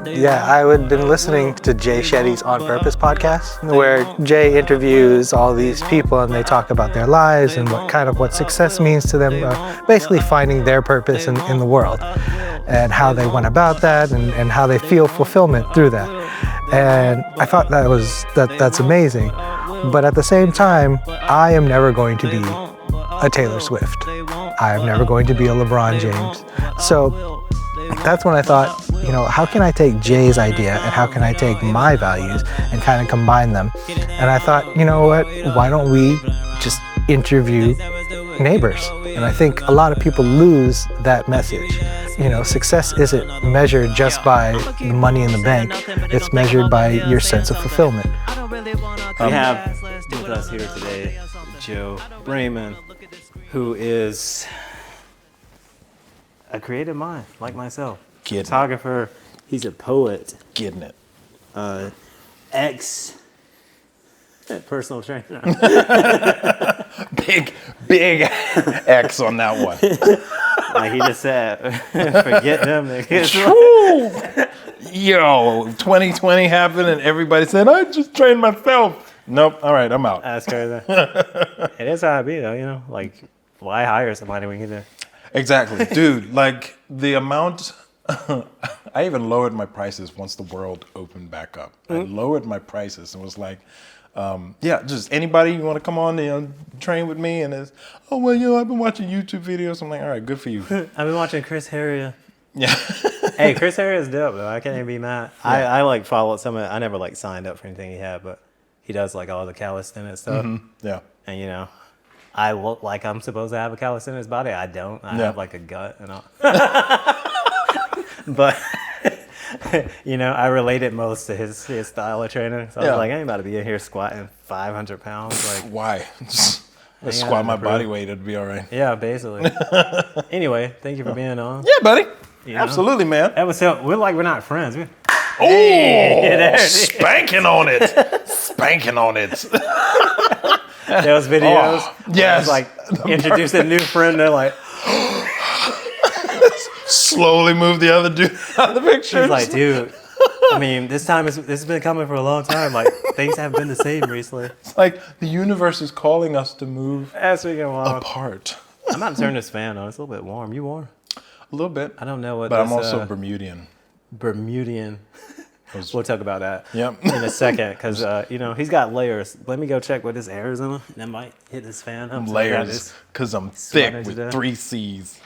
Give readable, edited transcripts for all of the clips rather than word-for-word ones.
Yeah, I had been listening to Jay Shetty's On Purpose podcast, where Jay interviews all these people and they talk about their lives and what success means to them, basically finding their purpose in the world and how they went about that and how they feel fulfillment through that. And I thought that's amazing. But at the same time, I am never going to be a Taylor Swift. I am never going to be a LeBron James. So that's when I thought, how can I take Jay's idea and how can I take my values and kind of combine them? And I thought, you know what, why don't we just interview neighbors? And I think a lot of people lose that message. Success isn't measured just by the money in the bank. It's measured by your sense of fulfillment. We have with us here today Joe Brangman, who is a creative mind like myself. Photographer. He's a poet. Getting it. Personal trainer. Big X on that one. Like he just said, forget them. Yo, 2020 happened and everybody said, I just trained myself. Nope. All right, I'm out. That's crazy. It is how it be though, like why hire somebody when you're there? Exactly. Dude, like the amount, I even lowered my prices once the world opened back up. I lowered my prices and was like, just anybody you want to come on, train with me? And it's, I've been watching YouTube videos. I'm like, all right, good for you. I've been watching Chris Harrier. Yeah. Hey, Chris Harrier is dope though. I can't even be mad. Yeah. I followed some of it. I never signed up for anything he had, but he does all the calisthenics stuff. Mm-hmm. Yeah. And I look like I'm supposed to have a calisthenics body. I don't. I have a gut and all. But I related most to his style of training. So I was like, I ain't about to be in here squatting 500 pounds. Like, why? Just squat my body weight, it'd be all right. Yeah, basically. Anyway, thank you for being on. Yeah, buddy. Absolutely, man. We're not friends. Spanking on it. Spanking on it. Those videos. Yes. Introduce a new friend. They're like, slowly move the other dude out of the picture. He's like, dude, this has been coming for a long time. Like, things haven't been the same recently. It's like the universe is calling us to move as we go on. apart. I'm about to turn this fan on. It's a little bit warm. You warm? A little bit. I don't know what. But I'm also Bermudian. We'll talk about that in a second because, he's got layers. Let me go check what his air is on. That might hit his fan up. Layers because I'm thick with 3 C's.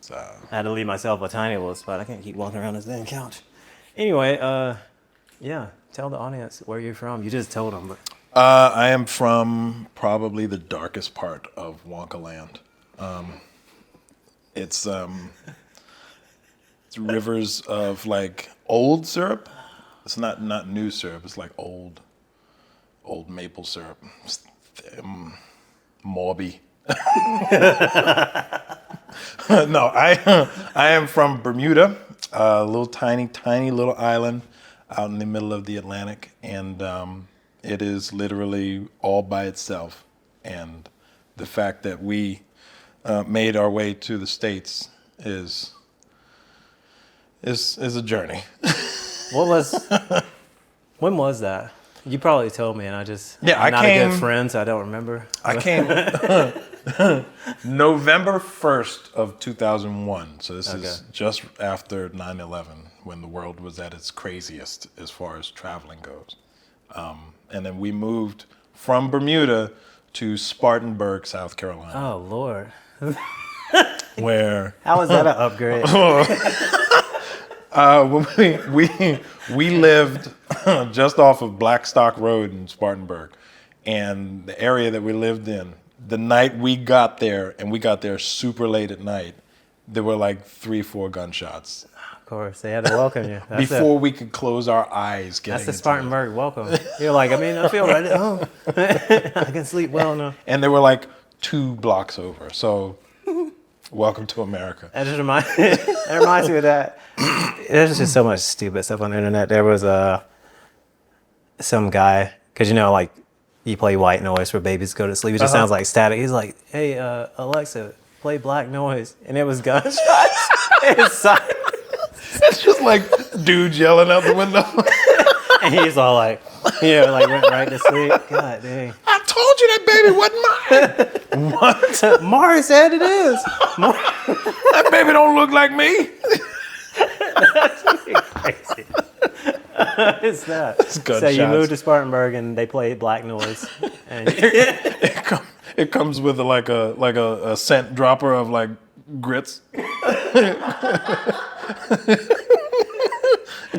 So. I had to leave myself a tiny little spot. I can't keep walking around this dang couch. Anyway, tell the audience where you're from. You just told them. But. I am from probably the darkest part of Wonka Land. It's rivers of old syrup. It's not new syrup. It's old maple syrup. Morby. No, I am from Bermuda, a little tiny little island out in the middle of the Atlantic, and it is literally all by itself. And the fact that we made our way to the States is a journey. When was that? You probably told me, and I'm not a good friend, so I don't remember. I came November 1st of 2001. So this is just after 9/11, when the world was at its craziest as far as traveling goes. And then we moved from Bermuda to Spartanburg, South Carolina. Oh, Lord. Where? How was that an upgrade? We lived just off of Blackstock Road in Spartanburg, and the area that we lived in, the night we got there, and we got there super late at night, there were 3-4 gunshots. Of course, they had to welcome you. Before we could close our eyes. That's the Spartanburg welcome. You're I feel right at home. I can sleep well now. And they were 2 blocks over, so welcome to America. That just reminds me of that. There's just so much stupid stuff on the internet. There was some guy, because you play white noise for babies to go to sleep. It just sounds like static. He's like, hey, Alexa, play black noise. And it was gunshots inside. It's just like dudes yelling out the window. And he's all like, like went right to sleep. God dang. I told you that baby wasn't mine. What? Mari said it is. That baby don't look like me. Crazy. It's that. It's So you moved to Spartanburg and they played Black Noise. And It comes with like a scent dropper of like grits.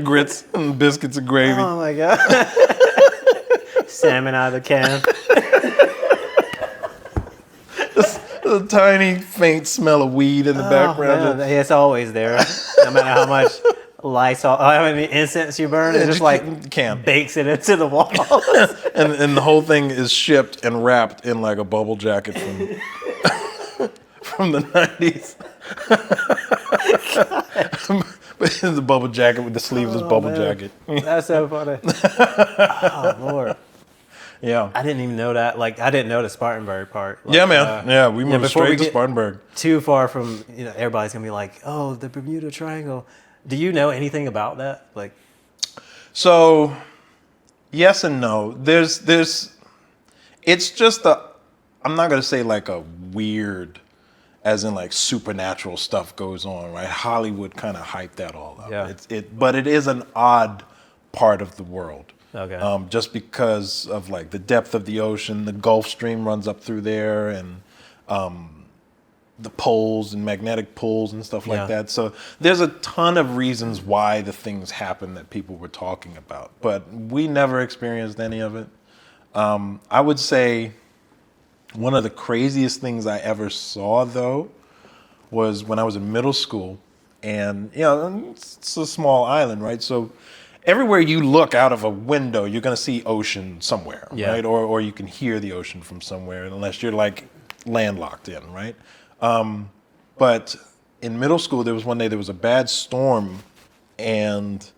Grits and biscuits and gravy. oh my God. Salmon out of the can. The tiny faint smell of weed in the background. Man, it's always there. No matter how much Lysol, how many incense you burn, it just like bakes it into the wall. and the whole thing is shipped and wrapped in like a bubble jacket from the 90s. But it's the bubble jacket with the sleeveless bubble jacket. That's so funny. Oh Lord. Yeah. I didn't even know that. Like, I didn't know the Spartanburg part. Like, Yeah, man. We moved straight to Spartanburg. Too far from, everybody's going to be like, oh, the Bermuda Triangle. Do you know anything about that? Like, so, yes and no. It's just I'm not going to say like a weird, as in like supernatural stuff goes on, right? Hollywood kind of hyped that all up. Yeah. But it is an odd part of the world. okay. Just because of like the depth of the ocean, the Gulf Stream runs up through there, and the poles and magnetic poles and stuff like that. So there's a ton of reasons why the things happen that people were talking about, but we never experienced any of it. I would say one of the craziest things I ever saw, though, was when I was in middle school, and it's a small island, right? So everywhere you look out of a window, you're going to see ocean somewhere, right? Or you can hear the ocean from somewhere, unless you're like landlocked in, right? But in middle school, there was one day there was a bad storm, and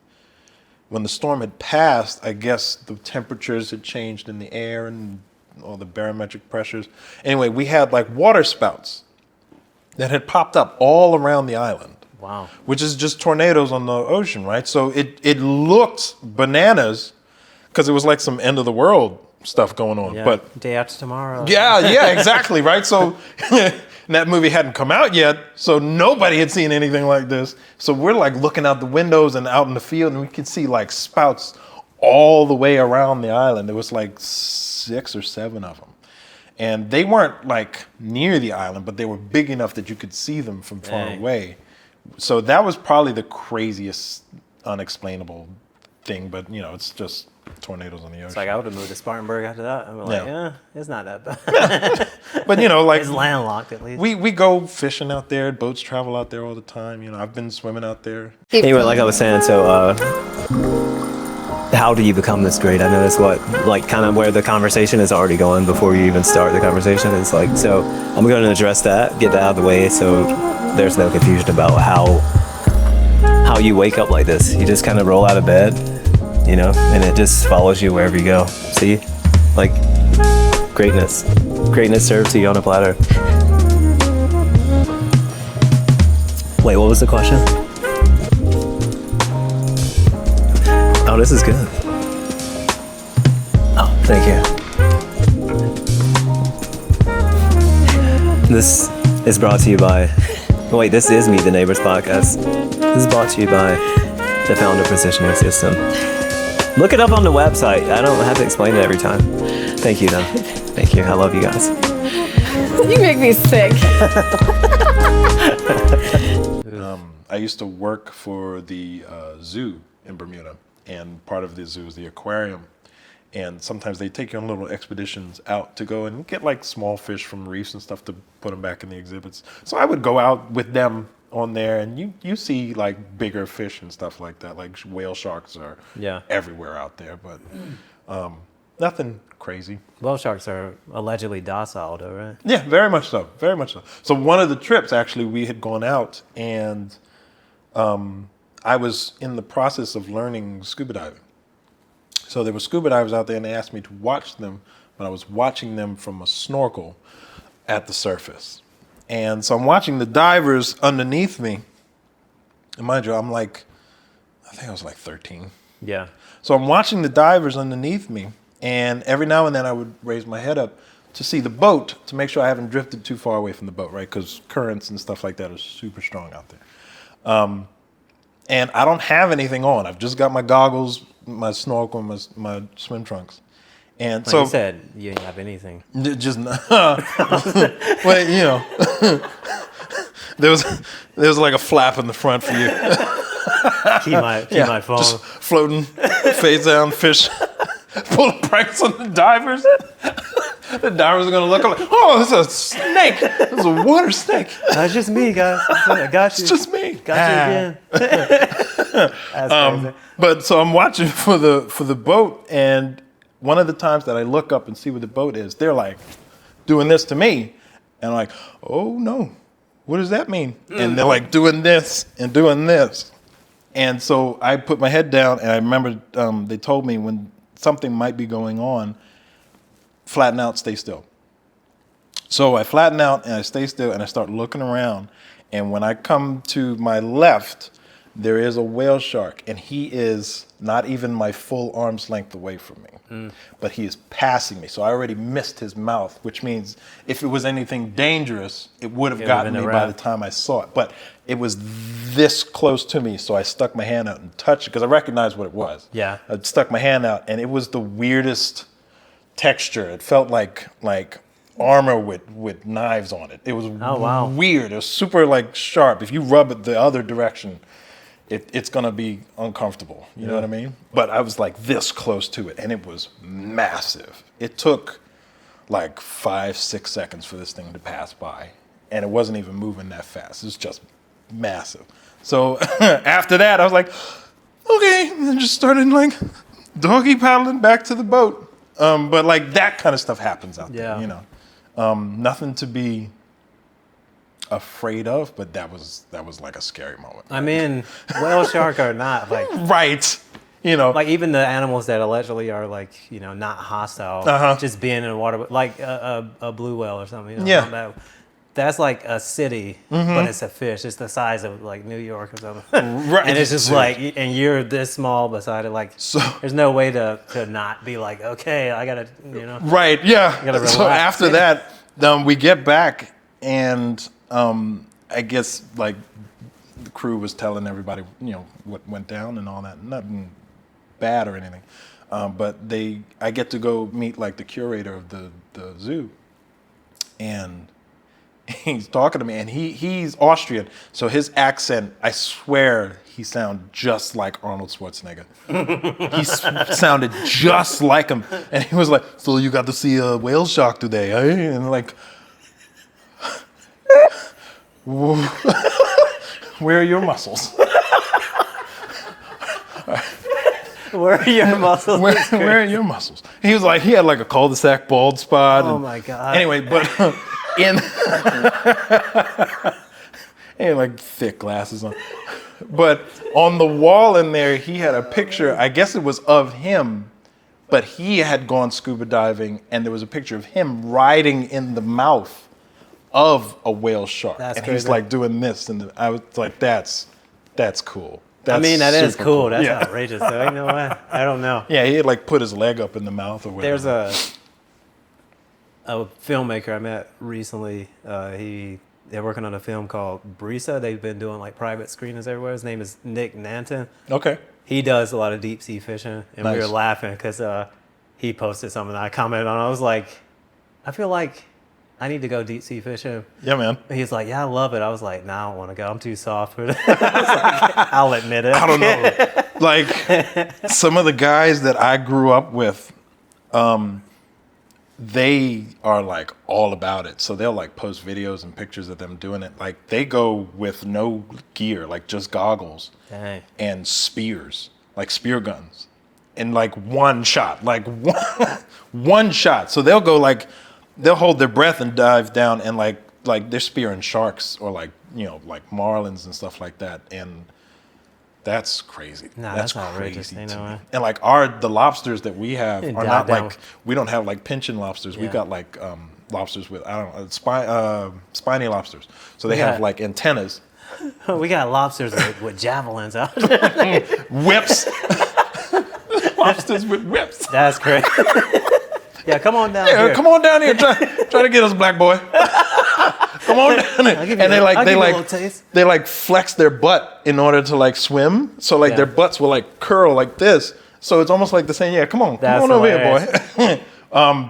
when the storm had passed, I guess the temperatures had changed in the air and all the barometric pressures. Anyway, we had like water spouts that had popped up all around the island. Wow. Which is just tornadoes on the ocean, right? So it looked bananas because it was like some end of the world stuff going on. Yeah. But day after tomorrow. yeah, exactly, right? So that movie hadn't come out yet, so nobody had seen anything like this. So we're like looking out the windows and out in the field, and we could see like spouts all the way around the island. There was like 6 or 7 of them. And they weren't like near the island, but they were big enough that you could see them from far away. So that was probably the craziest unexplainable thing, but it's just tornadoes on the ocean. It's like I would have moved to Spartanburg after that. I'm like, it's not that bad. But like it's landlocked at least. We go fishing out there. Boats travel out there all the time. I've been swimming out there. Anyway, like I was saying, so how do you become this great? I know that's kind of where the conversation is already going before you even start the conversation. It's like, so I'm going to address that, get that out of the way, so there's no confusion about how you wake up like this. You just kind of roll out of bed, and it just follows you wherever you go. See, like greatness served to you on a platter. Wait, what was the question? Oh, this is good. Oh, thank you. This is brought to you by... Wait, this is Meet the Neighbors podcast. This is brought to you by the Founder Positioning System. Look it up on the website. I don't have to explain it every time. Thank you, though. Thank you. I love you guys. You make me sick. I used to work for the zoo in Bermuda, and part of the zoo is the aquarium. And sometimes they take you on little expeditions out to go and get like small fish from reefs and stuff to put them back in the exhibits. So I would go out with them on there, and you see like bigger fish and stuff like that. Like whale sharks are everywhere out there, but nothing crazy. Whale sharks are allegedly docile, though, right? Yeah, very much so. Very much so. So one of the trips, actually, we had gone out, and I was in the process of learning scuba diving. So there were scuba divers out there, and they asked me to watch them, but I was watching them from a snorkel at the surface. And so I'm watching the divers underneath me, and mind you, I'm like I think I was like 13. Yeah. So I'm watching the divers underneath me, and every now and then I would raise my head up to see the boat to make sure I haven't drifted too far away from the boat, right? Because currents and stuff like that are super strong out there. And I don't have anything on. I've just got my goggles, my snorkel, and my swim trunks. And Like so you said, you didn't have anything. just well, you know, there was like a flap in the front for you. Keep my phone. Just floating, face down, fish, pulling pranks on the divers. The divers are gonna look like, oh, this is a snake. This is a water snake. That's just me, guys. I got you. It's just me. Got you again. That's crazy. But so I'm watching for the boat, and one of the times that I look up and see where the boat is, they're like doing this to me, and I'm like, oh no, what does that mean? And they're like doing this and doing this, and so I put my head down, and I remember they told me when something might be going on, flatten out, stay still. So I flatten out and I stay still and I start looking around. And when I come to my left, there is a whale shark, and he is not even my full arm's length away from me, but he is passing me. So I already missed his mouth, which means if it was anything dangerous, it would have gotten me by the time I saw it. But it was this close to me, so I stuck my hand out and touched it because I recognized what it was. Yeah. I stuck my hand out, and it was the weirdest texture. It felt like armor with knives on it. It was weird. It was super like sharp. If you rub it the other direction, it's gonna be uncomfortable. You know what I mean? But I was like this close to it, and it was massive. It took like 5-6 seconds for this thing to pass by, and it wasn't even moving that fast. It was just massive. So after that, I was like, okay, and then just started like doggy paddling back to the boat. But like that kind of stuff happens out there, you know. Nothing to be afraid of, but that was like a scary moment. I mean, whale shark are not like right, you know, like even the animals that allegedly are like, you know, not hostile, just being in the water, like a blue whale or something. You know, that's like a city, but it's a fish. It's the size of like New York or something. Right. And it's just like, and you're this small beside it. Like, so there's no way to not be like, okay, I gotta, you know. Right. Yeah. Gotta So relax. after that, we get back, and I guess like the crew was telling everybody, you know, what went down and all that. Nothing bad or anything, but I get to go meet like the curator of the zoo, and he's talking to me, and he's Austrian, so his accent, I swear, he sounded just like Arnold Schwarzenegger. He sounded just like him, and he was like, "So you got to see a whale shark today, eh?" And like, where are your muscles? Where are your muscles? Where are your muscles? He was like, he had like a cul-de-sac bald spot. Oh and, my God. Anyway, but in he had like thick glasses on. But on the wall in there, he had a picture, I guess it was of him, but he had gone scuba diving, and there was a picture of him riding in the mouth of a whale shark. That's and crazy. he's like doing this, and I was like, that's cool. I mean, that is super cool. That's Yeah. outrageous, though. You know what? I don't know. Yeah, he had like put his leg up in the mouth or whatever. There's a filmmaker I met recently. They're working on a film called Brisa. They've been doing like private screenings everywhere. His name is Nick Nanton. Okay. He does a lot of deep sea fishing, and we were Nice. laughing because he posted something that I commented on. I was like, I feel like I need to go deep sea fishing. Yeah, man. He's like, yeah, I love it. I was like, nah, I don't want to go. I'm too soft for that. I was like, I'll admit it. I don't know. Like some of the guys that I grew up with, they are like all about it. So they'll like post videos and pictures of them doing it. Like they go with no gear, like just goggles Dang. and spears, like spear guns, and like one shot, like one shot. So they'll go like, they'll hold their breath and dive down, and like they're spearing sharks or like, you know, like marlins and stuff like that. And that's crazy. Nah, that's outrageous. crazy You to know me. what? And like the lobsters that we have They are dive not down. like, we don't have like pinchin lobsters. We've Yeah. got like lobsters with, I don't know, spiny lobsters. So they Yeah. have like antennas We got lobsters with javelins out there. Whips. Lobsters with whips. That's crazy. Yeah, come on down Yeah, here. come on down here. Try to get us, black boy. Come on down here. And they like flex their butt in order to like swim. So like their butts will like curl like this. So it's almost like the same. Yeah, come on over here, boy.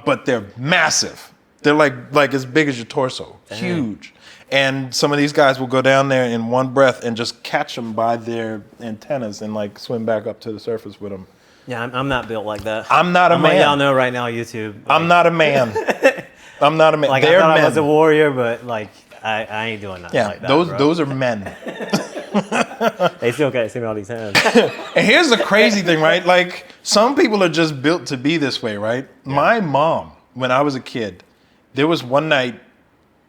But they're massive. They're like as big as your torso. Damn. Huge. And some of these guys will go down there in one breath and just catch them by their antennas and like swim back up to the surface with them. Yeah, I'm not built like that. I'm not a man. Y'all know right now, YouTube. Like, I'm not a man. I'm not a man. Like They're I thought men. I was a warrior, but like I ain't doing nothing like that. Those are men. They still can't see me all these hands. And here's the crazy thing, right? Like some people are just built to be this way, right? Yeah. My mom, when I was a kid, there was one night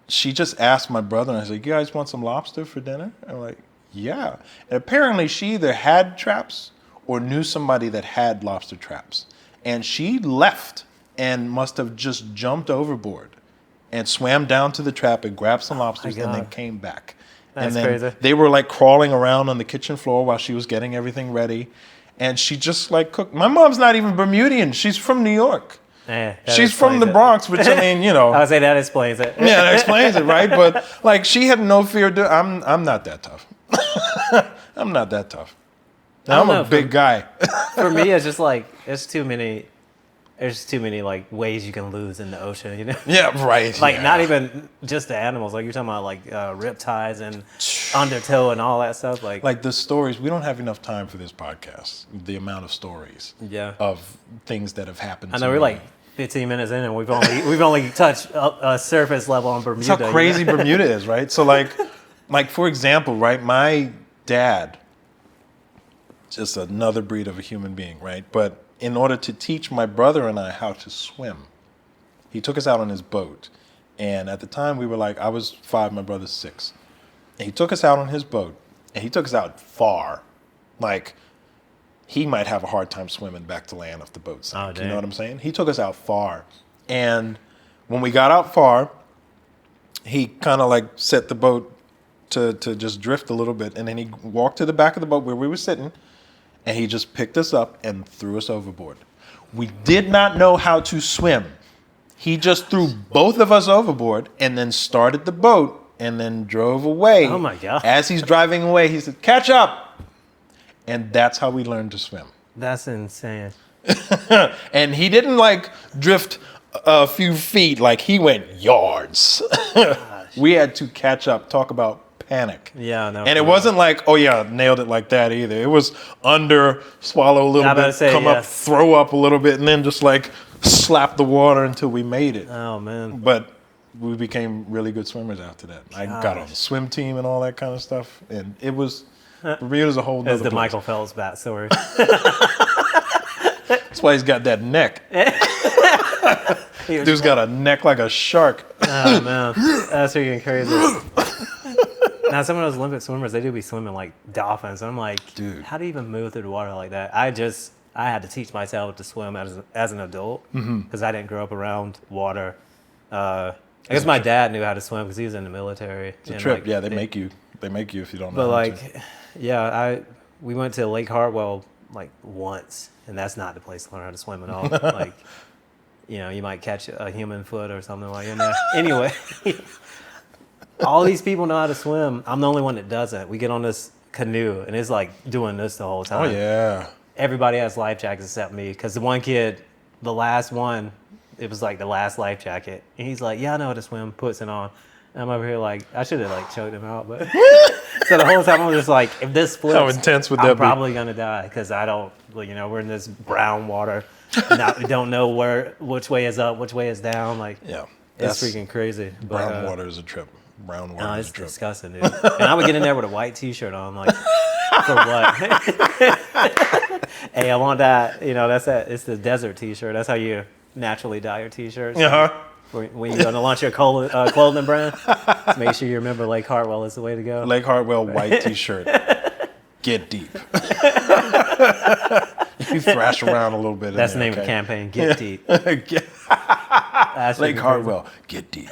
she just asked my brother, and I said, "You guys want some lobster for dinner?" I'm like, "Yeah." And apparently she either had traps or knew somebody that had lobster traps. And she left and must have just jumped overboard and swam down to the trap and grabbed some lobsters and then came back. That's and then crazy. They were like crawling around on the kitchen floor while she was getting everything ready. And she just like cooked. My mom's not even Bermudian. She's from New York. She's from the Bronx, which I mean, I would say that explains it. Yeah, that explains it, right? But like she had no fear. I'm not that tough. I'm not that tough. I'm a big guy. For me, it's just like there's too many like ways you can lose in the ocean, you know? Yeah, right. Like not even just the animals. Like you're talking about like riptides and undertow and all that stuff. Like the stories. We don't have enough time for this podcast. The amount of stories. Yeah. Of things that have happened. I know we're like 15 minutes in and we've only touched a surface level on Bermuda. That's how crazy Bermuda is, right? So like for example, right? My dad. Just another breed of a human being, right? But in order to teach my brother and I how to swim, he took us out on his boat. And at the time we were like, I was 5, my brother's 6. And he took us out on his boat and he took us out far. Like he might have a hard time swimming back to land if the boat sank. You know what I'm saying? He took us out far. And when we got out far, he kind of like set the boat to just drift a little bit. And then he walked to the back of the boat where we were sitting. And he just picked us up and threw us overboard. We did not know how to swim. He just threw both of us overboard and then started the boat and then drove away. Oh my God. As he's driving away, he said, "Catch up." And that's how we learned to swim. That's insane. And he didn't like drift a few feet, like he went yards. We had to catch up. Talk about panic. Yeah, no. And it wasn't like, oh yeah, nailed it like that either. It was under, swallow a little bit, come up, throw up a little bit, and then just like slap the water until we made it. Oh man. But we became really good swimmers after that. I got on the swim team and all that kind of stuff. And it was, Bermuda's a whole nother It's the place. Michael Phelps bat story. That's why he's got that neck. Dude's got a neck like a shark. Oh man, that's freaking crazy. Now, some of those Olympic swimmers, they do be swimming like dolphins. And I'm like, dude, how do you even move through the water like that? I had to teach myself to swim as an adult because I didn't grow up around water. I guess my dad knew how to swim because he was in the military. It's a trip. Like, yeah, they make you if you don't know. But like, yeah, we went to Lake Hartwell like once, and that's not the place to learn how to swim at all. Like, you might catch a human foot or something like that. Anyway. All these people know how to swim. I'm the only one that doesn't. We get on this canoe, and it's like doing this the whole time. Oh, yeah. Everybody has life jackets except me, because the one kid, the last one, it was like the last life jacket. And he's like, yeah, I know how to swim, puts it on. And I'm over here like, I should have like choked him out. But so the whole time I'm just like, if this flips, how intense would that I'm probably going to die, because I don't, we're in this brown water. We don't know which way is up, which way is down. Like, yeah, it's freaking crazy. Brown water is a trip. Brown water. No, it's disgusting, dude. And I would get in there with a white T-shirt on, like, for what? Hey, I want that. It's the desert T-shirt. That's how you naturally dye your T-shirts. When you're going to launch your clothing brand, make sure you remember Lake Hartwell is the way to go. Lake Hartwell white T-shirt. Get deep. You thrash around a little bit. That's the name of the campaign. Get deep. Lake Hartwell. Get deep.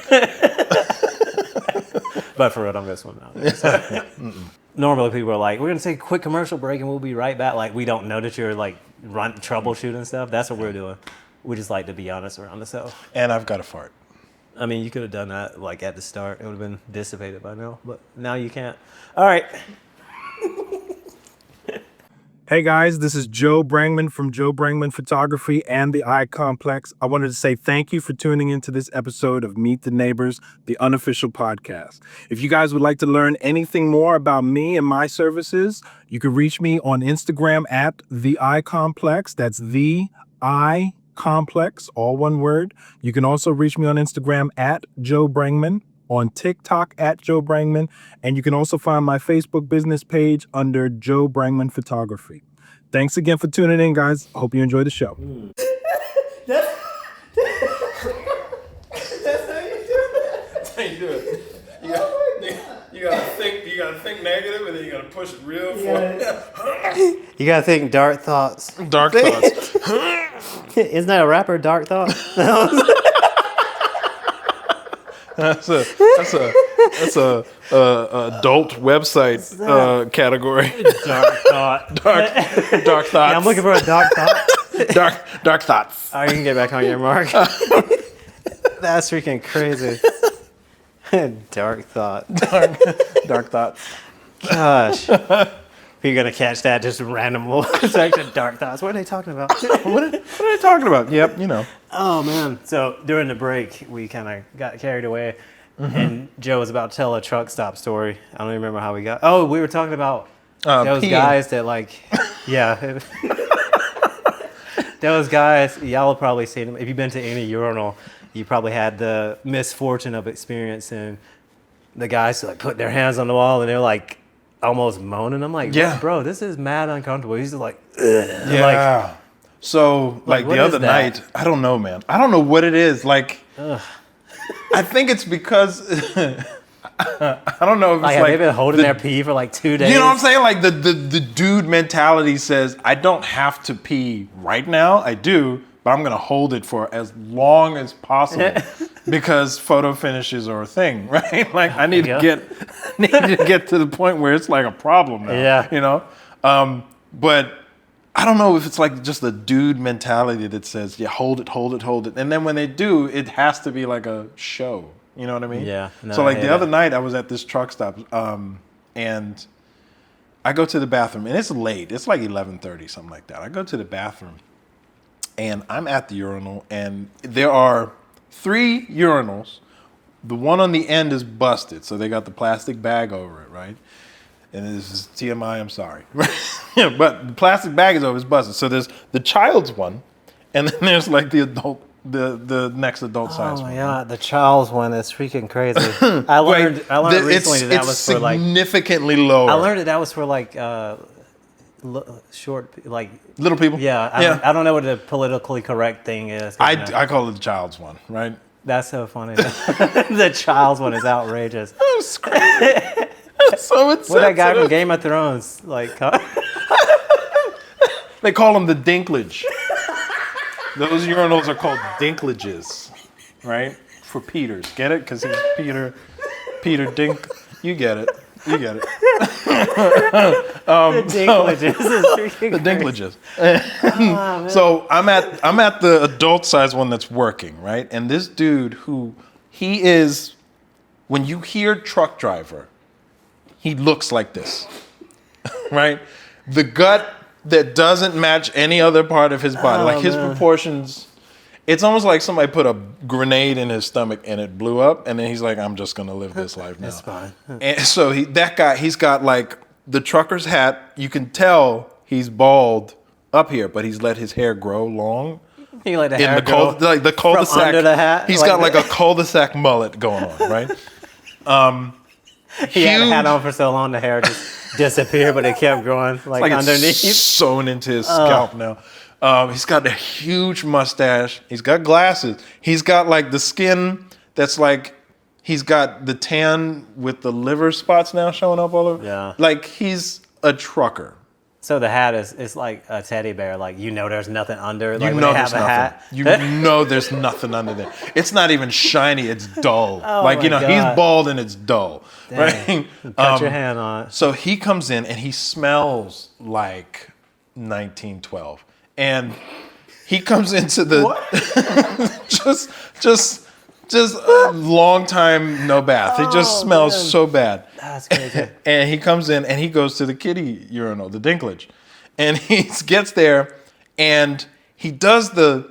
But for real, don't go swimming out there. So, normally people are like, we're going to take a quick commercial break and we'll be right back. Like, we don't know that you're like troubleshooting stuff. That's what we're doing. We just like to be honest around the show. And I've got a fart. I mean, you could have done that like at the start. It would have been dissipated by now. But now you can't. All right. Hey guys, this is Joe Brangman from Joe Brangman Photography and the Eye Complex. I wanted to say thank you for tuning into this episode of Meet the Neighbors, the Unofficial Podcast. If you guys would like to learn anything more about me and my services, you can reach me on Instagram at the Eye Complex. That's the Eye Complex, all one word. You can also reach me on Instagram at Joe Brangman, on TikTok at Joe Brangman, and you can also find my Facebook business page under Joe Brangman Photography. Thanks again for tuning in, guys. I hope you enjoy the show. That's how you do it. You gotta think negative, and then you gotta push it real far. You got to think dark thoughts. Dark thoughts. Isn't that a rapper, Dark Thought? That's a adult website category. Dark Thought. Dark thoughts. Yeah, I'm looking for a dark thought. Dark thoughts. All right, you can get back on your mark. That's freaking crazy. Dark Thought. Dark thoughts. Gosh. You're going to catch that just random section, Dark Thoughts. What are they talking about? What are they talking about? Yep, you know. Oh, man. So during the break, we kind of got carried away. And Joe was about to tell a truck stop story. I don't even remember how we got. Oh, we were talking about those peeing. guys that like, yeah. Those guys, y'all have probably seen them. If you've been to any urinal, you probably had the misfortune of experiencing the guys like put their hands on the wall and they're like almost moaning. I'm like, Yeah. bro, this is mad uncomfortable. He's just like, ugh. Yeah. So, like what the is other that? night, I don't know, man. I don't know what it is. Like, I think it's because I don't know if it's Like, have they been holding their pee for like 2 days? You know what I'm saying? Like the dude mentality says, I don't have to pee right now. I do, but I'm gonna hold it for as long as possible because photo finishes are a thing, right? Like I need to get to the point where it's like a problem now. Yeah. You know? But I don't know if it's like just the dude mentality that says, yeah, hold it. And then when they do, it has to be like a show. You know what I mean? Yeah. No, So like I the hate other that. night I was at this truck stop and I go to the bathroom and it's late. It's like 11:30, something like that. I go to the bathroom and I'm at the urinal and there are 3 urinals. The one on the end is busted. So they got the plastic bag over it, right? And this is TMI, I'm sorry. Yeah, but the plastic bag is over, it's busted. So there's the child's one and then there's like the adult the next adult size Oh one. my God, the Charles one is freaking crazy. I learned recently that was for like significantly lower. I learned that was for like short, like little people. yeah. I don't know what the politically correct thing is. I call it the child's one, right? That's so funny. The Child's one is outrageous. That's crazy. So it's What that guy from Game of Thrones like? They call them the dinklage. Those urinals are called dinklages, right? For Peters. Get it? Because he's Peter Dink. You get it. The dinklages is freaking The crazy. dinklages. So I'm at the adult size one that's working, right? And this dude he is, when you hear truck driver, he looks like this, right? The gut that doesn't match any other part of his body. Like his proportions, it's almost like somebody put a grenade in his stomach and it blew up, and then he's like, I'm just gonna live this life now. It's fine. And so he's got like the trucker's hat. You can tell he's bald up here, but he's let his hair grow long. He like the In hair the the cul-de-sac. from under the hat. He's like got like a cul-de-sac mullet going on, right? He had a hat on for so long, the hair just disappeared, but it kept growing like underneath. It's sewn into his scalp now. He's got a huge mustache. He's got glasses. He's got like the skin that's like, he's got the tan with the liver spots now showing up all over. Yeah. Like he's a trucker. So the hat it's like a teddy bear. Like there's nothing under. Like You when know they there's have a nothing. hat. You know there's nothing under there. It's not even shiny. It's dull. Oh like my he's God. bald and it's dull, Dang. right? Cut your hand on it. So he comes in and he smells like 1912, and he comes into the just a long time no bath. He just smells man. so bad. That's crazy. And he comes in and he goes to the kiddie urinal, the dinklage, and he gets there and he does the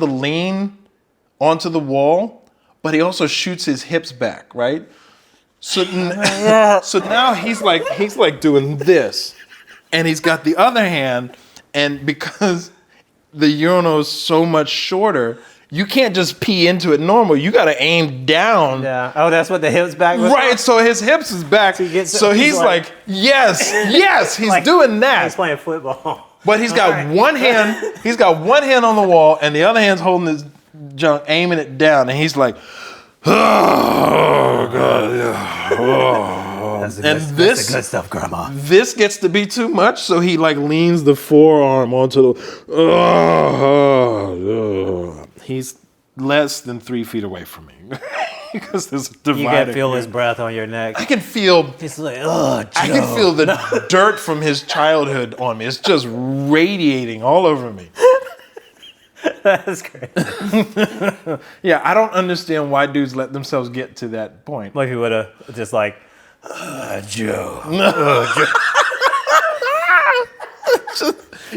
lean onto the wall, but he also shoots his hips back, right? So so now he's like doing this, and he's got the other hand, and because the urinal is so much shorter, you can't just pee into it normal. You got to aim down. Yeah. Oh, that's what the hips back was. Right, so his hips is back. So he's like, yes, he's like, doing that. He's playing football. But he's got one hand, on the wall, and the other hand's holding his junk, aiming it down, and he's like, oh God, yeah. Oh. That's the good stuff, Grandma. This gets to be too much, so he like leans the forearm onto the. He's less than 3 feet away from me because there's a divider. You can feel his breath on your neck. I can feel. He's like, oh, Joe. I can feel the dirt from his childhood on me. It's just radiating all over me. That's crazy. Yeah, I don't understand why dudes let themselves get to that point. Like he would have just like, Joe.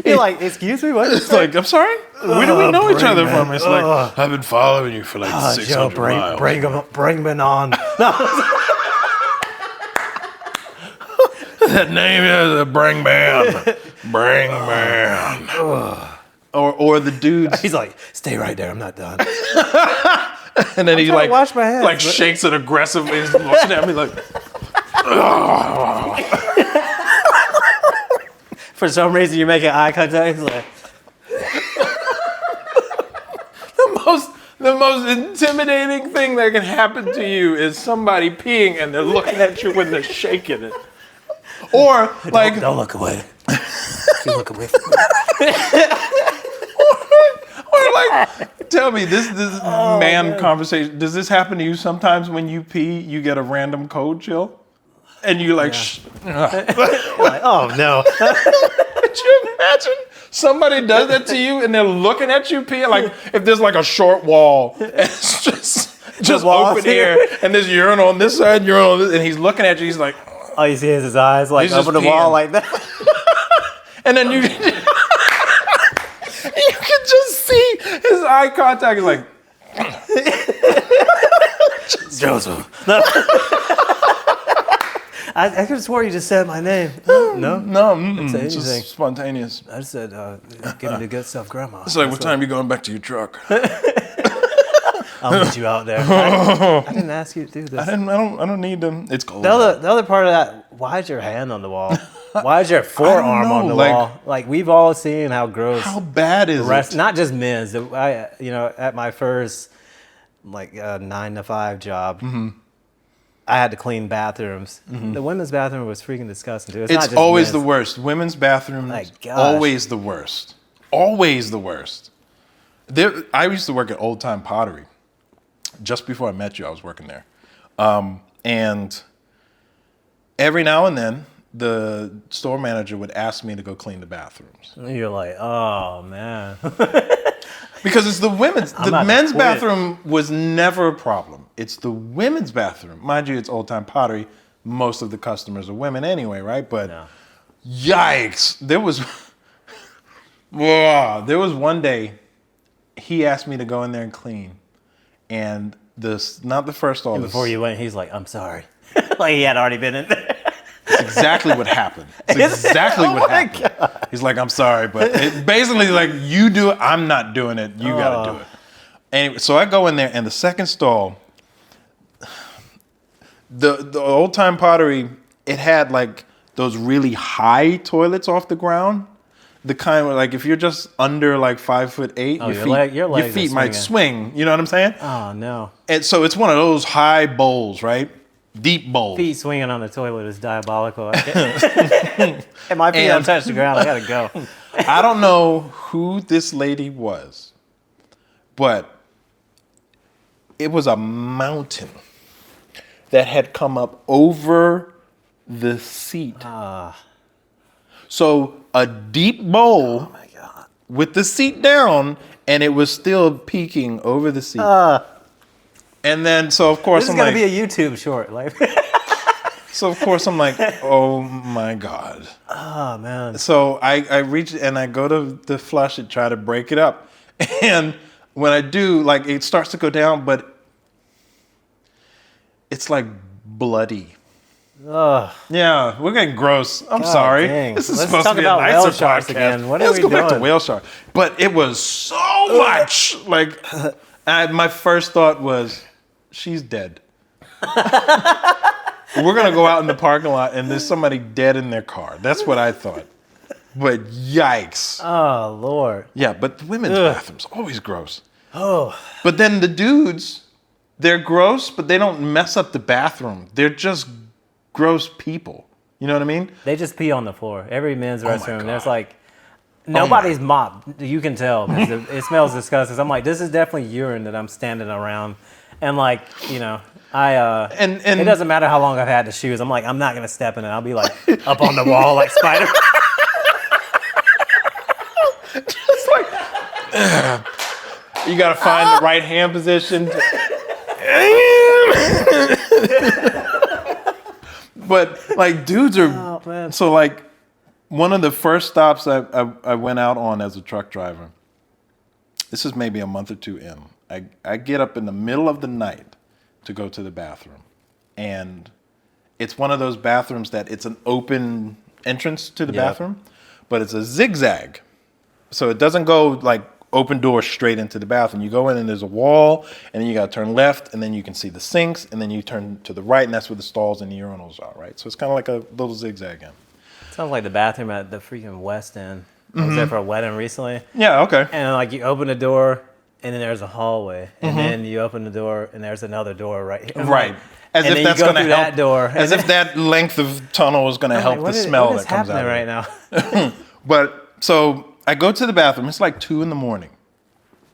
You're like, excuse me, what? It's like, I'm sorry? Where do we know each other from? It's like, I've been following you for like 600 Joe, miles. Brangman on. That name is a Brangman. Brangman. Or the dudes. He's like, stay right there, I'm not done. And then he trying like, to wash my hands, like but- shakes it aggressively. He's looking at me like, For some reason, you're making eye contact. He's like, the most intimidating thing that can happen to you is somebody peeing and they're looking at you when they're shaking it. Or like, don't look away. You look away from me. or like, tell me this man conversation. Does this happen to you sometimes when you pee? You get a random cold chill, and you like. Like, oh no. Could you imagine somebody does that to you and they're looking at you pee? Like if there's like a short wall, and it's just walls open air, and there's urinal on this side, urinal on this, and he's looking at you. He's like, All you see is his eyes like He's just over the wall peeing. like that. and then you can just see his eye contact is like. Joseph. No. I could have swore you just said my name. No? No, say it's anything. just spontaneous. I just said, give me the good stuff, Grandma. It's like, what time you going back to your truck? I'll meet you out there. I didn't ask you to do this. I don't need them. It's cold. The other part of that, why is your hand on the wall? Why is your forearm know, on the like- wall? Like, we've all seen how gross. How bad is it? Not just men's. At my first 9 to 5 job, I had to clean bathrooms. The women's bathroom was freaking disgusting too. It's not It's just always the men's. worst. Women's bathrooms, My gosh. always the worst. Always the worst. I used to work at Old Time Pottery. Just before I met you, I was working there. And every now and then, the store manager would ask me to go clean the bathrooms. And you're like, oh man. Because it's the women's. about The to men's quit. bathroom was never a problem. It's the women's bathroom. Mind you, it's Old Time Pottery. Most of the customers are women anyway, right? But yikes. There was one day he asked me to go in there and clean. And not the first all this. Before you went, he's like, I'm sorry. Like he had already been in there. It's exactly what happened. It's exactly what happened. God. He's like, I'm sorry, but it basically like you do it, I'm not doing it. You got to do it. Anyway, so I go in there, and the second stall, the Old Time Pottery, it had like those really high toilets off the ground. The kind where like if you're just under like 5'8", your legs feet are might swinging. swing. You know what I'm saying? Oh no. And so it's one of those high bowls, right? deep bowl. Feet swinging on the toilet is diabolical. And my feet don't touch the ground. I gotta go. I don't know who this lady was, but it was a mountain that had come up over the seat. So a deep bowl with the seat down, and it was still peeking over the seat. And then, so of course, This is gonna be a YouTube short. Like, so of course I'm like, oh my God. oh man. So I reach and I go to flush it, try to break it up. And when I do, like, it starts to go down, but it's like bloody. Ugh. Yeah, we're getting gross. I'm God sorry. dang. This is Let's supposed talk to be a about nicer whale sharks podcast. again. What are Let's we go back to doing? whale shark. But it was so much. Like, my first thought was, she's dead. We're gonna go out in the parking lot and there's somebody dead in their car. That's what I thought. But yikes. Oh Lord. Yeah, but the women's bathrooms always gross. Oh. But then the dudes, they're gross, but they don't mess up the bathroom. They're just gross people. You know what I mean? They just pee on the floor. Every men's my restroom, there's God. like nobody's mopped. You can tell because it smells disgusting. I'm like, this is definitely urine that I'm standing around, and like, you know, And it doesn't matter how long I've had the shoes. I'm like, I'm not gonna step in it. I'll be like up on the wall like Spider. Just like you gotta find the right hand position. But like dudes are man. so like one of the first stops I went out on as a truck driver. This is maybe a month or two in. I get up in the middle of the night to go to the bathroom. And it's one of those bathrooms that it's an open entrance to the bathroom, but it's a zigzag. So it doesn't go like open door straight into the bathroom. You go in and there's a wall, and then you got to turn left, and then you can see the sinks, and then you turn to the right, and that's where the stalls and the urinals are, right? So it's kind of like a little zigzag in. Sounds like the bathroom at the freaking West End. I was there for a wedding recently, Yeah, okay. and like you open the door, and then there's a hallway, and then you open the door, and there's another door right here. I'm Right. like- As and if then that's you go going to through help. that door, As and if that length of tunnel is going to help Like, the smell what is that comes out happening of right it. now? But so I go to the bathroom. It's like 2 a.m.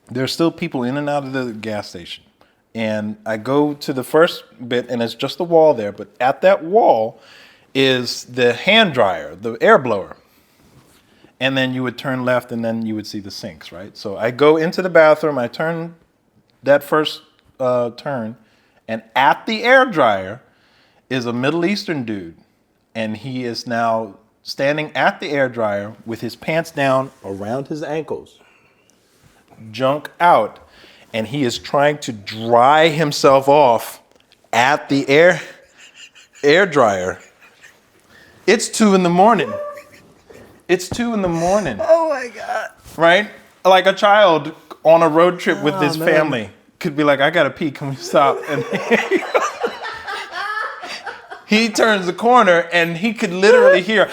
There's still people in and out of the gas station. And I go to the first bit, and it's just a wall there. But at that wall is the hand dryer, the air blower. And then you would turn left, and then you would see the sinks, right? So I go into the bathroom. I turn that first turn, and at the air dryer is a Middle Eastern dude. And he is now standing at the air dryer with his pants down around his ankles, junk out, and he is trying to dry himself off at the air dryer. It's 2 a.m. It's 2 a.m. Oh my God. Right? Like a child on a road trip with his family could be like, I gotta pee, can we stop? And he turns the corner and he could literally hear,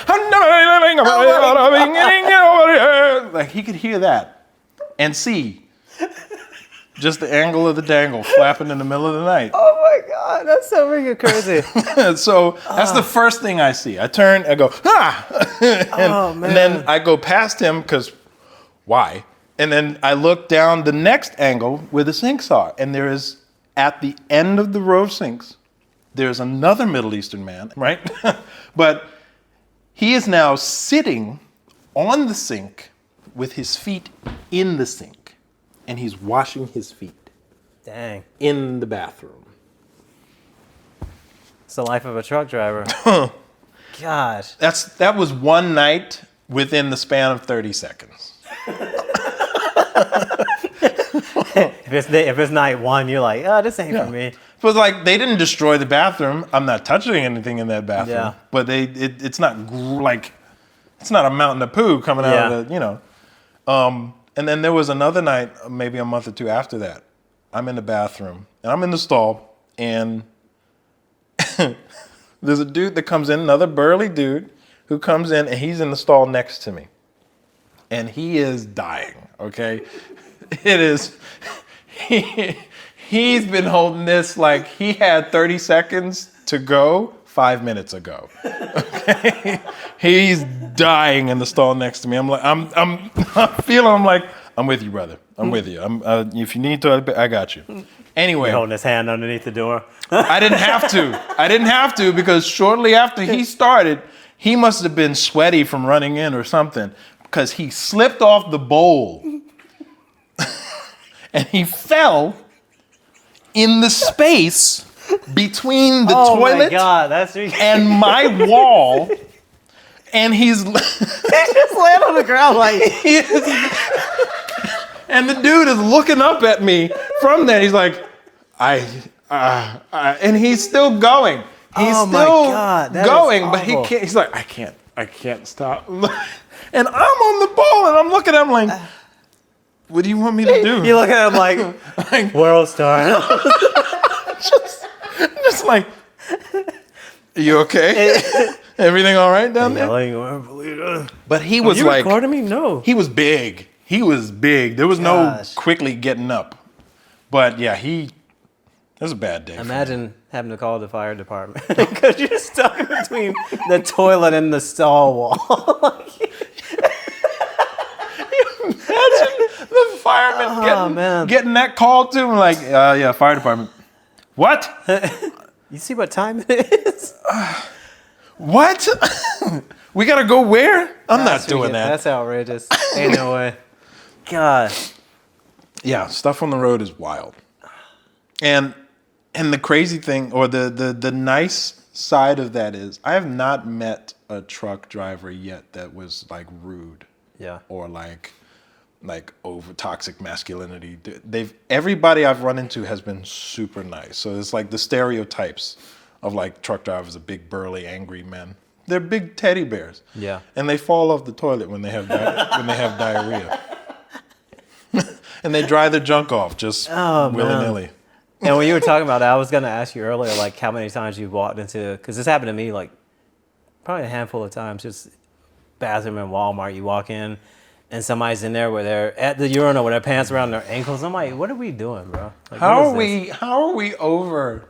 like he could hear that and see just the angle of the dangle flapping in the middle of the night. Oh my God, that's so freaking crazy. So that's the first thing I see. I turn, I go, and then I go past him because why? And then I look down the next angle where the sinks are, and there is at the end of the row of sinks, there's another Middle Eastern man, right? But he is now sitting on the sink with his feet in the sink, and he's washing his feet Dang. in the bathroom. It's the life of a truck driver. Gosh. That was one night within the span of 30 seconds. If it's night one, you're like, oh, this ain't for me. But like they didn't destroy the bathroom. I'm not touching anything in that bathroom. Yeah. But it's not like it's not a mountain of poo coming out of the, you know. And then there was another night, maybe a month or two after that. I'm in the bathroom and I'm in the stall, and there's a dude that comes in, another burly dude who comes in, and he's in the stall next to me. And he is dying, okay? It is, he's been holding this like he had 30 seconds to go 5 minutes ago. Okay? He's dying in the stall next to me. I'm like, I'm like, I'm with you, brother. I'm with you. If you need to, I got you. Anyway. Holding his hand underneath the door. I didn't have to because shortly after he started, he must have been sweaty from running in or something because he slipped off the bowl and he fell in the space between the toilet and my wall. And he's He just laying on the ground like and the dude is looking up at me from there. He's like, and he's still going. He's still going, but he can't. He's like, I can't stop. And I'm on the ball, and I'm looking at him like, what do you want me to do? You look at him like world star. just like, are you okay? Everything all right down there? But he was you like, recording me? No. he was big. He was big. There was no quickly getting up. But yeah, that was a bad day. Imagine having to call the fire department because you're stuck in between the toilet and the stall wall. Imagine the fireman getting that call to him, like, yeah, fire department. What? You see what time it is? What? We gotta go where? I'm not doing that. That's outrageous. Ain't no way. God. Yeah, stuff on the road is wild. And the crazy thing, or the nice side of that is, I have not met a truck driver yet that was like rude. Yeah. Or like over toxic masculinity. Everybody I've run into has been super nice. So it's like the stereotypes of like truck drivers are big, burly, angry men. They're big teddy bears. Yeah. And they fall off the toilet when they have diarrhea. And they dry their junk off just willy-nilly. And when you were talking about that, I was going to ask you earlier, like how many times you've walked into, because this happened to me like probably a handful of times, just bathroom in Walmart, you walk in and somebody's in there where they're at the urinal with their pants around their ankles. I'm like, what are we doing, bro? Like, how are we over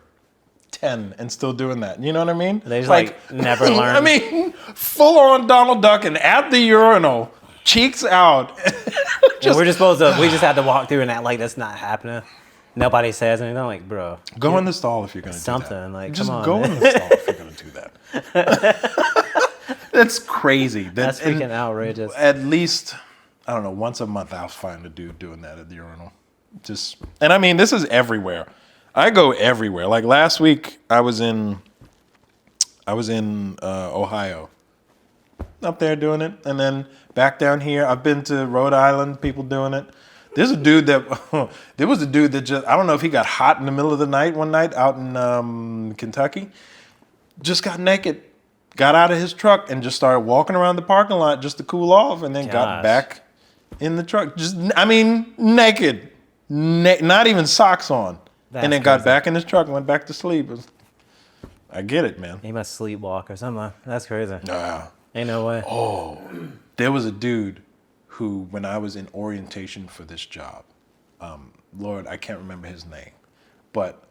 10 and still doing that? You know what I mean? They just like never learn. I mean, full on Donald Duck and at the urinal, cheeks out. And we just had to walk through and act like that's not happening. Nobody says anything. I'm like, bro. Go in the stall if you're going to do that. Something. Like, just come on, go man. in the stall if you're going to do that. That's crazy. That's freaking outrageous. At least, I don't know, once a month I'll find a dude doing that at the urinal. And I mean, this is everywhere. I go everywhere. Like last week, I was in Ohio, up there doing it, and then back down here. I've been to Rhode Island, people doing it. There was a dude that just, I don't know if he got hot in the middle of the night one night out in Kentucky, just got naked, got out of his truck and just started walking around the parking lot just to cool off, and then got back in the truck. Just, I mean, naked, not even socks on. And then got back in his truck and went back to sleep. I get it, man. He must sleepwalk or something. That's crazy. Nah. Ain't no way. Oh, there was a dude who, when I was in orientation for this job, Lord, I can't remember his name, but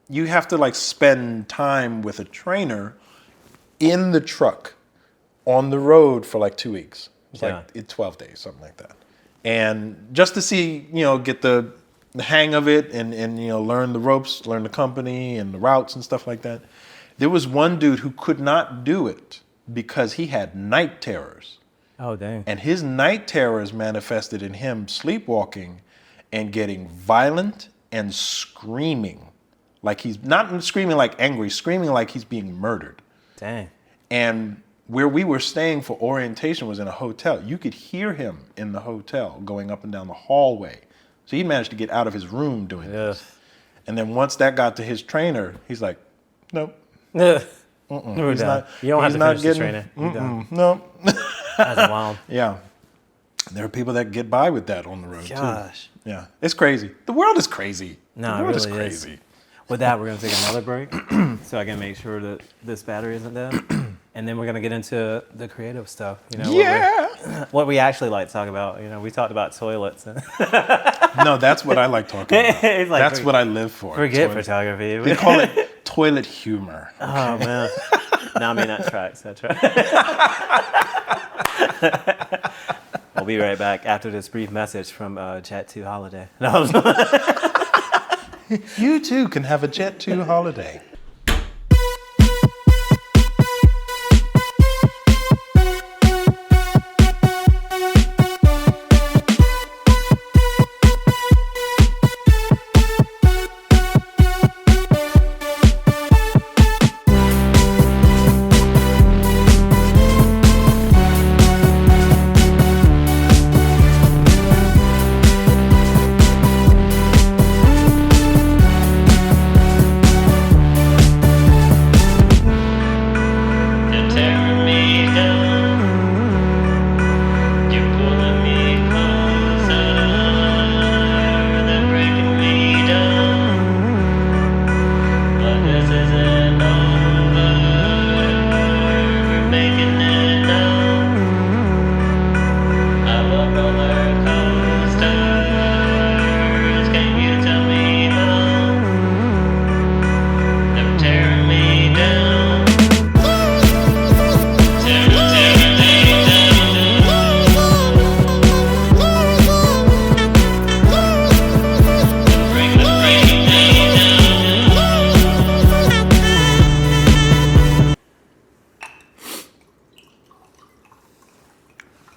you have to like spend time with a trainer in the truck on the road for like 2 weeks. It's like 12 days, something like that. And just to see, get the hang of it and learn the ropes, learn the company and the routes and stuff like that. There was one dude who could not do it because he had night terrors. Oh, dang. And his night terrors manifested in him sleepwalking and getting violent and screaming. Like he's not screaming like angry, screaming like he's being murdered. Dang. And where we were staying for orientation was in a hotel. You could hear him in the hotel going up and down the hallway. So he managed to get out of his room doing this. And then once that got to his trainer, he's like, nope. He's not, you don't have to finish the trainer. No. That's wild. Yeah. There are people that get by with that on the road, Gosh. too. Yeah. It's crazy. The world is crazy. No, the world it really is crazy. With that, we're going to take another break so I can make sure that this battery isn't dead. And then we're going to get into the creative stuff. What we actually like to talk about. We talked about toilets. No, that's what I like talking about. Like, that's what I live for. Forget photography. They call it toilet humor. Oh man. No, I mean that tracks. We'll be right back after this brief message from Jet2 Holiday. No, You too can have a Jet2 holiday.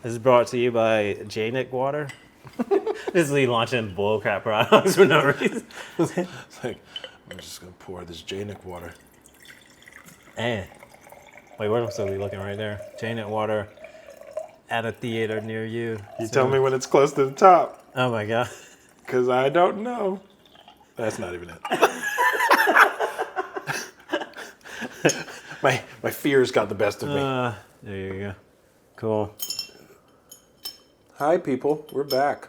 This is brought to you by J-Nick Water. This is Lee launching bullcrap products for no reason. It's like, I'm just gonna pour this J-Nick water. And wait, where am I supposed to be looking right there? J-Nick Water at a theater near you. You tell me when it's close to the top, Oh my god. because I don't know. That's not even it. My fears got the best of me. There you go. Cool. Hi, people. We're back.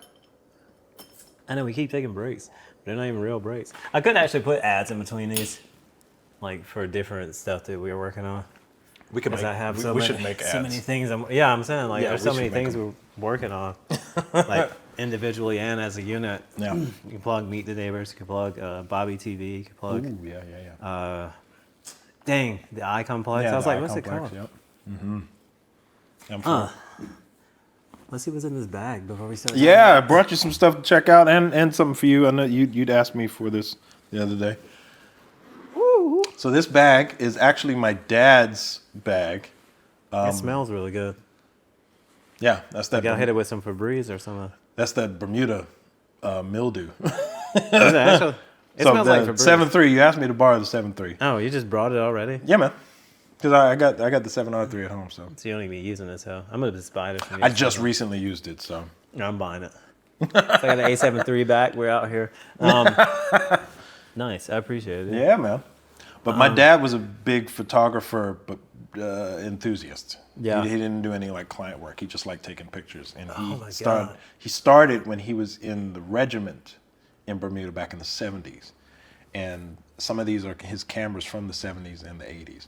I know we keep taking breaks. But they're not even real breaks. I could actually put ads in between these, like for different stuff that we were working on. We can Because make. I have we so many, should make ads. so many things. I'm saying like Yeah, there's we so many should make things we're working on, like individually and as a unit. Yeah. You can plug Meet the Neighbors. You can plug Bobby TV. You can plug. Ooh, yeah. Dang, the Icon Plex. I was like, what's it called? Yep. Mm-hmm. I'm for it. Let's see what's in this bag before we start. Yeah, I brought you some stuff to check out and something for you. I know you'd asked me for this the other day. Woo. So this bag is actually my dad's bag. It smells really good. Yeah, that's that. You got hit it with some Febreze or something. That's that Bermuda mildew. Is it actually? It smells like the Febreze. 7.3. You asked me to borrow the 7.3. Oh, you just brought it already? Yeah, man. Because I got the 7R3 at home, so So you don't even be using this, huh? I'm gonna just buy this from you. I just recently used it. So No, I'm buying it. So I got an A7 III back. We're out here. Nice. I appreciate it. yeah, man. But my dad was a big photographer, but enthusiast. Yeah. He didn't do any like client work. He just liked taking pictures, and my God. he started when he was in the regiment in Bermuda back in the 70s, and some of these are his cameras from the 70s and the 80s.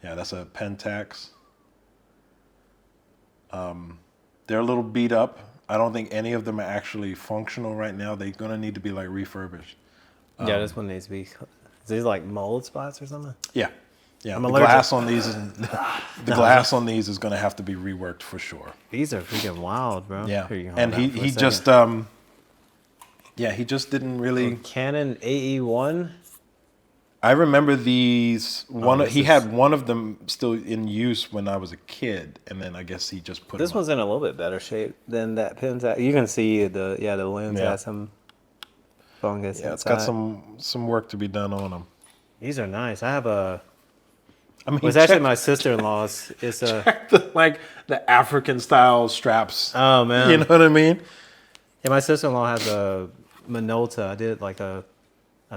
Yeah, that's a Pentax. They're a little beat up. I don't think any of them are actually functional right now. They're gonna need to be like refurbished. Yeah, this one needs to be. Is these like mold spots or something? Yeah, yeah. I'm The allergic. glass on these, glass on these is gonna have to be reworked for sure. These are freaking wild, bro. Yeah, Here, you can and hold that for a he second. just he just didn't really. Canon AE1. I remember these. He this had one of them still in use when I was a kid, and then I guess he just put This them one's in a little bit better shape than that Pentax. You can see the lens Yeah. has some fungus. Yeah, it's inside. got some work to be done on them. These are nice. I have a. I mean, It was actually my sister-in-law's. It's a. the African style straps. Oh man. You know what I mean? Yeah, my sister-in-law has a Minolta. I did like a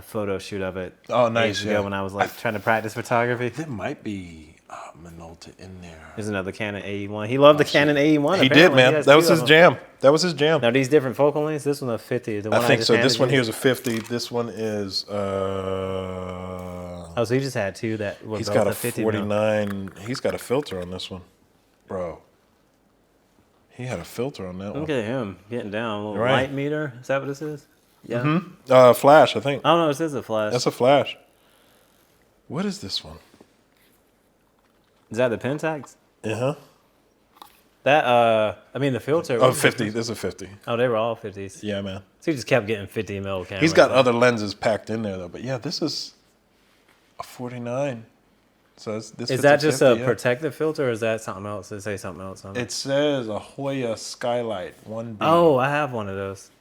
photo shoot of it. Oh, nice, Years ago yeah. when I was like trying to practice photography. There might be Minolta in there. There's another Canon AE1. He loved the Canon AE1. He apparently. did, man. has That two was of his them. jam. That was his jam. Now these different focal lengths. This one's a 50. The one I think just so. handed This one you. here is a 50. This one is Oh, so you just had two that were he's both got a 50 now. 49. He's got a filter on this one, bro. He had a filter on that Look one. at him getting down. A little Right. light meter. Is that what this is? Yeah. Flash, I think. Oh no, this is a flash. That's a flash. What is this one? Is that the Pentax? Uh-huh. That, I mean, the filter. Oh, 50. This is a 50. Oh, they were all 50s. Yeah, man. So he just kept getting 50 mil cameras. He's got other lenses packed in there, though. But yeah, this is a 49. So this Is that just 50, a protective filter, or is that something else? Does it say something else on it? It says a Hoya Skylight 1B. Oh, I have one of those.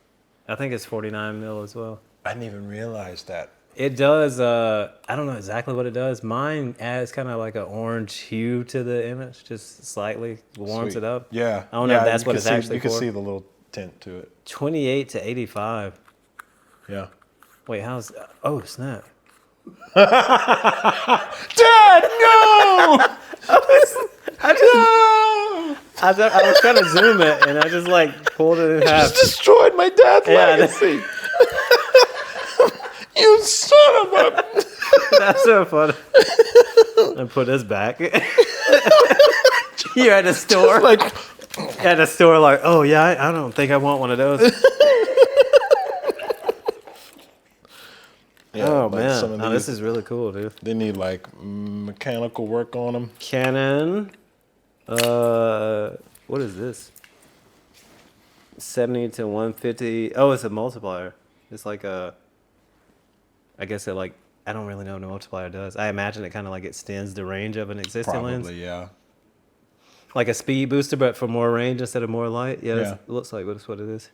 I think it's 49 mil as well. I didn't even realize that. It does, I don't know exactly what it does. Mine adds kind of like an orange hue to the image, just slightly warms Sweet. it up. Yeah. I don't know if that's you what can it's see, actually You can for. see the little tint to it. 28 to 85. Yeah. Wait, how's, oh, snap. Dad, no! I was trying to zoom it, and I just like pulled it in half. Just destroyed my dad's Yeah, legacy. You son of a... That's so funny. And put this back. You're at a store. Like, At a store, like, oh yeah, I don't think I want one of those. yeah, Oh like man, some of this these, is really cool, dude. they need like mechanical work on them. Canon. What is this? 70 to 150. Oh, it's a multiplier. It's like a. I guess it like I don't really know what a multiplier does. I imagine it kind of like extends the range of an existing lens, Probably, yeah. like a speed booster, but for more range instead of more light. Yeah, Yeah. it looks like that's what it is.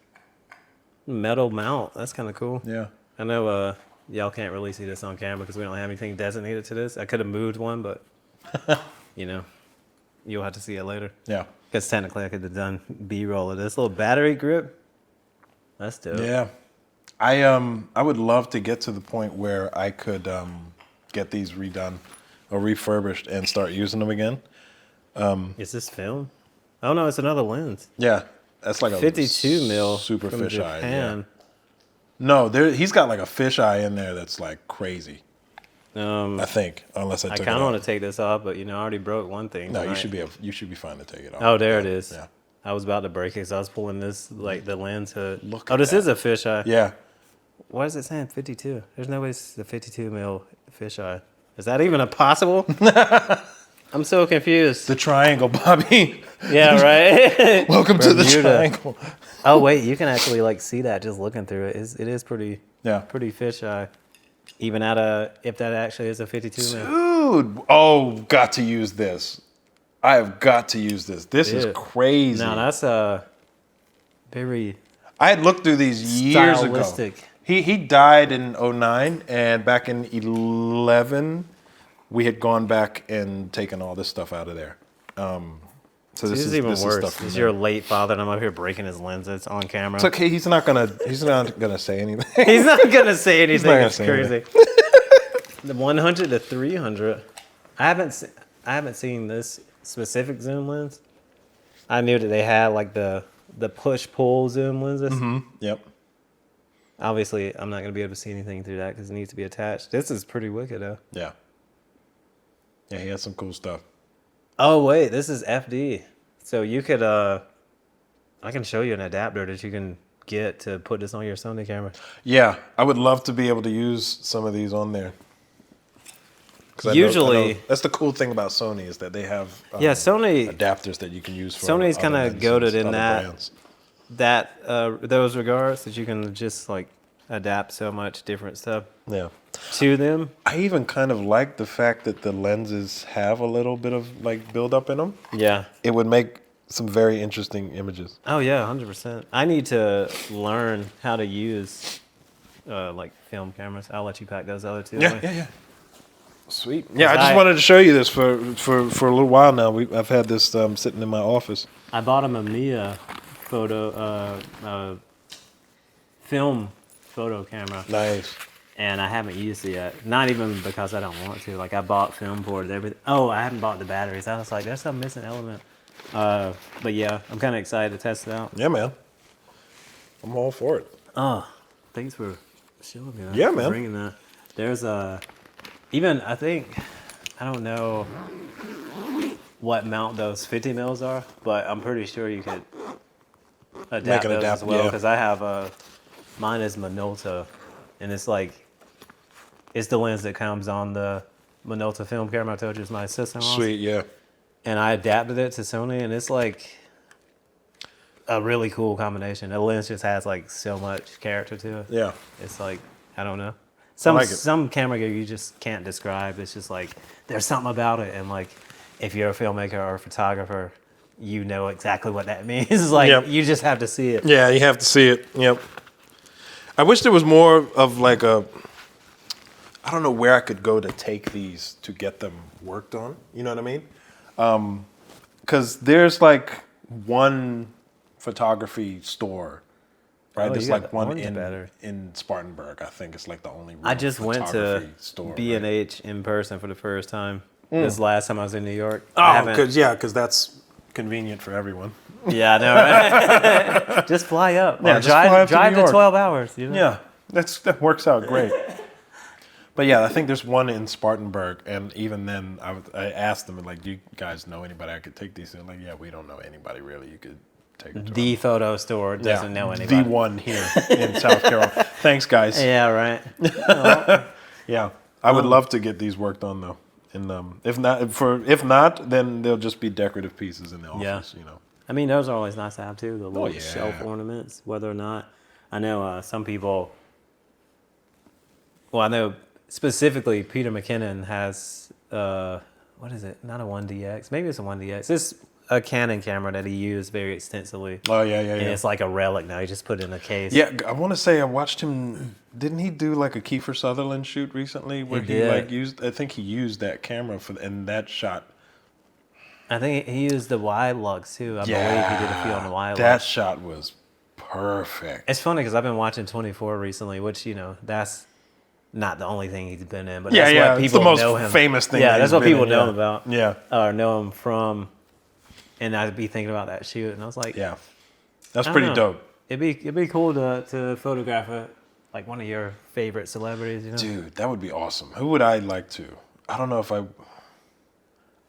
Metal mount. That's kind of cool. Yeah. I know y'all can't really see this on camera because we don't have anything designated to this. I could have moved one, but you know, you'll have to see it later. Yeah. Because technically I could have done B-roll of this little battery grip. That's dope. Yeah. I would love to get to the point where I could get these redone or refurbished and start using them again. Is this film? Oh no, it's another lens. Yeah. That's like a 52 mil super from fisheye. Yeah. Japan. No, he's got like a fisheye in there that's like crazy. I think, unless I I took kind it of off. want to take this off, but you know, I already broke one thing. No, tonight. you should be fine to take it off. Oh, there Yeah, it is. Yeah. I was about to break it because I was pulling this, like the lens hood. Look Oh, at this that. is a fisheye. Yeah. Why is it saying 52? There's no way it's the 52 mil fisheye. Is that even a possible? I'm so confused. The triangle, Bobby. Yeah, right. Welcome to the Bermuda. triangle. Oh wait, you can actually like see that just looking through it. It is pretty Yeah. fisheye. Even if that actually is a 52 mil. Dude. Oh, got to use this. I have got to use this. This is Dude. crazy. Now that's very I had looked through these years ago. stylistic. He died in 09, and back in 11, we had gone back and taken all this stuff out of there. So This is even worse. stuff from This is there. your late father, and I'm up here breaking his lenses on camera. It's okay. He's not gonna say anything. He's not gonna say anything. not gonna It's say crazy. The 100 to 300. I haven't seen this specific zoom lens. I knew that they had like the push pull zoom lenses. Yep. Obviously, I'm not gonna be able to see anything through that because it needs to be attached. This is pretty wicked though. Yeah. Yeah, he has some cool stuff. Oh wait, this is FD. So you could I can show you an adapter that you can get to put this on your Sony camera. Yeah, I would love to be able to use some of these on there. 'Cause I Usually- know that's the cool thing about Sony is that they have Yeah, Sony adapters that you can use for Sony's other kinda lenses, goated in other that. brands. those regards that you can just like adapt so much different stuff Yeah. to them. I even kind of like the fact that the lenses have a little bit of like buildup in them. Yeah. It would make some very interesting images. Oh yeah, 100%. I need to learn how to use like film cameras. I'll let you pack those other two. away. Yeah. Sweet. Yeah, I just I- wanted to show you this for a little while now. I've had this sitting in my office. I bought him a Mia film photo camera, Nice. and I haven't used it yet. Not even because I don't want to. Like I bought film for it, everything. Oh, I haven't bought the batteries. I was like, there's some missing element. But yeah, I'm kind of excited to test it out. Yeah, man. I'm all for it. Oh, thanks for showing me that. Yeah, for man. Bringing that. There's even I think I don't know what mount those 50 mils are, but I'm pretty sure you could adapt those as well yeah. because I have mine is Minolta, and it's like it's the lens that comes on the Minolta film camera I told you is my sister-in-law's. Sweet, yeah. And I adapted it to Sony, and it's like a really cool combination. The lens just has like so much character to it. Yeah. It's like, I don't know. like it. Some camera gear you just can't describe. It's just like, there's something about it. And like, if you're a filmmaker or a photographer, you know exactly what that means. It's like, Yep. you just have to see it. Yeah, you have to see it. Yep. I wish there was more of like I don't know where I could go to take these to get them worked on. You know what I mean? Because there's like one photography store, right? Oh, There's you got like the one orange better. in Spartanburg. I think it's like the only real I just went to photography store. B&H in person for the first time. This last time I was in New York. Oh, because that's convenient for everyone. Yeah, I know, right? Just fly up. Yeah, Or just fly up to drive New to York. 12 hours. You know? Yeah, that works out great. But yeah, I think there's one in Spartanburg, and even then, I asked them, like, do you guys know anybody I could take these? And they're like, yeah, we don't know anybody really. You could take them to The photo store doesn't know anybody. The one here in South Carolina. Thanks, guys. Yeah, right. Yeah, I would love to get these worked on though. And if not, then they'll just be decorative pieces in the office. Yeah. You know. I mean, those are always nice to have too. The little yeah. shelf ornaments, whether or not. I know some people. Well, I know specifically Peter McKinnon has what is it? Not a 1DX. Maybe it's a 1DX. It's a Canon camera that he used very extensively. Oh yeah. And it's like a relic now. He just put it in a case. Yeah, I want to say I watched him. Didn't he do like a Kiefer Sutherland shoot recently where he did. like used? I think he used that camera and that shot. I think he used the wide lux too. I believe he did a few on the wide That lux. shot was perfect. It's funny because I've been watching 24 recently, which that's not the only thing he's been in, but Yeah, that's yeah, what it's people the most know him. famous thing Yeah, that that's he's what been people in, know yeah. him about. Yeah. Or know him from. And I'd be thinking about that shoot, and I was like, Yeah, that's I don't pretty know. dope. It'd be cool to photograph like one of your favorite celebrities, you know? Dude, that would be awesome. Who would I like to? I don't know if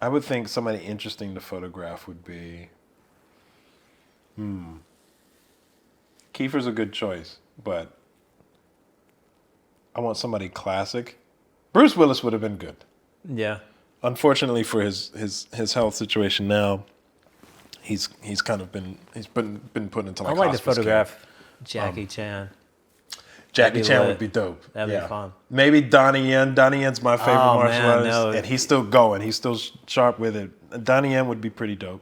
I would think somebody interesting to photograph would be. Kiefer's a good choice, but I want somebody classic. Bruce Willis would have been good. Yeah. Unfortunately for his health situation now, he's kind of been put into like I'd like to hospice care. photograph Jackie Chan. Jackie be Chan lit. would be dope. That'd be fun. Maybe Donnie Yen. Donnie Yen's my favorite Oh, martial man, artist, no. and he's still going. He's still sharp with it. Donnie Yen would be pretty dope.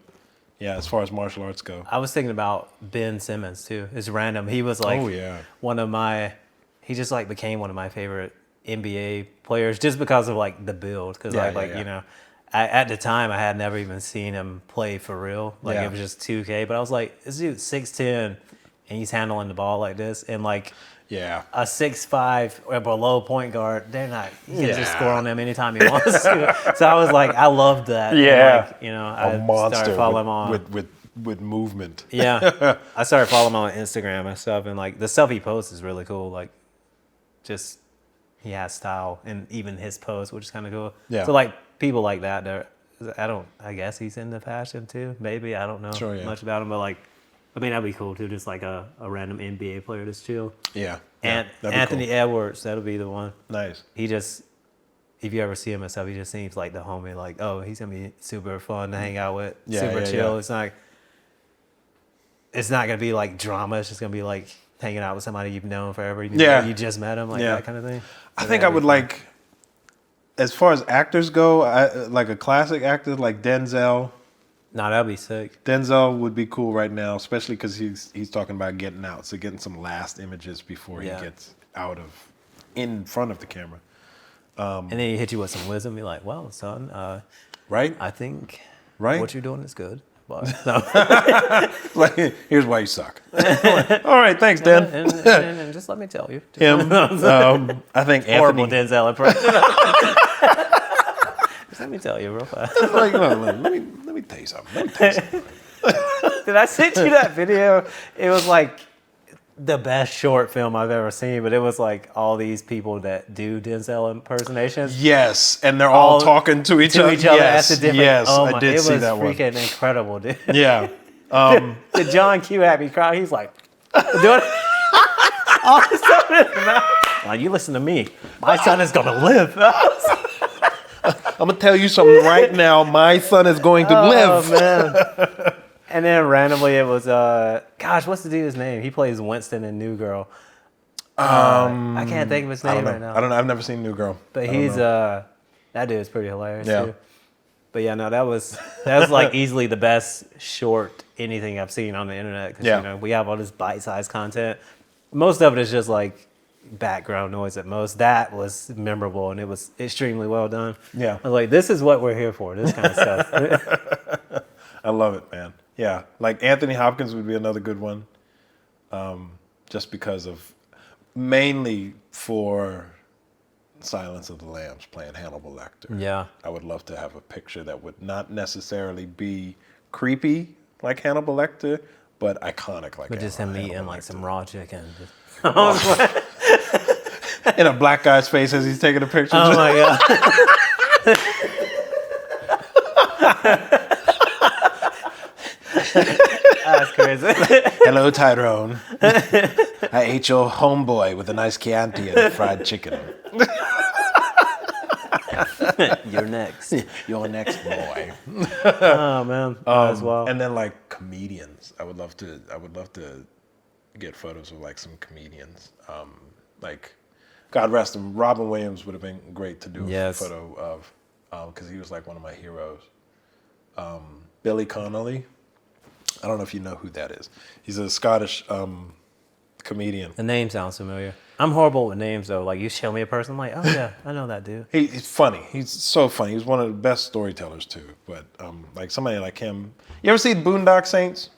Yeah, as far as martial arts go. I was thinking about Ben Simmons too. It's random. He was like one of my. He just like became one of my favorite NBA players just because of like the build. Because at the time I had never even seen him play for real. Like it was just 2K. But I was like, this dude's 6'10", and he's handling the ball like this, and like. Yeah. A 6'5" or below point guard, they're not. You can just score on them anytime he wants to. So I was like, I loved that. Yeah. And like, A I monster started following him on. with movement. Yeah, I started following him on Instagram and stuff, and like the stuff he posts is really cool. Like, just he has style, and even his posts, which is kind of cool. Yeah. So like people like that, I guess he's into fashion too. Maybe I don't know much about him, but like. I mean, that'd be cool too, just like a random NBA player that's chill. Yeah. And that'd be Anthony cool. Edwards, that'll be the one. Nice. He just, if you ever see him and stuff, he just seems like the homie. Like, oh, he's gonna be super fun to hang out with, super chill. Yeah. It's not gonna be like drama. It's just gonna be like hanging out with somebody you've known forever. You just met him, like that kind of thing. I think I would like, as far as actors go, like a classic actor like Denzel. No, that'd be sick. Denzel would be cool right now, especially because he's talking about getting out, so getting some last images before he gets in front of the camera. And then he hit you with some wisdom. You're like, well, son, right? I think Right? what you're doing is good. But no. Like, here's why you suck. All right, thanks, Dan. and just let me tell you. Him. I think Horrible Anthony. Denzel impression. Just let me tell you real fast. Like, no, let me tell you something. Did I send you that video? It was like the best short film I've ever seen, but it was like all these people that do Denzel impersonations. Yes, and they're all talking to each other. Yes, at the different. Yes, oh my, I did see that one. It was freaking incredible, dude. Yeah. The John Q had me cry. He's like, doing all this stuff in his mouth. Now you listen to me. My son is gonna live. I'm gonna tell you something right now. My son is going to live. Man. And then randomly it was gosh, what's the dude's name? He plays Winston in New Girl. I can't think of his name right now. I don't know. I've never seen New Girl. But he's that dude's pretty hilarious too. But yeah, no, that was like easily the best short anything I've seen on the internet. Because you know, we have all this bite-sized content. Most of it is just like background noise at most. That was memorable and it was extremely well done. Yeah. I was like, this is what we're here for, this kind of stuff. I love it, man. Yeah. Like Anthony Hopkins would be another good one. Just because of mainly for Silence of the Lambs playing Hannibal Lecter. Yeah. I would love to have a picture that would not necessarily be creepy like Hannibal Lecter, but iconic like But just him Hannibal eating like Lecter. some raw chicken. In a black guy's face as he's taking a picture. Oh my God. That's crazy. Hello, Tyrone. I ate your homeboy with a nice Chianti and fried chicken. You're next. You're next, boy. Oh man, as well. And then like comedians, I would love to get photos of like some comedians. Like, God rest him, Robin Williams would have been great to do a photo of, because he was like one of my heroes. Billy Connolly, I don't know if you know who that is. He's a Scottish comedian. The name sounds familiar. I'm horrible with names though. Like you show me a person, I'm like, oh yeah, I know that dude. He's funny. He's so funny. He's one of the best storytellers too. But like somebody like him. You ever seen Boondock Saints?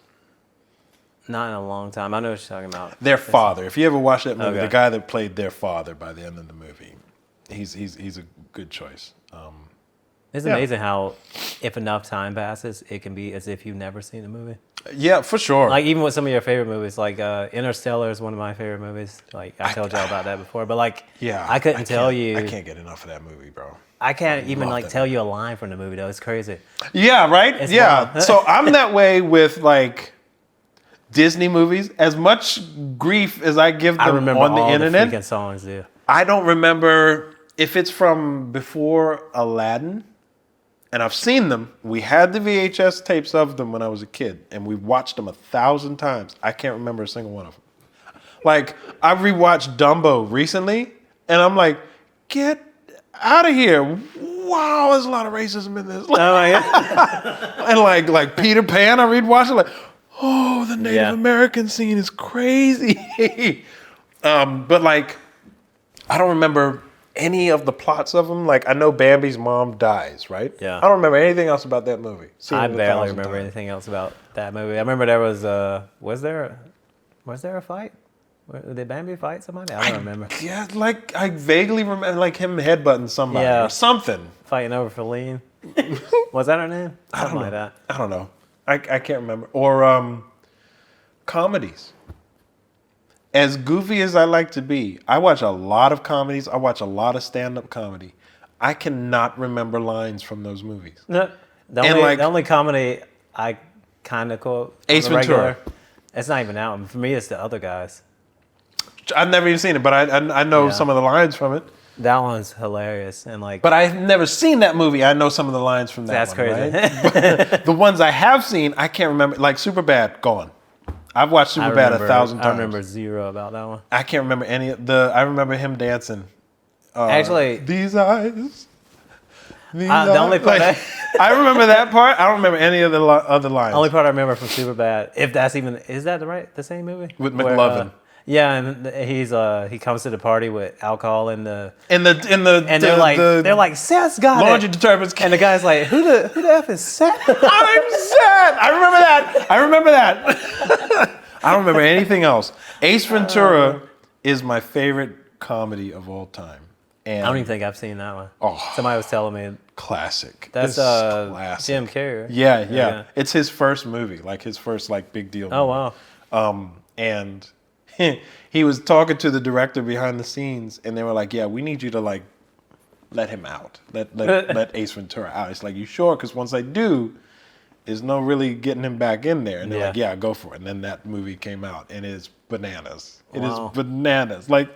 Not in a long time. I know what you're talking about. Their father. If you ever watch that movie, Okay. the guy that played their father by the end of the movie, he's a good choice. It's amazing how, if enough time passes, it can be as if you've never seen a movie. Yeah, for sure. Like even with some of your favorite movies, like Interstellar is one of my favorite movies. Like I told y'all about that before, but like I couldn't tell you. I can't get enough of that movie, bro. I can't even love like that tell you a line from the movie though. It's crazy. Yeah, right? It's yeah. wild. So I'm that way with like Disney movies. As much grief as I give them I remember on the all internet, the freaking songs, dude. I don't remember if it's from before Aladdin. And I've seen them. We had the VHS tapes of them when I was a kid, and we watched them 1,000 times. I can't remember a single one of them. Like, I rewatched Dumbo recently, and I'm like, get out of here. Wow, there's a lot of racism in this. Oh my God. And like Peter Pan, I rewatched it like, oh, the Native American scene is crazy. But like, I don't remember any of the plots of them. Like, I know Bambi's mom dies, right? Yeah. I don't remember anything else about that movie. Seen I it 1,000 barely remember times. anything else about that movie. I remember there was was there a fight? Did Bambi fight somebody? I don't remember. Yeah, like I vaguely remember like him headbutting somebody Yeah. or something. Fighting over Feline. Was that her name? Something like that. I don't know. I can't remember. Or comedies. As goofy as I like to be, I watch a lot of comedies. I watch a lot of stand-up comedy. I cannot remember lines from those movies. No, the only comedy I kind of quote Ace on the Ventura. regular, it's not even that one. For me, it's the other guys. I've never even seen it, but I know Yeah. some of the lines from it. That one's hilarious and like. But I've never seen that movie. I know some of the lines from that That's one, crazy. right? The ones I have seen, I can't remember. Like Superbad, gone. I've watched Superbad 1,000 times. I remember zero about that one. I can't remember any of the. I remember him dancing. Actually, These eyes. the only part I remember that part. I don't remember any of the other lines. only part I remember from Superbad, if that's even, is that the same movie? With Where, McLovin. yeah, and he comes to the party with alcohol and the and they're like Seth's got laundry it. detergents. And the guy's like, who the F is Seth? I'm sad. I remember that. I don't remember anything else. Ace Ventura is my favorite comedy of all time. And I don't even think I've seen that one. Oh. Somebody was telling me classic. that's It's classic. Jim Carrey. Right? Yeah. It's his first movie, like his first like big deal. Oh wow. And he was talking to the director behind the scenes, and they were like, "Yeah, we need you to like let him out, let Ace Ventura out." It's like, "You sure?" Because once I do, there's no really getting him back in there. And they're like, "Yeah, go for it." And then that movie came out, and it's bananas. It is Wow. bananas. Like,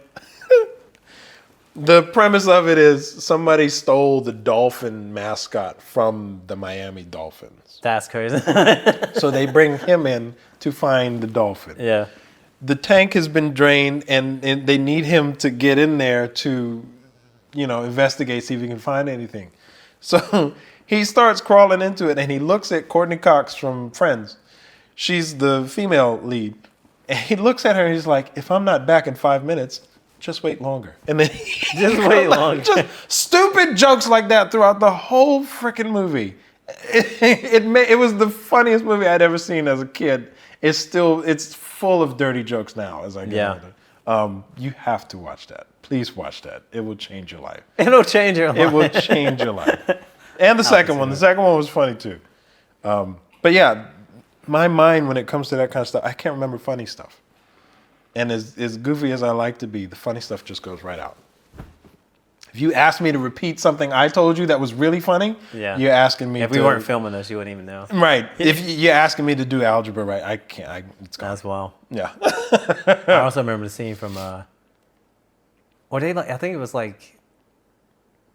The premise of it is somebody stole the dolphin mascot from the Miami Dolphins. That's crazy. So they bring him in to find the dolphin. Yeah. The tank has been drained, and they need him to get in there to, investigate, see if he can find anything. So he starts crawling into it, and he looks at Courtney Cox from Friends. She's the female lead. And he looks at her, and he's like, if I'm not back in 5 minutes, just wait longer. And then Just wait longer. Just stupid jokes like that throughout the whole freaking movie. It was the funniest movie I'd ever seen as a kid. It's full of dirty jokes now as I get older. You have to watch that. Please watch that. It will change your life. It'll change your life. It will change your life. And the second one. The second one was funny too. But yeah, my mind when it comes to that kind of stuff, I can't remember funny stuff. And as goofy as I like to be, the funny stuff just goes right out. If you ask me to repeat something I told you that was really funny, you're asking me if we weren't filming this, you wouldn't even know. Right. If you're asking me to do algebra right, I can't. It's gone. That's wild. Yeah. I also remember the scene from, I think it was like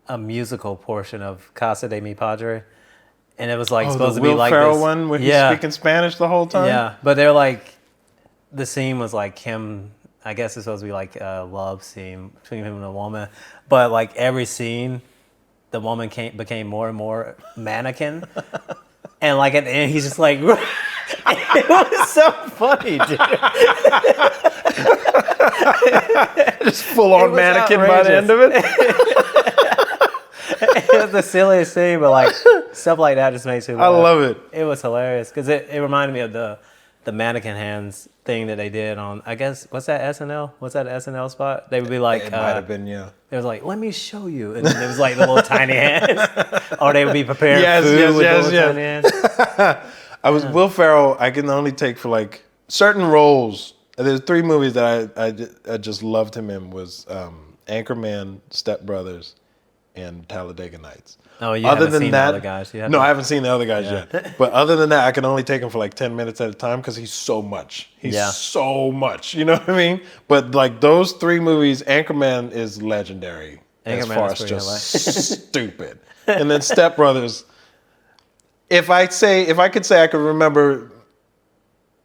a musical portion of Casa de Mi Padre. And it was like supposed to be like Will Ferrell this. one where he's speaking Spanish the whole time? Yeah, but they're like, the scene was like him, I guess it's supposed to be like a love scene between him and a woman. But like every scene, the woman became more and more mannequin. And like at the end, he's just like, it was so funny, dude. Just full on mannequin by the end of it. It was the silliest scene, but like stuff like that just makes me laugh. I love it. It was hilarious because it reminded me of the mannequin hands thing that they did on, I guess, what's that SNL? What's that SNL spot? They would be like, It might have been, yeah. It was like, let me show you. And then it was like the little tiny hands. Or they would be preparing food with the little tiny hands. Will Ferrell, I can only take for like certain roles. There's 3 movies that I just loved him in was Anchorman, Step Brothers, and Talladega Nights. Oh, you haven't seen the other guys? No, I haven't seen the other guys yet. But other than that, I can only take him for like 10 minutes at a time because he's so much. He's so much. You know what I mean? But like those 3 movies, Anchorman is legendary as far as just stupid. And then Step Brothers. If I could say I could remember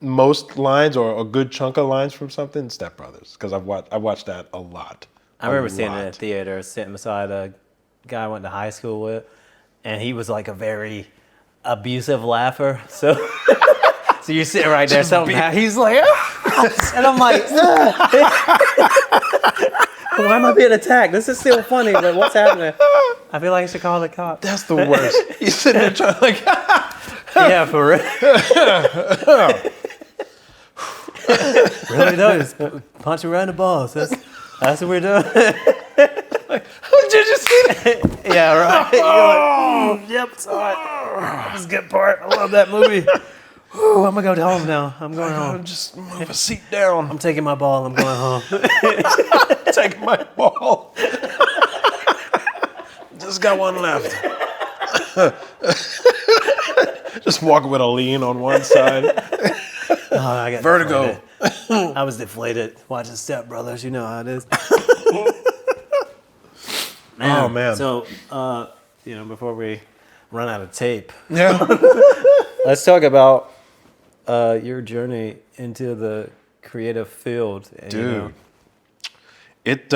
most lines or a good chunk of lines from something, Step Brothers, because I watched that a lot. I remember seeing it in the theater, sitting beside a guy I went to high school with, and he was like a very abusive laugher. So, so you're sitting right there, he's like, ah! And I'm like, why am I being attacked? This is still funny, but what's happening? I feel like I should call the cops. That's the worst. He's sitting there trying to like, yeah, for real. Really though, just punch around the balls. That's what we're doing. Did you see that? Yeah, right. You're like, yep, saw it. This is a good part. I love that movie. Ooh, I'm gonna go home now. I'm going home. Just move a seat down. I'm taking my ball. I'm going home. Taking my ball. Just got one left. Just walking with a lean on one side. Oh, I got vertigo. Deflated. I was deflated watching Step Brothers. You know how it is. Man. Oh man. So, before we run out of tape, let's talk about your journey into the creative field. And, dude, it's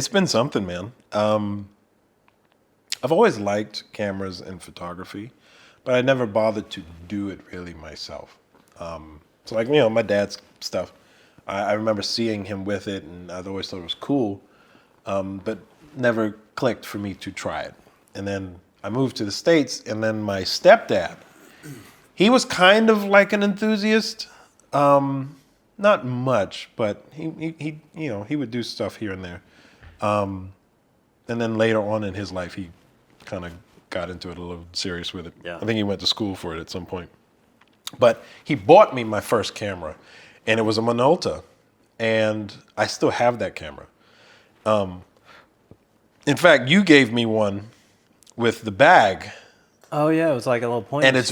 been something, man. I've always liked cameras and photography, but I never bothered to do it really myself. So like, my dad's stuff, I remember seeing him with it, and I always thought it was cool, but never clicked for me to try it. And then I moved to the States, and then my stepdad, he was kind of like an enthusiast, not much, but he would do stuff here and there. And then later on in his life, he kind of got into it a little serious with it. Yeah. I think he went to school for it at some point. But he bought me my first camera, and it was a Minolta, and I still have that camera. In fact, you gave me one with the bag. Oh yeah, it was like a little point. And it's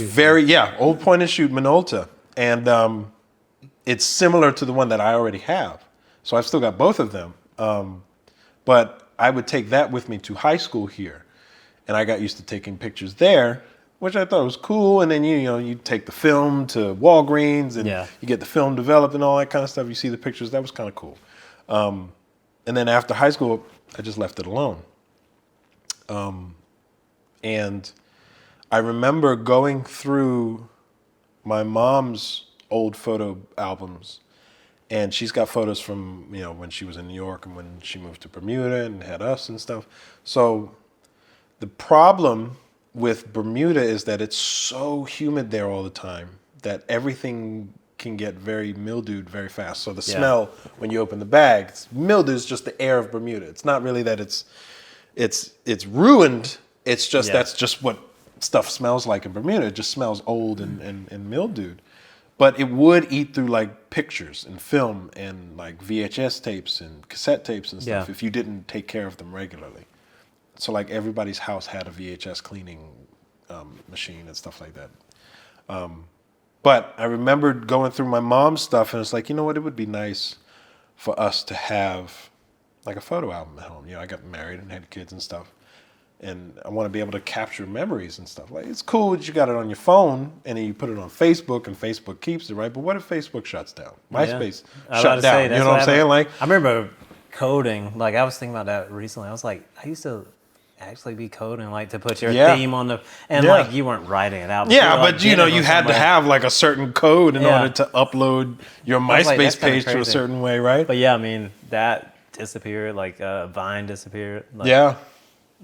old point and shoot Minolta, and it's similar to the one that I already have. So I've still got both of them. But I would take that with me to high school here. And I got used to taking pictures there, which I thought was cool. And then, you take the film to Walgreens and you get the film developed and all that kind of stuff. You see the pictures. That was kind of cool. And then after high school, I just left it alone. And I remember going through my mom's old photo albums, and she's got photos from, when she was in New York and when she moved to Bermuda and had us and stuff. So the problem with Bermuda is that it's so humid there all the time that everything can get very mildewed very fast. So the smell when you open the bag, mildew is just the air of Bermuda. It's not really that it's ruined. It's just that's just what stuff smells like in Bermuda. It just smells old and mildewed. But it would eat through like pictures and film and like VHS tapes and cassette tapes and stuff if you didn't take care of them regularly. So like everybody's house had a VHS cleaning machine and stuff like that. But I remembered going through my mom's stuff, and it's like, you know what, it would be nice for us to have like a photo album at home. I got married and had kids and stuff, and I want to be able to capture memories and stuff. Like, it's cool that you got it on your phone and then you put it on Facebook and Facebook keeps it, right? But what if Facebook shuts down? MySpace shut down. You know what I'm saying? Like, I remember coding. Like, I was thinking about that recently. I was like, I used to actually be coding, like, to put your theme on the, and like, you weren't writing it out. Yeah, but you had to have like a certain code in order to upload your MySpace page to a certain way, right? But yeah, I mean, that disappeared. Like, Vine disappeared. Like,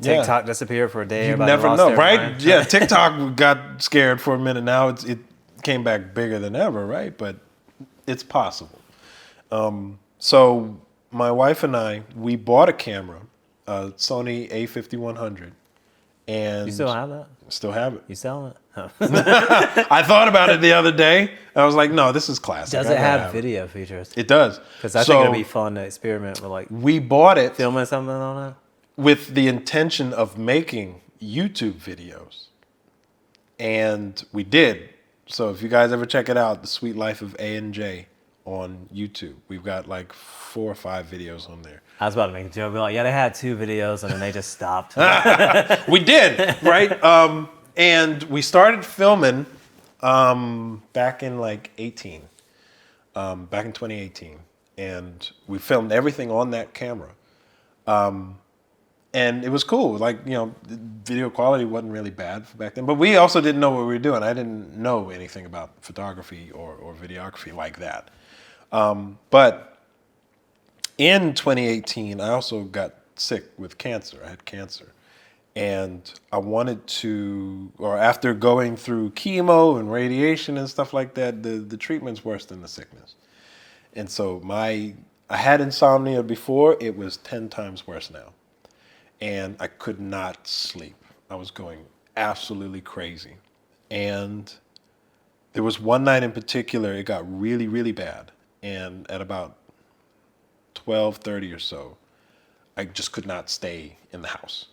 TikTok disappeared for a day. You never know, right? Yeah, TikTok got scared for a minute. Now it came back bigger than ever, right? But it's possible. So my wife and I, we bought a camera, a Sony A5100, and you still have that? Still have it. You selling it? Oh. I thought about it the other day. I was like, no, this is classic. Does it have video features? It does. Because I think it'd be fun to experiment with, like, we bought it, filming something on it, with the intention of making YouTube videos. And we did. So if you guys ever check it out, The Sweet Life of A&J on YouTube. We've got like 4 or 5 videos on there. I was about to make a joke, be like, yeah, they had 2 videos and then they just stopped. We did, right? And we started filming back in like 18, back in 2018. And we filmed everything on that camera. And it was cool. Like, video quality wasn't really bad back then. But we also didn't know what we were doing. I didn't know anything about photography or videography like that. But in 2018, I also got sick with cancer. I had cancer. And I wanted to, or after going through chemo and radiation and stuff like that, the treatment's worse than the sickness. And so I had insomnia before. It was 10 times worse now. And I could not sleep. I was going absolutely crazy. And there was one night in particular, it got really, really bad. And at about 12:30 or so, I just could not stay in the house.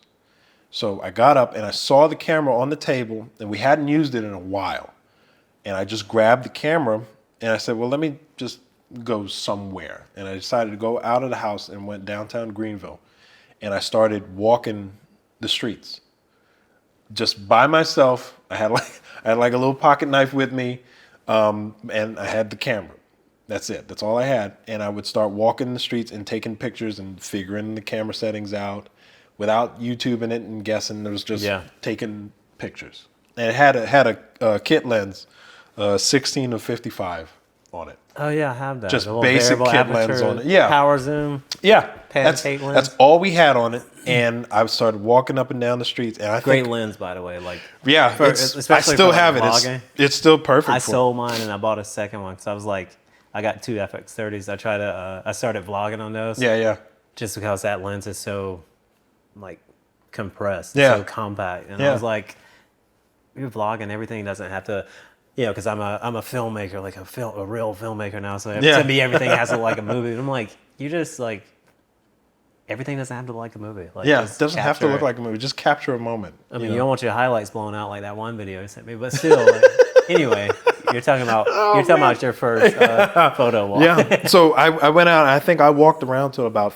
So I got up and I saw the camera on the table, and we hadn't used it in a while. And I just grabbed the camera and I said, well, let me just go somewhere. And I decided to go out of the house and went downtown Greenville. And I started walking the streets just by myself. I had like a little pocket knife with me, and I had the camera. That's it. That's all I had. And I would start walking the streets and taking pictures and figuring the camera settings out without YouTubing it and guessing. It was just taking pictures. And it had a kit lens, 16 to 55 on it. Oh yeah, I have that. Just basic kit lens on it. Yeah. Power zoom. Yeah. That's all we had on it. And I started walking up and down the streets. And Great lens, by the way. Like, especially I still have it. It's still perfect. I sold mine and I bought a second one because I was like, I got 2 FX30s. I started vlogging on those. Yeah. Just because that lens is so, like, compressed, so compact. And I was like, you're vlogging, everything doesn't have to. Because I'm a filmmaker, like a real filmmaker now. So to me, everything has to look like a movie. And I'm like, you just like, everything doesn't have to look like a movie. Like, it doesn't have to look like a movie. Just capture a moment. I mean, you don't want your highlights blown out like that one video you sent me, but still. Like, anyway, you're talking about your first photo walk. Yeah. So I went out. I think I walked around till about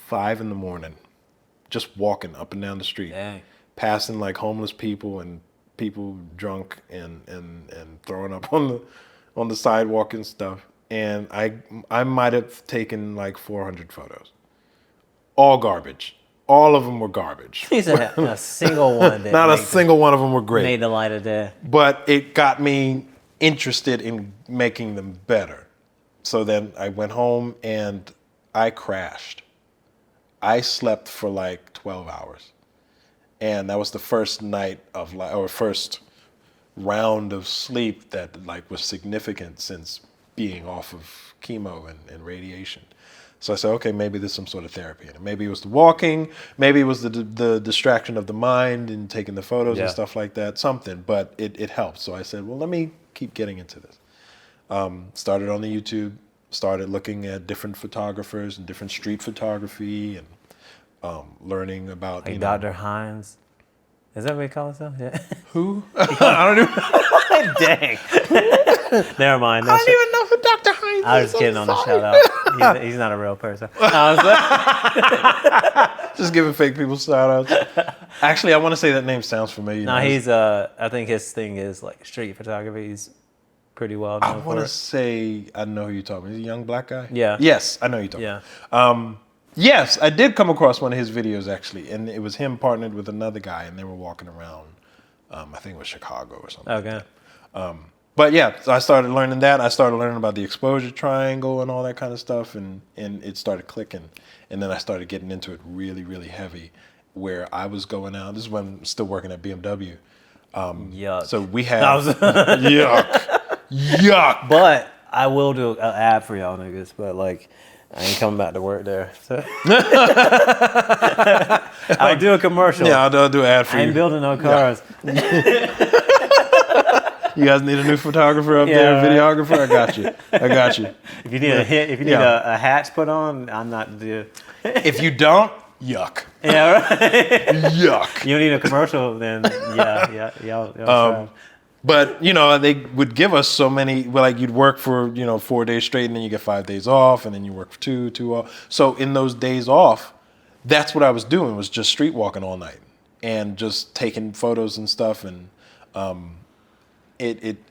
5 in the morning. just walking up and down the street, Dang. passing like homeless people and people drunk and throwing up on the sidewalk and stuff. And I might have taken like 400 photos, all garbage. All of them were garbage. He said a single one. Not a single one of them were great. Made the light of day. But it got me interested in making them better. So then I went home and I crashed. I slept for like 12 hours. And that was the first night of first round of sleep that like was significant since being off of chemo and radiation. So I said, okay, maybe there's some sort of therapy in it. Maybe it was the walking, maybe it was the distraction of the mind and taking the photos and stuff like that, something, but it helped. So I said, well, let me keep getting into this. Started on the YouTube, started looking at different photographers and different street photography and learning about, Like Dr. Hines. Is that what he calls him? Yeah. Who? I don't even Dang. Never mind. I don't even know who Dr. Hines is. I was kidding on the shout out. He's not a real person. Just giving fake people shout outs. Actually, I want to say that name sounds familiar. No, he's I think his thing is like street photography. He's pretty well known I want to say I know who you're talking about. He's a young black guy? Yeah. Yes, I know who you're talking about. Yes, I did come across one of his videos actually, and it was him partnered with another guy, and they were walking around. I think it was Chicago or something. Okay. Like that. But yeah, so I started learning that. I started learning about the exposure triangle and all that kind of stuff, and it started clicking. And then I started getting into it really, really heavy, where I was going out. This is when I'm still working at BMW. Yuck. So we have yuck. But I will do an ad for y'all niggas, but like I ain't coming back to work there. So. I'll do a commercial. Yeah, I'll do an ad for I you. ain't building no cars. You guys need a new photographer up there, videographer? I got you. If you need a hit, if you need a hatch put on, I'm not the. If you don't, yuck. Yeah, right. Yuck. You don't need a commercial, then y'all try. But, they would give us so many, like you'd work for, 4 days straight and then you get 5 days off and then you work for two off. So in those days off, that's what I was doing, was just street walking all night and just taking photos and stuff. And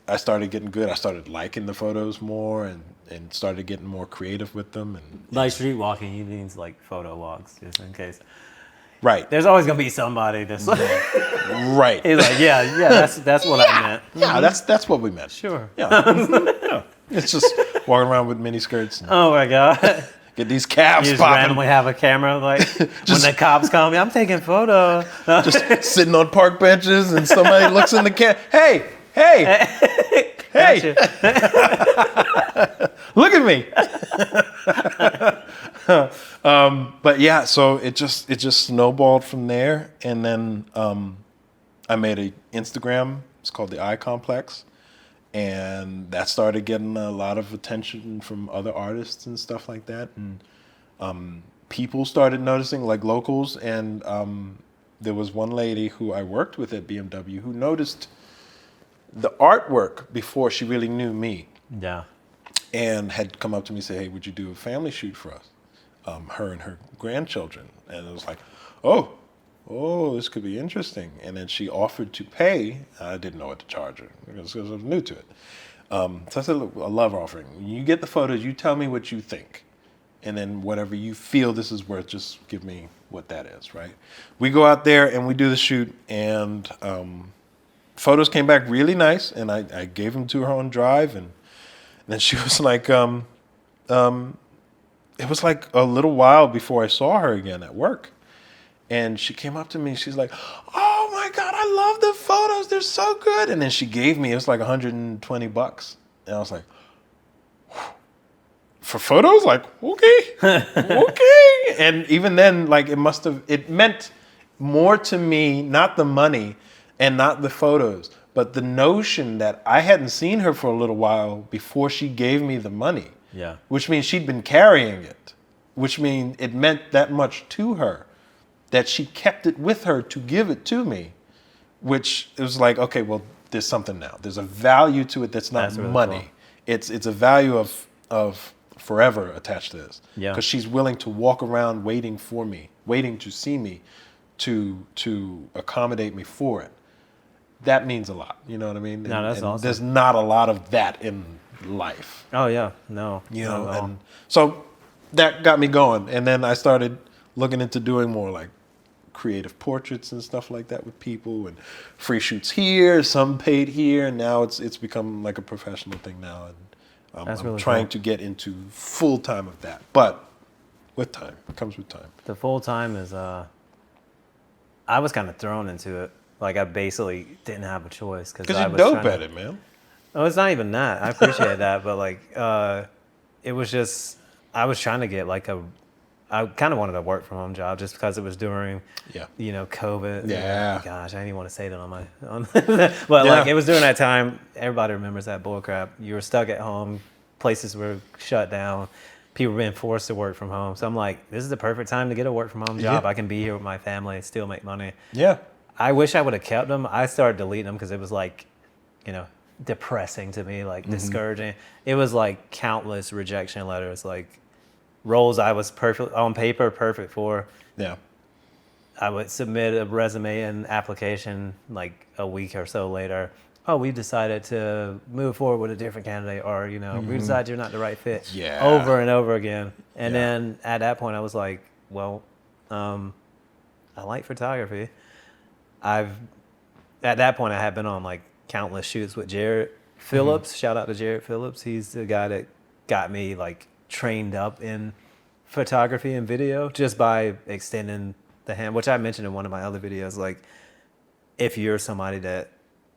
I started getting good. I started liking the photos more and started getting more creative with them. And Like street walking, he means like photo walks, just in case. Right. There's always gonna be somebody that's like, Right. he's like, that's what I meant. Yeah, that's what we meant. Sure. Yeah. It's just walking around with mini skirts and Oh my god. get these calves You just popping. randomly have a camera, like when the cops come, I'm taking photos. Just sitting on park benches and somebody looks in the camera. Hey, Gotcha. look at me. But yeah, so it just snowballed from there. And then I made an Instagram. It's called the I Complex. And that started getting a lot of attention from other artists and stuff like that. And people started noticing, like locals. And there was one lady who I worked with at BMW who noticed the artwork before she really knew me. Yeah. And had come up to me and say, hey, would you do a family shoot for us? Her and her grandchildren. And it was like, oh, this could be interesting. And then she offered to pay. I didn't know what to charge her because I was new to it. So I said, look, a love offering. When you get the photos, you tell me what you think. And then whatever you feel this is worth, just give me what that is, right? We go out there and we do the shoot, and photos came back really nice. And I gave them to her on Drive. And then she was like, it was like a little while before I saw her again at work. And she came up to me, she's like, oh my God, I love the photos. They're so good. And then she gave me, it was like $120. And I was like, for photos? Like, okay, okay. And even then, like it meant more to me, not the money and not the photos, but the notion that I hadn't seen her for a little while before she gave me the money. Yeah. Which means she'd been carrying it, which means it meant that much to her, that she kept it with her to give it to me, which it was like, okay, well, there's something now. There's a value to it that's not That's really money. cool. It's a value of forever attached to this. Yeah. Because she's willing to walk around waiting for me, waiting to see me, to accommodate me for it. That means a lot. You know what I mean? No, that's awesome. There's not a lot of that in life. Oh yeah, no. You not know, at all. and so that got me going. And then I started looking into doing more like creative portraits and stuff like that with people, and free shoots here, some paid here, and now it's become like a professional thing now. And That's I'm really trying cool. to get into full time of that, but with time, it comes with time. The full time is I was kind of thrown into it. Like I basically didn't have a choice because Because you're dope at it, man. Oh, it's not even that. I appreciate that, but like, it was just I was trying to get like I kind of wanted a work from home job just because it was during, Yeah. COVID. Yeah. Gosh, I didn't even want to say that on my, but like it was during that time. Everybody remembers that bull crap. You were stuck at home. Places were shut down. People were being forced to work from home. So I'm like, this is the perfect time to get a work from home job. Yeah. I can be here with my family and still make money. Yeah. I wish I would have kept them. I started deleting them because it was like, depressing to me, like discouraging. It was like countless rejection letters, like roles I was perfect on paper, perfect for. Yeah. I would submit a resume and application like a week or so later. Oh, we decided to move forward with a different candidate, or we decided you're not the right fit. Yeah. Over and over again. And Yeah. then at that point, I was like, well, I like photography. At that point, I had been on like countless shoots with Jared Phillips. Shout out to Jared Phillips. He's the guy that got me like trained up in photography and video just by extending the hand, which I mentioned in one of my other videos. Like, if you're somebody that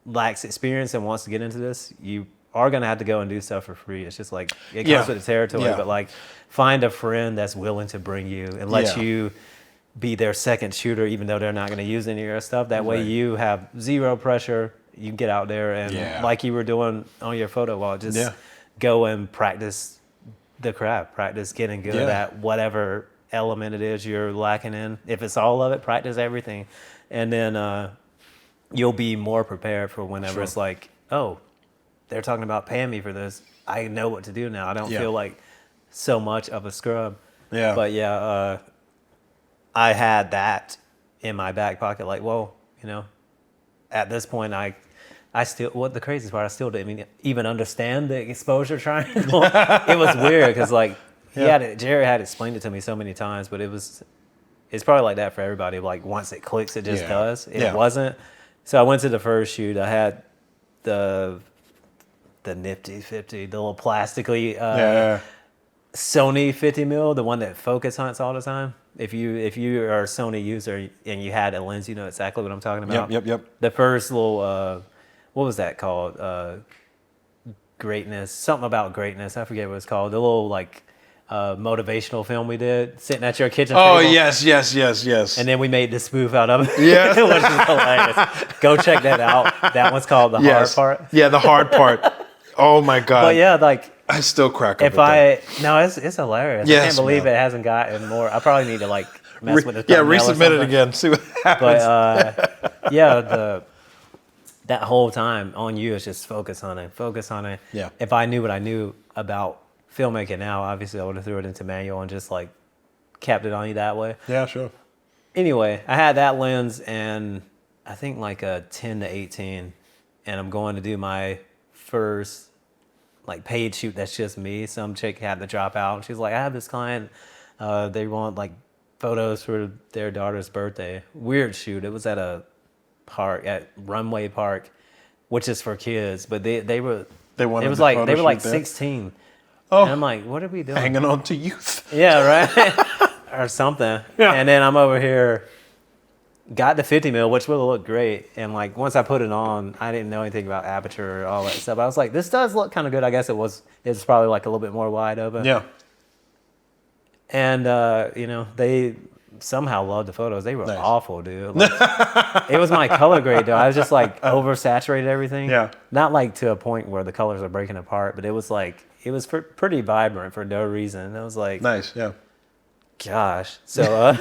lacks experience and wants to get into this, you are going to have to go and do stuff for free. It's just like, it comes Yeah. with the territory, Yeah. but like find a friend that's willing to bring you and let Yeah. you be their second shooter, even though they're not going to use any of your stuff. That way Right. you have zero pressure. You can get out there and Yeah. like you were doing on your photo wall, just Yeah. go and practice the craft, practice getting good Yeah. at whatever element it is you're lacking in. If it's all of it, practice everything. And then you'll be more prepared for whenever Sure. it's like, oh, they're talking about paying me for this. I know what to do now. I don't Yeah. feel like so much of a scrub. Yeah. But yeah, I had that in my back pocket. Like, well, at this point, I still, what the craziest part, I still didn't even understand the exposure triangle. It was weird because like, Jerry had explained it to me so many times, but it's probably like that for everybody. Like once it clicks, it just Yeah. does. It Yeah. wasn't. So I went to the first shoot. I had the nifty 50, the little plastically Yeah. Sony 50mm, the one that focus hunts all the time. If you are a Sony user and you had a lens, you know exactly what I'm talking about. Yep. The first little, what was that called? Greatness, something about greatness. I forget what it's called. The little like motivational film we did, sitting at your kitchen Oh, table. yes. And then we made the spoof out of it. Yeah. Which is hilarious. Go check that out. That one's called The Hard Part. Yeah, the hard part. Oh my God. But yeah, like I still crack up if at that. no, it's hilarious. I Yes, can't believe man. it hasn't gotten more. I probably need to like mess with the thumbnail or resubmit it something. again. See what happens. But that whole time on you is just focus on it. Yeah. If I knew what I knew about filmmaking now, obviously I would have threw it into manual and just like kept it on you that way. Yeah, sure. Anyway, I had that lens and I think like a 10 to 18, and I'm going to do my first like paid shoot that's just me. Some chick had to drop out and she's like, I have this client, they want like photos for their daughter's birthday. Weird shoot. It was at a park, at Runway Park, which is for kids, but they were wanted it was the like photo they were like shoot there? 16. Oh, And I'm like, what are we doing? hanging on to youth. Yeah, right. Or something. Yeah. And then I'm over here, got the 50mm, which will look great. And like once I put it on, I didn't know anything about aperture or all that stuff. I was like, this does look kind of good. I guess it's probably like a little bit more wide open. Yeah. And they somehow loved the photos. They were awful, dude. Like, it was my color grade though. I was just like oversaturated everything. Yeah. Not like to a point where the colors are breaking apart, but it was like it was pretty vibrant for no reason. I was like, Nice. Yeah. gosh. So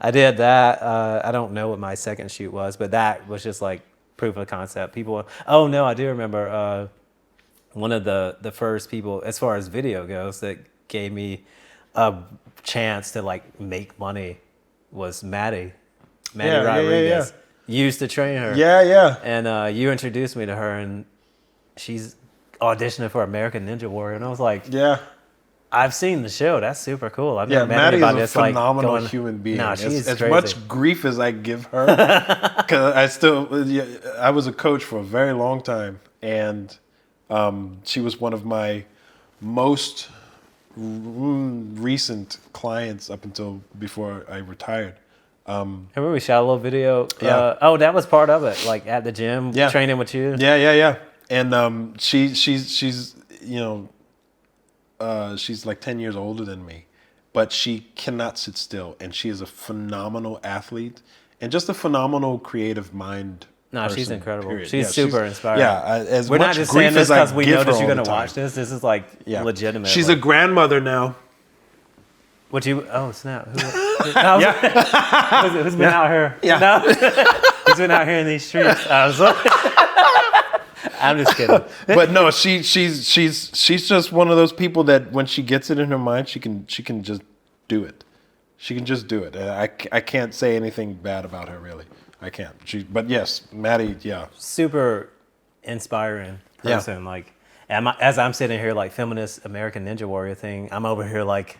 I did that. I don't know what my second shoot was, but that was just like proof of concept. People, oh no, I do remember one of the first people, as far as video goes, that gave me a chance to like make money was Maddie Rodriguez. You used to train her. Yeah. And you introduced me to her, and she's auditioning for American Ninja Warrior, and I was like, Yeah. I've seen the show. That's super cool. I've never met Maddie anybody is a that's phenomenal like going, human being. No, she's as crazy. much grief as I give her, because I was a coach for a very long time, and she was one of my most recent clients up until before I retired. Remember we shot a little video? Yeah. That was part of it, like at the gym, training with you. Yeah. And she's she's like 10 years older than me, but she cannot sit still, and she is a phenomenal athlete and just a phenomenal creative mind. No, she's person, incredible. period. She's super inspiring. Yeah, as We're much not just grief saying this as I because we give know her that all you're the going to time. watch this. This is like legitimate. She's like, a grandmother now. What you? Oh snap! Who's been out here? Yeah. No? Who's been out here in these streets? I'm just kidding. But no, she's just one of those people that when she gets it in her mind, she can just do it. She can just do it. I can't say anything bad about her, really. I can't. But yes, Maddie, yeah. Super inspiring person. Yeah. Like, as I'm sitting here, like, feminist American Ninja Warrior thing, I'm over here like,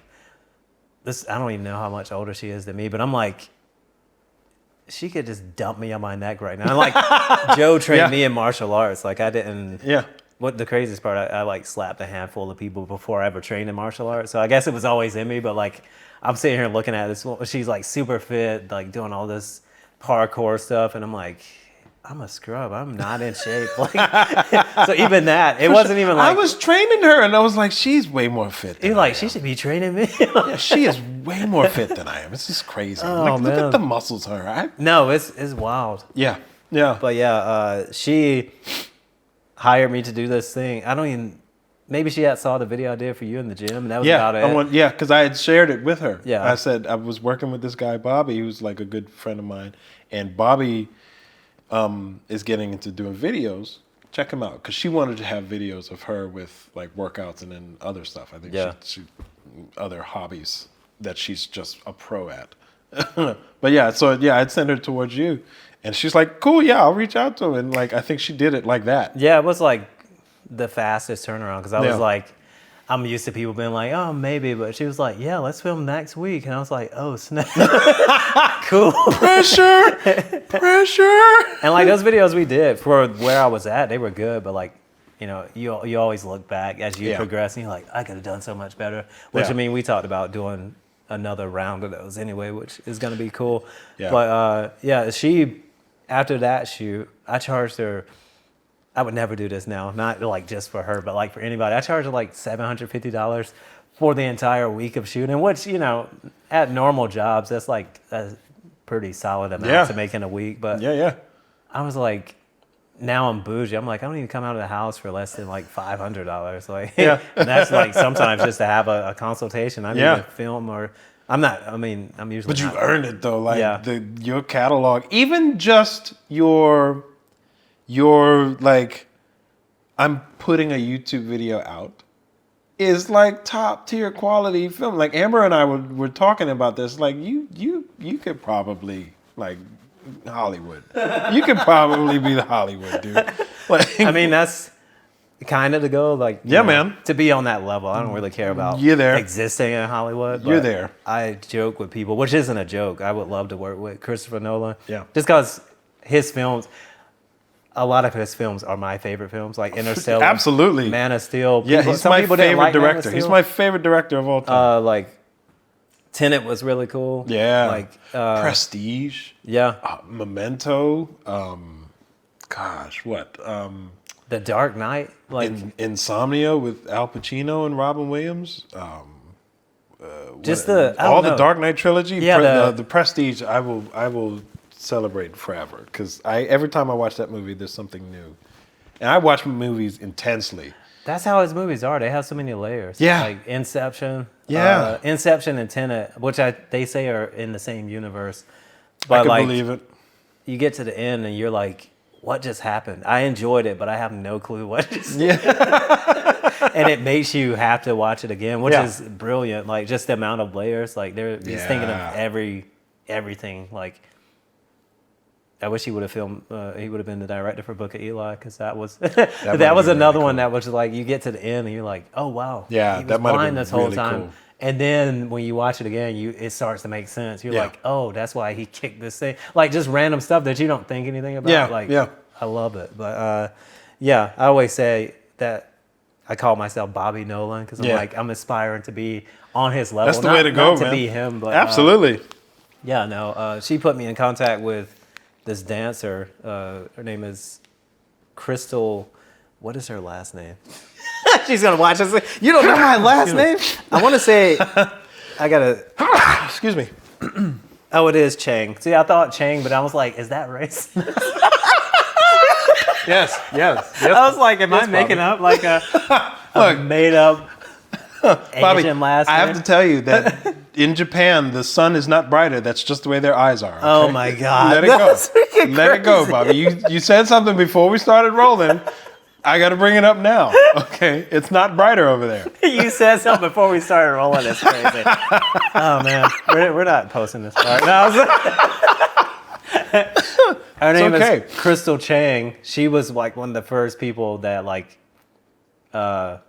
this. I don't even know how much older she is than me, but I'm like, she could just dump me on my neck right now. And like, Joe trained me in martial arts. Like, I didn't. Yeah. What the craziest part, I like slapped a handful of people before I ever trained in martial arts. So I guess it was always in me, but like, I'm sitting here looking at this woman. She's like super fit, like doing all this parkour stuff, and I'm like, I'm a scrub. I'm not in shape. Like, so even that, it wasn't even like I was training her, and I was like, she's way more fit. You're like, she should be training me. Yeah, she is way more fit than I am. This is crazy. Look at the muscles on her. No, it's wild. Yeah. But yeah, she hired me to do this thing. I don't even. Maybe she had saw the video I did for you in the gym, and that was about it. Because I had shared it with her. Yeah. I said I was working with this guy, Bobby, who's like a good friend of mine. And Bobby is getting into doing videos. Check him out. Because she wanted to have videos of her with like workouts and then other stuff. I think she other hobbies that she's just a pro at. But yeah, I'd send her towards you. And she's like, cool, yeah, I'll reach out to him. And like, I think she did it like that. Yeah, it was like the fastest turnaround because I was like, I'm used to people being like, oh, maybe, but she was like, yeah, let's film next week. And I was like, oh, snap. Cool. Pressure. And like those videos we did for where I was at, they were good, but like, you know, you always look back as you progress and you're like, I could have done so much better. Which, I mean, we talked about doing another round of those anyway, which is going to be cool. Yeah. But she, after that shoot, I charged her, I would never do this now, not like just for her, but like for anybody. I charged her like $750 for the entire week of shooting, which, you know, at normal jobs, that's like a pretty solid amount to make in a week. But I was like, now I'm bougie. I'm like, I don't even come out of the house for less than like $500. Like, and that's like sometimes just to have a consultation. I need to film or I'm usually. But you earned it though. Like your catalog, even just your like, I'm putting a YouTube video out, is like top tier quality film. Like Amber and I were talking about this. Like you could probably like Hollywood. You could probably be the Hollywood dude. Like, I mean, that's kind of the goal. Like, you know, man, to be on that level. I don't really care about existing in Hollywood. You're there. I joke with people, which isn't a joke. I would love to work with Christopher Nolan. Yeah. Just because his films. A lot of his films are my favorite films, like Interstellar, absolutely, Man of Steel. Yeah, he's my favorite director. He's my favorite director of all time. Like Tenet was really cool. Yeah, like Prestige. Yeah, Memento. The Dark Knight. Like Insomnia with Al Pacino and Robin Williams. Just all the Dark Knight trilogy. Yeah, the Prestige. I will celebrate forever because every time I watch that movie, there's something new, and I watch movies intensely. That's how his movies are. They have so many layers. Yeah, like Inception. Yeah, Inception and Tenet, which they say are in the same universe. But I can like, believe it. You get to the end and you're like, what just happened? I enjoyed it, but I have no clue what just and it makes you have to watch it again, which is brilliant. Like just the amount of layers, like he's thinking of everything. Like I wish he would have filmed. He would have been the director for Book of Eli, because that was that was another one that was like you get to the end and you're like, oh wow, yeah, he was that might have blind been this whole really time. cool. And then when you watch it again, it starts to make sense. You're like, oh, that's why he kicked this thing. Like just random stuff that you don't think anything about. I love it. But I always say that I call myself Bobby Nolan, because I'm like, I'm aspiring to be on his level. That's the way to go, not man. To be him, but absolutely. She put me in contact with this dancer. Her name is Crystal. What is her last name? She's gonna watch this. You don't know my last name? I want to say. I gotta. Excuse me. Oh, it is Chang. See, I thought Chang, but I was like, is that race? Yes. I was like, am I making up like a made up Bobby, Asian last name? I have to tell you that in Japan, the sun is not brighter. That's just the way their eyes are. Okay? Oh my God. Let it go. Let it go, Bobby. You said something before we started rolling. I got to bring it up now. Okay. It's not brighter over there. You said something before we started rolling. It's crazy. Oh man. We're not posting this part. No, her name is Crystal Chang. She was like one of the first people that like the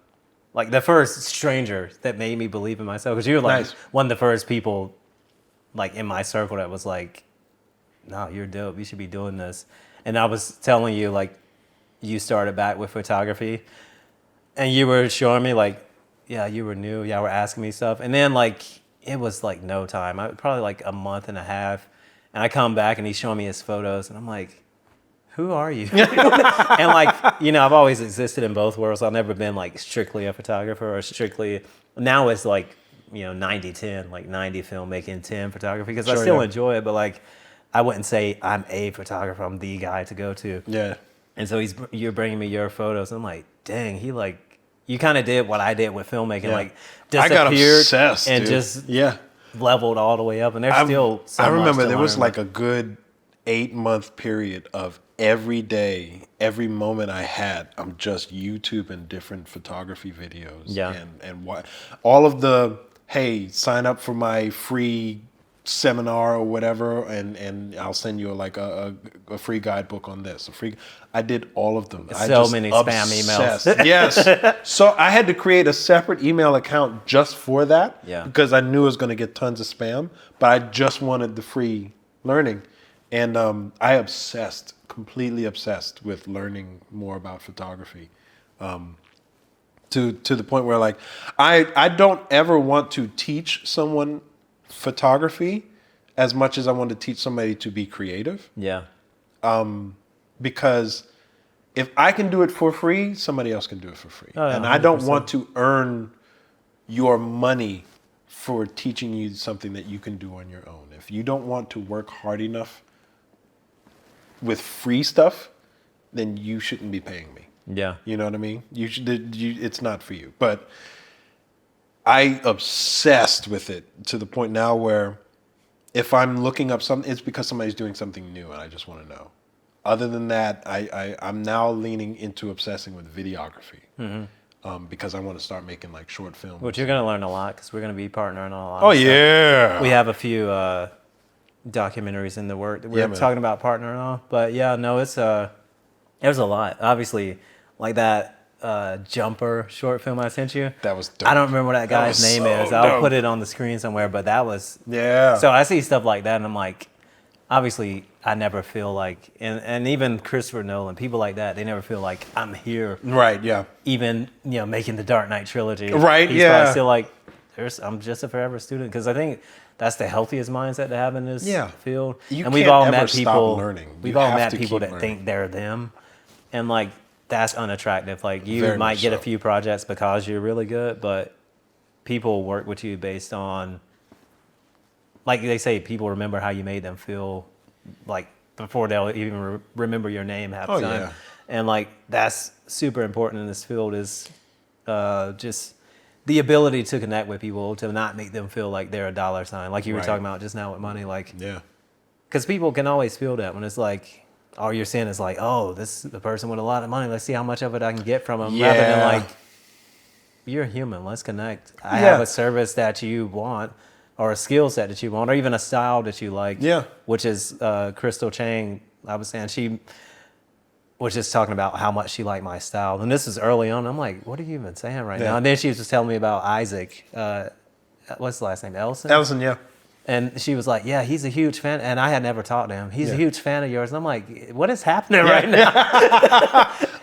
first stranger that made me believe in myself. Because you were like one of the first people like in my circle that was like, no, you're dope. You should be doing this. And I was telling you like you started back with photography and you were showing me like, yeah, you were new. Y'all were asking me stuff. And then like, it was like no time. Probably like a month and a half. And I come back and he's showing me his photos and I'm like, who are you? And like, I've always existed in both worlds. I've never been like strictly a photographer or strictly, now it's like, 90-10, like 90 filmmaking, 10 photography, because I still enjoy it, but like, I wouldn't say I'm a photographer, I'm the guy to go to. Yeah. And so you're bringing me your photos. I'm like, dang, you kind of did what I did with filmmaking, like disappeared I got obsessed, and dude. just leveled all the way up. And there's still so I much remember to there was learn. like a good 8-month period of every day, every moment I had, I'm just YouTubing different photography videos. Yeah. And what all of the, hey, sign up for my free seminar or whatever, and I'll send you a free guidebook on this. I did all of them. So many spam emails. Yes. So I had to create a separate email account just for that. Yeah. Because I knew I was going to get tons of spam, but I just wanted the free learning. And I completely obsessed with learning more about photography. To the point where like, I don't ever want to teach someone photography as much as I want to teach somebody to be creative. Yeah. Because if I can do it for free, somebody else can do it for free. Oh, yeah, and I don't 100%. want to earn your money for teaching you something that you can do on your own. If you don't want to work hard enough with free stuff, then you shouldn't be paying me. Yeah. You know what I mean? It's not for you. But I obsessed with it to the point now where if I'm looking up something, it's because somebody's doing something new and I just want to know. Other than that, I'm now leaning into obsessing with videography because I want to start making like short films. Which you're going to learn a lot because we're going to be partnering on a lot. Oh, of stuff. yeah. We have a few documentaries in the work that we're talking about partnering on. But yeah, no, there's a lot. Obviously, like that Jumper short film I sent you. That was dope. I don't remember what that guy's name is. I'll put it on the screen somewhere, but that was... Yeah. So I see stuff like that and I'm like, obviously I never feel like, and even Christopher Nolan, people like that, they never feel like I'm here. Right, yeah. Even, making the Dark Knight trilogy. Right, He's yeah. probably still like, I'm just a forever student. Because I think that's the healthiest mindset to have in this field. You and can't ever stop learning. We've You all have met to people keep that learning. think they're them. And like, that's unattractive. Like you Very might much get a so. few projects because you're really good, but people work with you based on, like they say, people remember how you made them feel, like before they'll even remember your name half the time. Yeah. And like that's super important in this field is just the ability to connect with people, to not make them feel like they're a dollar sign, like you were talking about just now with money. Like, Yeah. because people can always feel that when it's like, all you're seeing is like, oh, this is the person with a lot of money. Let's see how much of it I can get from him. Rather than like, you're a human. Let's connect. I have a service that you want, or a skill set that you want, or even a style that you like. Yeah. Which is Crystal Chang. I was saying she was just talking about how much she liked my style. And this is early on. I'm like, what are you even saying right now? And then she was just telling me about Isaac. What's the last name? Ellison? Ellison, yeah. And she was like, yeah, he's a huge fan. And I had never talked to him. He's a huge fan of yours. And I'm like, what is happening right now?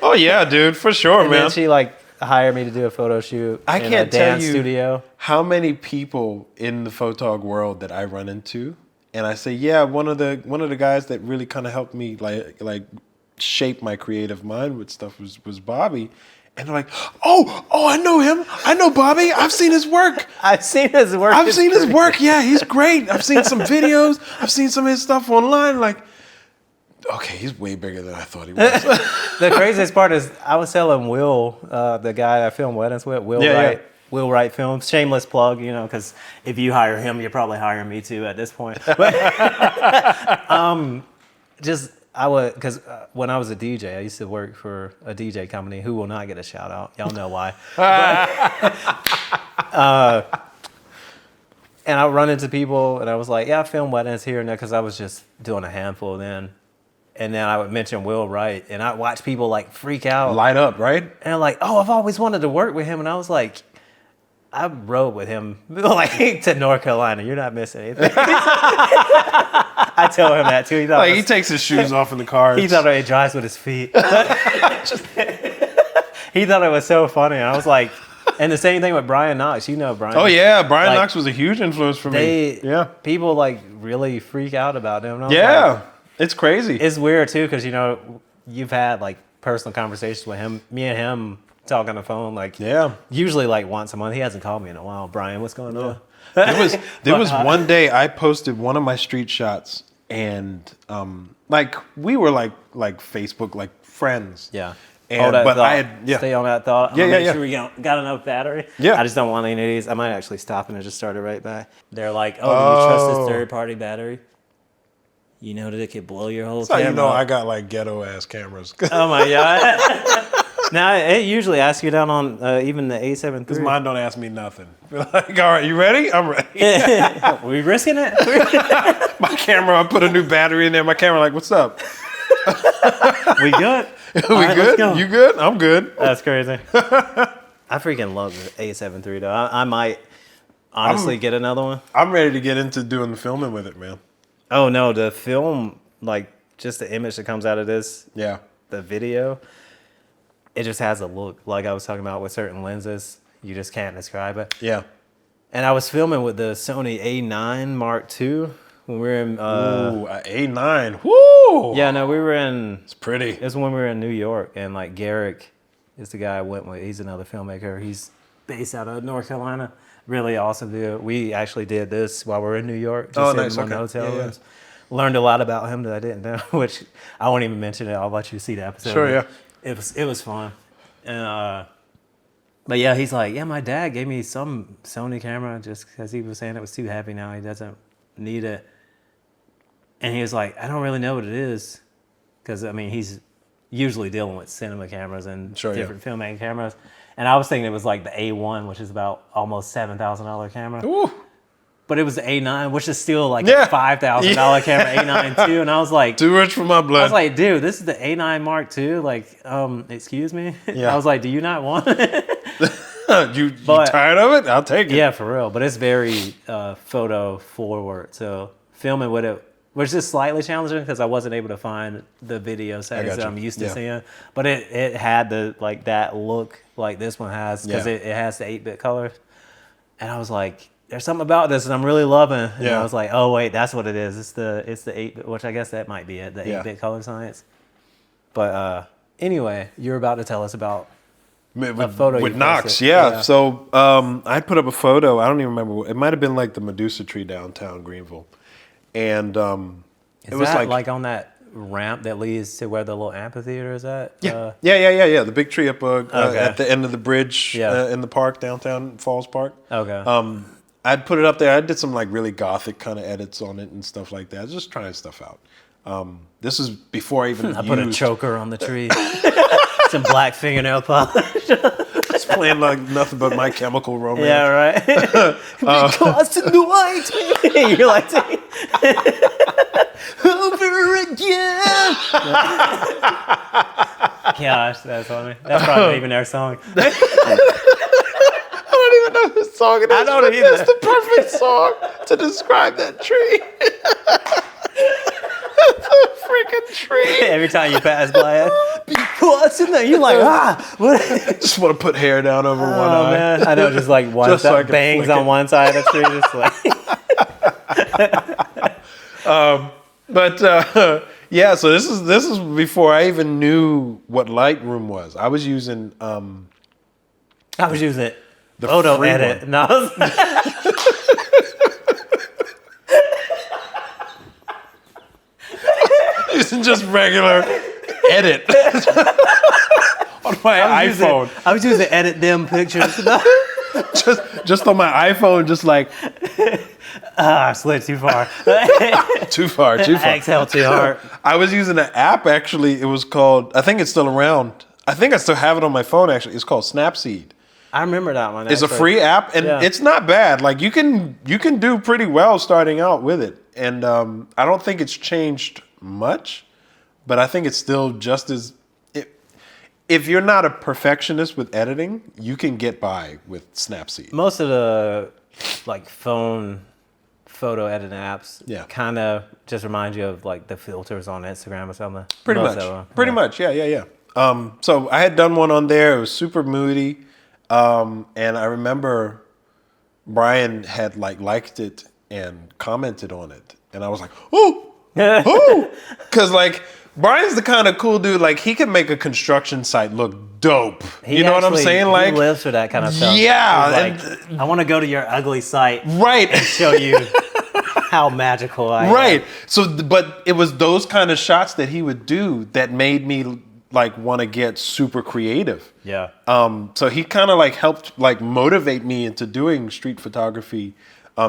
Oh, yeah, dude, for sure, and man. then she like hired me to do a photo shoot in a dance studio. How many people in the photog world that I run into, and I say, yeah, one of the guys that really kind of helped me like shape my creative mind with stuff was Bobby. And they're like, oh, I know him. I know Bobby. I've seen his work. I've seen his work. Yeah, he's great. I've seen some videos. I've seen some of his stuff online. Like, okay, he's way bigger than I thought he was. The craziest part is I was telling Will, the guy I filmed weddings with, Will Wright Films. Shameless plug, because if you hire him, you're probably hiring me too at this point. But because when I was a DJ, I used to work for a DJ company who will not get a shout out. Y'all know why. And I run into people and I was like, yeah, I film weddings here and there because I was just doing a handful then. And then I would mention Will Wright and I watch people like freak out. Light up, right? And they're like, oh, I've always wanted to work with him. And I was like, I rode with him like to North Carolina. You're not missing anything. I tell him that too. He takes his shoes off in the car. He thought he drives with his feet. He thought it was so funny. And I was like, and the same thing with Brian Knox. You know Brian. Oh yeah, Brian Knox was a huge influence for me. People like really freak out about him. Yeah, it's crazy. It's weird too because you've had like personal conversations with him. Me and him talk on the phone usually like once a month. He hasn't called me in a while. Brian, what's going on? There was one day I posted one of my street shots and we were like Facebook like friends. Yeah. And, Stay on that thought. Make sure we got enough battery. Yeah. I just don't want any of these. I might actually stop and just start it right back. They're like, oh, do you trust this third-party battery? You know that it could blow your whole camera. That's how I got like ghetto ass cameras. Oh my God. Now it usually asks you down on even the A7 III. Because mine don't ask me nothing. Like, all right, you ready? I'm ready. We risking it? My camera, I put a new battery in there. My camera like, what's up? We good? We good? You good? I'm good. That's crazy. I freaking love the A7 III though. I might honestly get another one. I'm ready to get into doing the filming with it, man. Oh no, the film, like just the image that comes out of this. Yeah. The video. It just has a look, like I was talking about with certain lenses. You just can't describe it. Yeah. And I was filming with the Sony A9 Mark II when we were in... A9. Woo! Yeah, no, we were in... It's pretty. It was when we were in New York, and like Garrick is the guy I went with. He's another filmmaker. He's based out of North Carolina. Really awesome dude. We actually did this while we were in New York. Just nice. in one hotel rooms. Learned a lot about him that I didn't know, which I won't even mention it. I'll let you see the episode. Sure, yeah. It was fun. And but yeah, he's like, yeah, my dad gave me some Sony camera just because he was saying it was too heavy now. He doesn't need it. And he was like, I don't really know what it is. Because, I mean, he's usually dealing with cinema cameras and different filmmaking cameras. And I was thinking it was like the A1, which is about almost $7,000 camera. Ooh. But it was the A9, which is still like a $5,000 camera, A9 too. And I was like... Too rich for my blood. I was like, dude, this is the A9 Mark II. Like, excuse me? Yeah. I was like, do you not want it? you tired of it? I'll take it. Yeah, for real. But it's very photo forward. So filming with it was just slightly challenging because I wasn't able to find the video settings that I'm used to seeing. But it had that look like this one has because it has the 8-bit colors. And I was like... There's something about this that I'm really loving. And I was like, oh wait, that's what it is. It's the 8-bit, which I guess that might be it, the 8-bit color science. But anyway, you're about to tell us about a photo with Knox. Yeah. So I put up a photo. I don't even remember. It might have been like the Medusa tree downtown Greenville, and it was like on that ramp that leads to where the little amphitheater is at. Yeah. The big tree up at the end of the bridge in the park downtown Falls Park. Okay. I'd put it up there. I did some like really gothic kind of edits on it and stuff like that. Just trying stuff out. This is before I even I put a used choker on the tree. Some black fingernail polish. It's playing like nothing but My Chemical Romance. Yeah, right. Because tonight, you're like over again. Gosh, that's funny. That's probably not even their song. I don't even know whose song it is. I don't but either. It's the perfect song to describe that tree. The freaking tree. Every time you pass by it, because tonight, you're like, what? Just want to put hair down over one Oh eye. man, I know, just like one Just so I side, can bangs flick on it. one side of the tree, just like. Yeah, so this is before I even knew what Lightroom was. I was using I was using it. the Photo free edit. one. No. Using just regular edit on my iPhone. I was using edit them pictures. Just on my iPhone, just like I slid too far. too far. I exhaled too hard. I was using an app actually. It was called, I think it's still around. I think I still have it on my phone actually. It's called Snapseed. I remember that one. It's a actually. free app and Yeah. it's not bad. Like you can do pretty well starting out with it. And I don't think it's changed much, but I think it's still just as if you're not a perfectionist with editing, you can get by with Snapseed. Most of the like phone photo editing apps, Yeah. kind of just remind you of like the filters on Instagram or something. Pretty Most much. of them. Pretty much. Yeah. So I had done one on there. It was super moody. And I remember Brian had liked it and commented on it. And I was like, oh, because like Brian's the kind of cool dude, like he can make a construction site look dope. You know what I'm saying? Like, he lives for that kind of stuff. yeah, He's like, I want to go to your ugly site right. and show you how magical I am. Right. So, but it was those kind of shots that he would do that made me like want to get super creative. Yeah. So he kind of like helped like motivate me into doing street photography,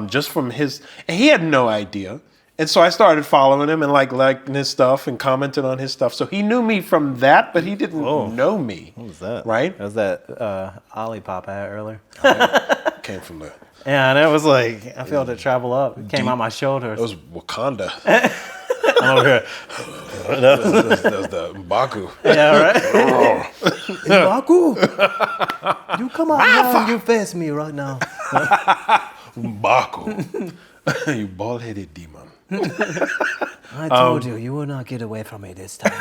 just from his, and he had no idea. And so I started following him and like liking his stuff and commenting on his stuff. So he knew me from that, but he didn't know me. What was that? Right? That was that Olipop I had earlier. Came from the, Yeah, and it was like, I felt it travel up. It came out my shoulders. it was Wakanda. I'm over here. that was the M'Baku. Yeah, right? Baku, you come out here and you face me right now. M'Baku. You bald-headed demon. I told you, you will not get away from me this time.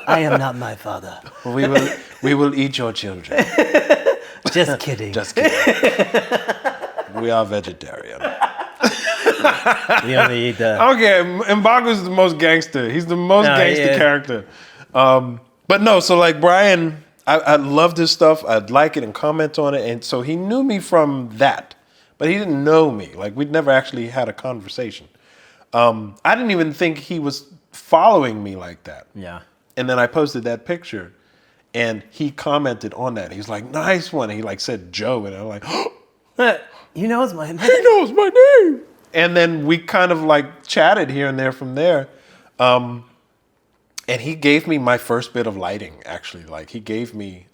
I am not my father. We will eat your children. Just kidding. Just kidding. We are vegetarian. We only eat the... Okay, M'Baku's the most gangster. He's the most gangster yeah. character. But no, so like Brian, I loved his stuff. I'd like it and comment on it. And so he knew me from that. But he didn't know me. Like we'd never actually had a conversation. I didn't even think he was following me like that. Yeah. And then I posted that picture and he commented on that. He's like, nice one. He like said Joe. And I'm like, oh, You know it's my name. he knows my name. And then we kind of like chatted here and there from there. And he gave me my first bit of lighting, actually. Like he gave me,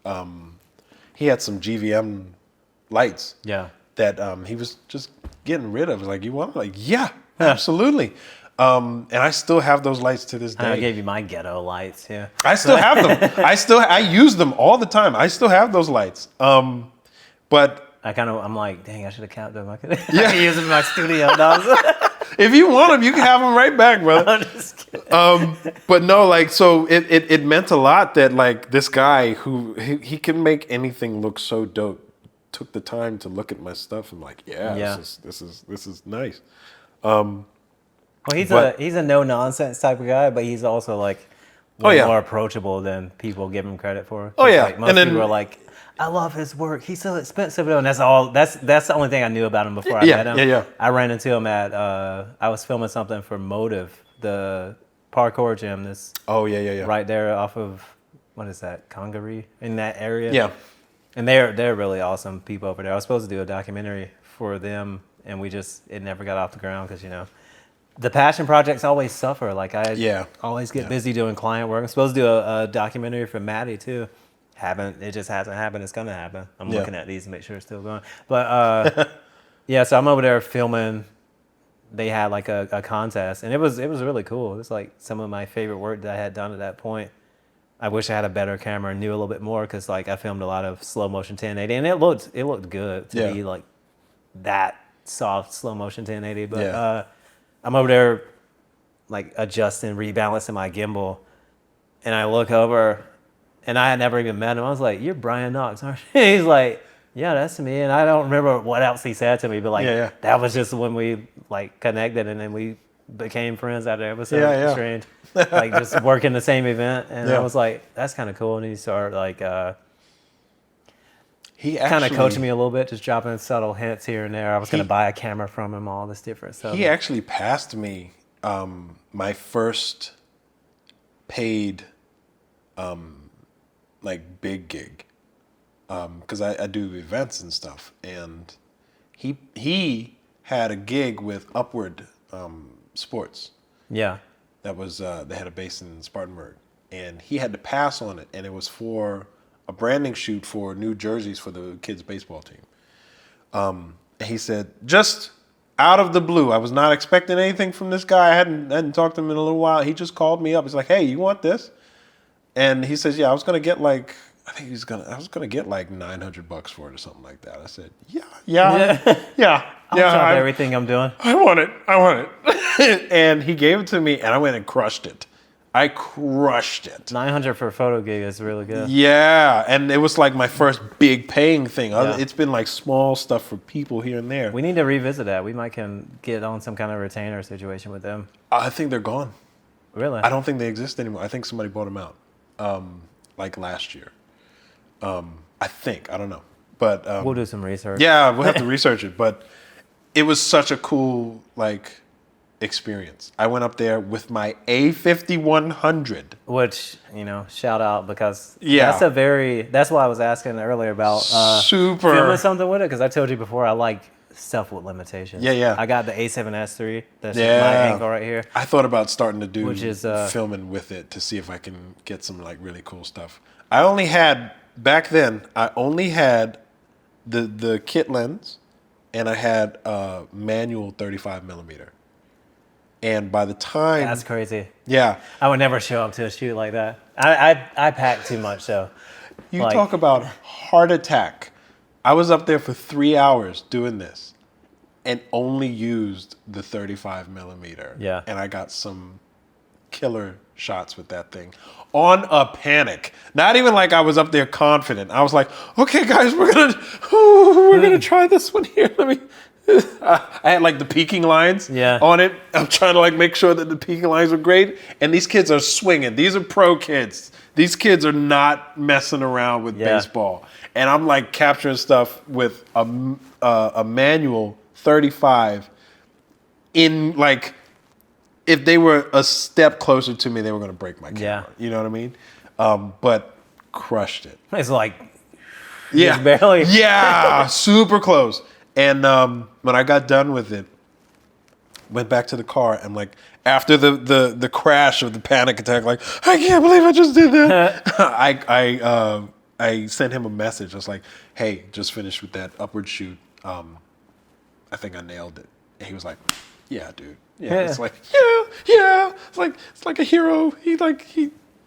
he had some GVM lights Yeah. that he was just getting rid of. Like, you want them? Like, yeah, absolutely. And I still have those lights to this I day. gave you my ghetto lights, yeah. I still have them. I use them all the time. I still have those lights. But I'm like, dang, I should have kept them. I could Yeah. use them in my studio. No, if you want them, you can have them right back, brother. I'm just kidding. But no, like, so it meant a lot that like this guy who he can make anything look so dope took the time to look at my stuff and like, Yeah. this is nice. Well, But- he's a no nonsense type of guy, but he's also like Oh, way yeah. more approachable than people give him credit for. Oh, yeah. Like, most And then- people are like, I love his work. He's so expensive though, and that's all. That's the only thing I knew about him before I met him. Yeah. I ran into him at I was filming something for Motive, the parkour gym. This Oh yeah. right there off of what is that, Congaree, in that area. Yeah. And they're really awesome people over there. I was supposed to do a documentary for them, and it never got off the ground because the passion projects always suffer. Like I always get Yeah. busy doing client work. I'm supposed to do a documentary for Maddie too. It just hasn't happened. It's gonna happen. I'm looking at these to make sure it's still going. But yeah, so I'm over there filming. They had like a contest, and it was really cool. It was like some of my favorite work that I had done at that point. I wish I had a better camera and knew a little bit more, because like I filmed a lot of slow motion 1080, and it looked good to be like that soft slow motion 1080. But I'm over there like adjusting, rebalancing my gimbal, and I look over, and I had never even met him. I was like, "You're Brian Knox, aren't you?" He's like, "Yeah, that's me." And I don't remember what else he said to me, but like that was just when we like connected, and then we became friends after that. It was so strange, like just working the same event. And I was like, "That's kind of cool." And he started like He kind of coaching me a little bit, just dropping subtle hints here and there. I was going to buy a camera from him, all this different stuff. He actually passed me my first paid like big gig, because I do events and stuff, and he had a gig with Upward Sports. Yeah. That was they had a base in Spartanburg, and he had to pass on it, and it was for a branding shoot for new jerseys for the kids' baseball team. And he said, just out of the blue, I was not expecting anything from this guy. I hadn't talked to him in a little while. He just called me up. He's like, "Hey, you want this?" And he says, "Yeah, I was gonna get like $900 for it or something like that." I said, "Yeah." I'll drop everything I'm doing. I want it. And he gave it to me, and I went and crushed it. I crushed it. 900 for a photo gig is really good. Yeah, and it was like my first big paying thing. It's been like small stuff for people here and there. We need to revisit that. We might can get on some kind of retainer situation with them. I think they're gone. Really? I don't think they exist anymore. I think somebody bought them out, like last year. I think. I don't know. But we'll do some research. Yeah, we'll have to research it. But it was such a cool experience. I went up there with my A5100. Which, shout out, because that's why I was asking earlier about filming something with it, because I told you before I like stuff with limitations. Yeah. I got the A7S III. That's my angle right here. I thought about starting to do filming with it to see if I can get some like really cool stuff. I only had the kit lens, and I had a manual 35 millimeter. And by the time... That's crazy. Yeah. I would never show up to a shoot like that. I pack too much, so... You talk about heart attack. I was up there for 3 hours doing this and only used the 35 millimeter. Yeah. And I got some killer shots with that thing on a panic. Not even like I was up there confident. I was like, "Okay, guys, we're gonna try this one here. Let me..." I had like the peaking lines on it. I'm trying to like make sure that the peaking lines are great. And these kids are swinging. These are pro kids. These kids are not messing around with baseball. And I'm like capturing stuff with a manual 35 in like, if they were a step closer to me, they were going to break my camera. You know what I mean? But crushed it. It's like, barely. Yeah, super close. And when I got done with it, went back to the car, and like after the crash of the panic attack, like, I can't believe I just did that. I sent him a message. I was like, "Hey, just finished with that Upward shoot. I think I nailed it." And he was like, "Yeah, dude. Yeah." It's like, yeah. It's like a hero. He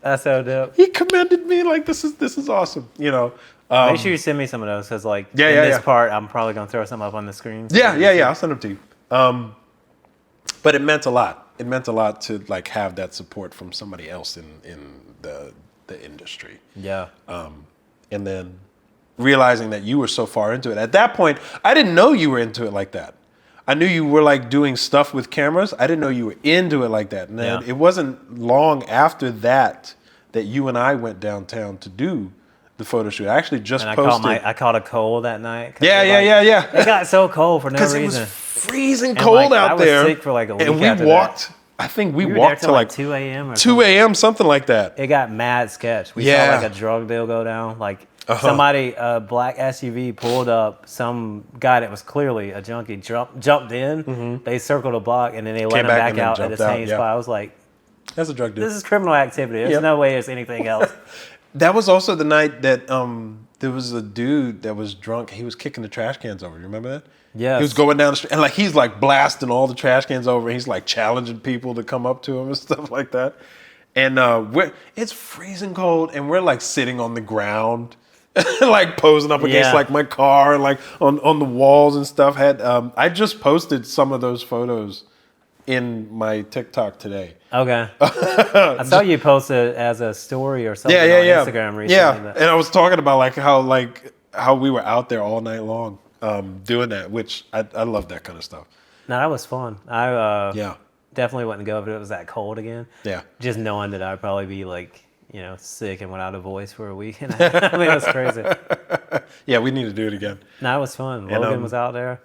that's so dope. He commended me like, this is awesome. Make sure you send me some of those, because in this part, I'm probably going to throw some up on the screen. Yeah. I'll send them to you. But it meant a lot. It meant a lot to like have that support from somebody else in the industry. Yeah. And then realizing that you were so far into it. At that point, I didn't know you were into it like that. I knew you were like doing stuff with cameras. I didn't know you were into it like that. And then it wasn't long after that you and I went downtown to do the photo shoot. I actually just posted. I caught a cold that night. Yeah. It got so cold for no reason. It was freezing cold out there. I was sick for like a week and we after walked I think we We were walked there to till like 2 a.m. or 2 something. a.m., something like that. It got mad sketch. We Yeah. saw like a drug deal go down. Like somebody, a black SUV pulled up. Some guy that was clearly a junkie jumped in. They circled a block and then they let Came him back back and then out at the jumped out, same yeah. spot. I was like, That's a drug deal. this is criminal activity. There's Yep. no way it's anything else. That was also the night that there was a dude that was drunk. He was kicking the trash cans over. You remember that? Yes. He was going down the street and like he's like blasting all the trash cans over. He's like challenging people to come up to him and stuff like that. And it's freezing cold and we're like sitting on the ground, like posing up against Yeah. like my car and like on the walls and stuff. I just posted some of those photos in my TikTok today. Okay. I saw you post it as a story or something on Instagram recently. Yeah, but- and I was talking about how we were out there all night long doing that, which I love that kind of stuff. No, that was fun. I Yeah, definitely wouldn't go if it was that cold again. yeah. Just knowing that I'd probably be like, sick and without a voice for a week. I mean, it was crazy. Yeah, we need to do it again. No, it was fun. And, Logan was out there.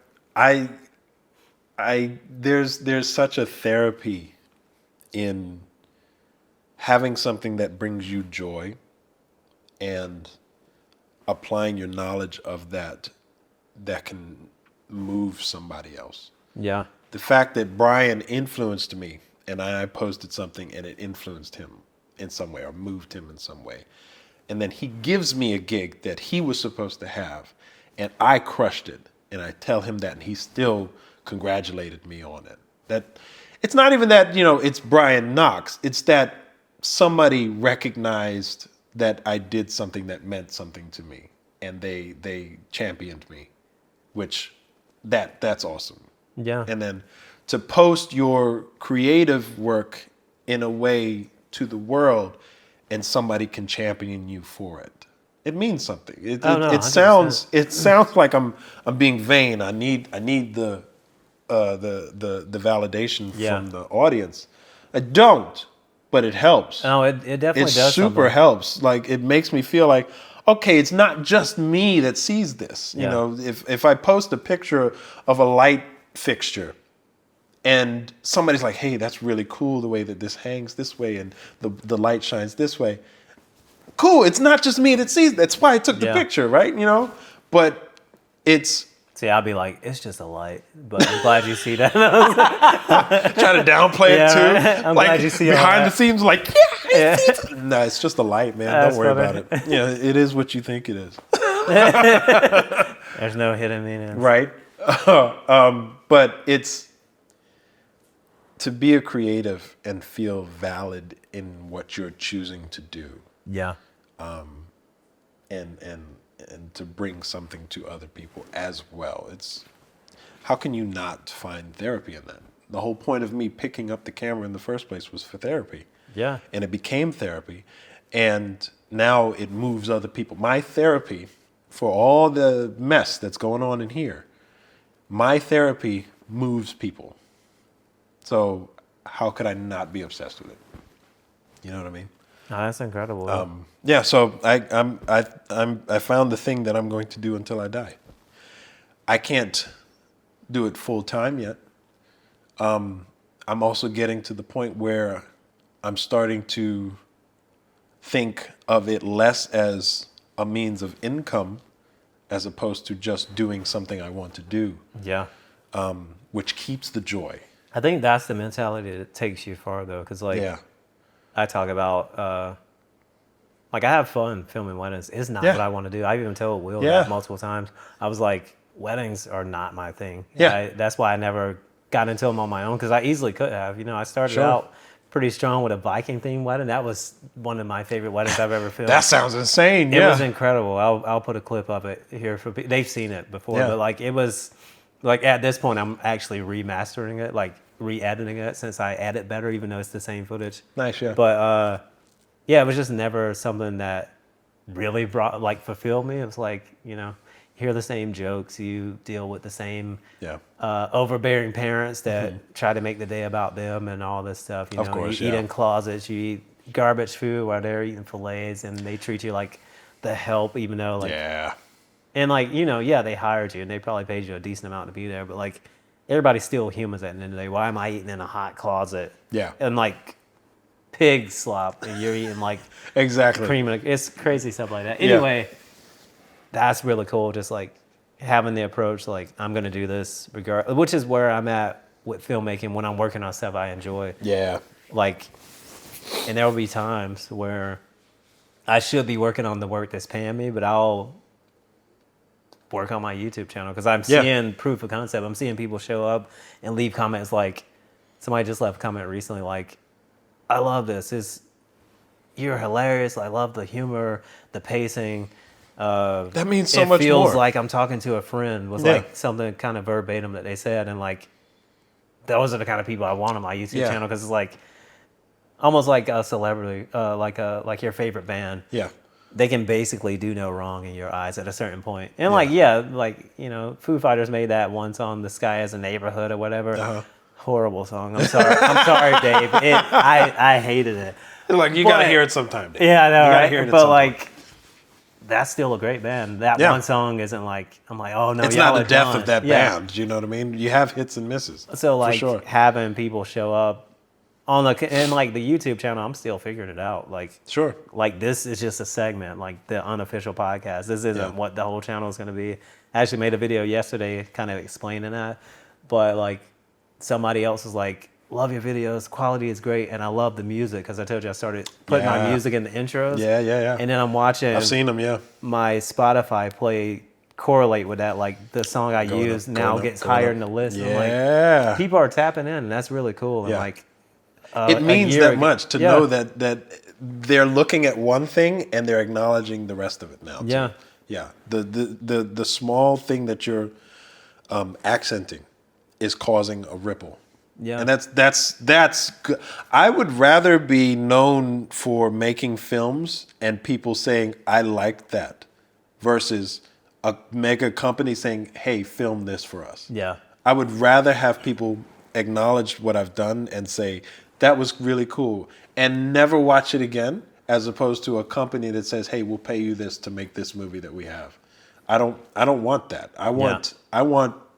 There's such a therapy in having something that brings you joy and applying your knowledge of that can move somebody else. Yeah. The fact that Brian influenced me and I posted something and it influenced him in some way or moved him in some way. And then he gives me a gig that he was supposed to have and I crushed it. And I tell him that and he still congratulated me on it. That it's not even that, it's Brian Knox. It's that somebody recognized that I did something that meant something to me and they championed me, which that's awesome. Yeah. And then to post your creative work in a way to the world and somebody can champion you for it. It means something. It 100%. sounds like I'm being vain. I need the validation from the audience. I don't, but it helps. No, it definitely It does super something. helps. Like it makes me feel like, okay, it's not just me that sees this. You Yeah. know, if I post a picture of a light fixture and somebody's like, hey, that's really cool the way that this hangs this way and the light shines this way. Cool, it's not just me that sees. That's why I took the Yeah. picture, right? But it's See, I'll be like, it's just a light, but I'm glad you see that. trying to downplay it too. Yeah, I'm glad you see all behind that. the scenes, like, no, it's just a light, man. That's Don't worry funny. about it. Yeah, it is what you think it is, There's no hidden meaning. right? But it's to be a creative and feel valid in what you're choosing to do, Yeah. and to bring something to other people as well. It's how can you not find therapy in that? The whole point of me picking up the camera in the first place was for therapy. Yeah. And it became therapy. And now it moves other people. My therapy, for all the mess that's going on in here, my therapy moves people. So how could I not be obsessed with it? You know what I mean? Oh, that's incredible. Yeah. So I found the thing that I'm going to do until I die. I can't do it full time yet. I'm also getting to the point where I'm starting to think of it less as a means of income as opposed to just doing something I want to do, yeah. which keeps the joy. I think that's the mentality that takes you far, though, because Yeah. I talk about I have fun filming weddings. It's not Yeah. what I want to do. I even told Will Yeah. that multiple times. I was like, weddings are not my thing. Yeah. That's why I never got into them on my own, because I easily could have. I started Sure. out pretty strong with a Viking themed wedding. That was one of my favorite weddings I've ever filmed. That sounds insane. It Yeah. was incredible. I'll put a clip of it here for people. They've seen it before, Yeah. but it was at this point I'm actually remastering it, re-editing it since I edit better, even though it's the same footage. Nice, yeah. But it was just never something that really fulfilled me. It was you hear the same jokes, you deal with the same Yeah. overbearing parents that try to make the day about them and all this stuff. Of course, you eat yeah. in closets, you eat garbage food while they're eating fillets, and they treat you like the help, even though Yeah. and they hired you and they probably paid you a decent amount to be there, but everybody's still humans at the end of the day. Why am I eating in a hot closet? Yeah. And like pig slop, and you're eating like Exactly. cream. It's crazy stuff like that. Anyway, that's really cool. Just like having the approach, like I'm gonna do this regardless, which is where I'm at with filmmaking when I'm working on stuff I enjoy. Yeah. Like, and there will be times where I should be working on the work that's paying me, but I'll work on my YouTube channel because I'm seeing proof of concept. I'm seeing people show up and leave comments like, somebody just left a comment recently like, I love this. You're hilarious. I love the humor, the pacing. That means so much more. It feels like I'm talking to a friend was like something kind of verbatim that they said. And like, those are the kind of people I want on my YouTube channel because it's like almost like a celebrity, like your favorite band. Yeah. They can basically do no wrong in your eyes at a certain point. And Foo Fighters made that one song, "The Sky Is a Neighborhood" or whatever. Horrible song. I'm sorry. I'm sorry, Dave. I hated it. Like you gotta hear it sometime. Dave. Yeah, I know, you gotta right? hear it But at some like, point. that's still a great band. That one song isn't like, I'm like, oh no, It's y'all not the are death done. of that band. You know what I mean? You have hits and misses. So like for sure. having people show up on and like the YouTube channel, I'm still figuring it out. Like Sure. like this is just a segment, like the Unofficial Podcast. This isn't what the whole channel is going to be. I actually made a video yesterday kind of explaining that, but like somebody else was like, love your videos, quality is great, and I love the music because I told you I started putting my music in the intros. Yeah. And then I'm watching I've seen them, my Spotify play correlate with that. Like the song I use now gets higher in the list. Yeah. I'm like, people are tapping in, and that's really cool. And like, it means that much to Yeah. know that they're looking at one thing and they're acknowledging the rest of it now. Yeah. Yeah. The small thing that you're accenting is causing a ripple. Yeah. And that's good. I would rather be known for making films and people saying I like that versus a mega company saying, "Hey, film this for us." Yeah. I would rather have people acknowledge what I've done and say, "That was really cool," and never watch it again, as opposed to a company that says, "Hey, we'll pay you this to make this movie that we have." I don't want that. I want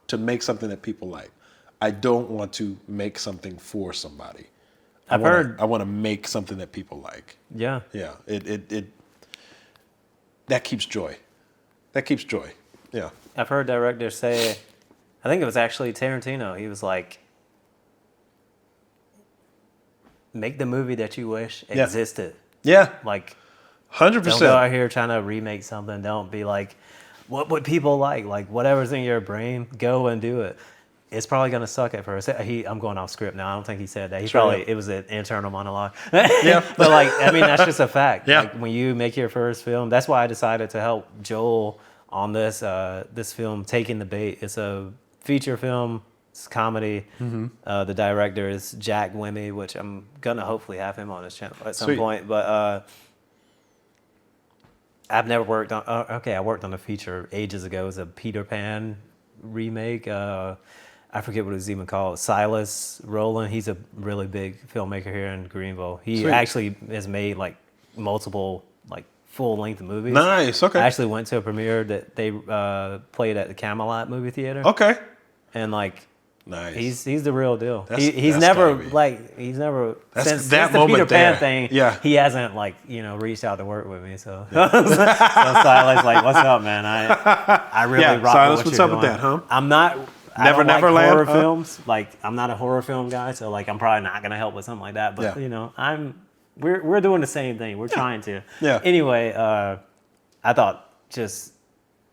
to make something that people like. I don't want to make something for somebody. I want to make something that people like. Yeah. Yeah. It that keeps joy. That keeps joy. Yeah. I've heard directors say, I think it was actually Tarantino. He was like, make the movie that you wish existed. Yeah. Like, 100%. don't go out here trying to remake something. Don't be like, what would people like? Like, whatever's in your brain, go and do it. It's probably going to suck at first. I'm going off script now. I don't think he said that. It was an internal monologue. Yeah. But like, I mean, that's just a fact. Yeah. Like when you make your first film, that's why I decided to help Joel on this film, Taking the Bait. It's a feature film. It's comedy. Mm-hmm. The director is Jack Wimmy, which I'm going to hopefully have him on his channel at some Sweet. point. But I've never worked on, I worked on a feature ages ago. It was a Peter Pan remake. I forget what it was even called. Silas Rowland. He's a really big filmmaker here in Greenville. He Sweet. actually has made like multiple like full-length movies. Nice. Okay. I actually went to a premiere that they played at the Camelot movie theater. Okay. And like, Nice. he's the real deal. That's He's gotta be. since that the moment Peter Pan there. thing. Yeah. He hasn't like reached out to work with me. So, so Silas like, what's up, man? I really rock Silas, with what what's you're up with doing. that, huh? I'm not. I Never don't like Neverland, horror huh? films. Like I'm not a horror film guy, so like I'm probably not gonna help with something like that. But we're doing the same thing. We're trying to. Yeah. Anyway, I thought just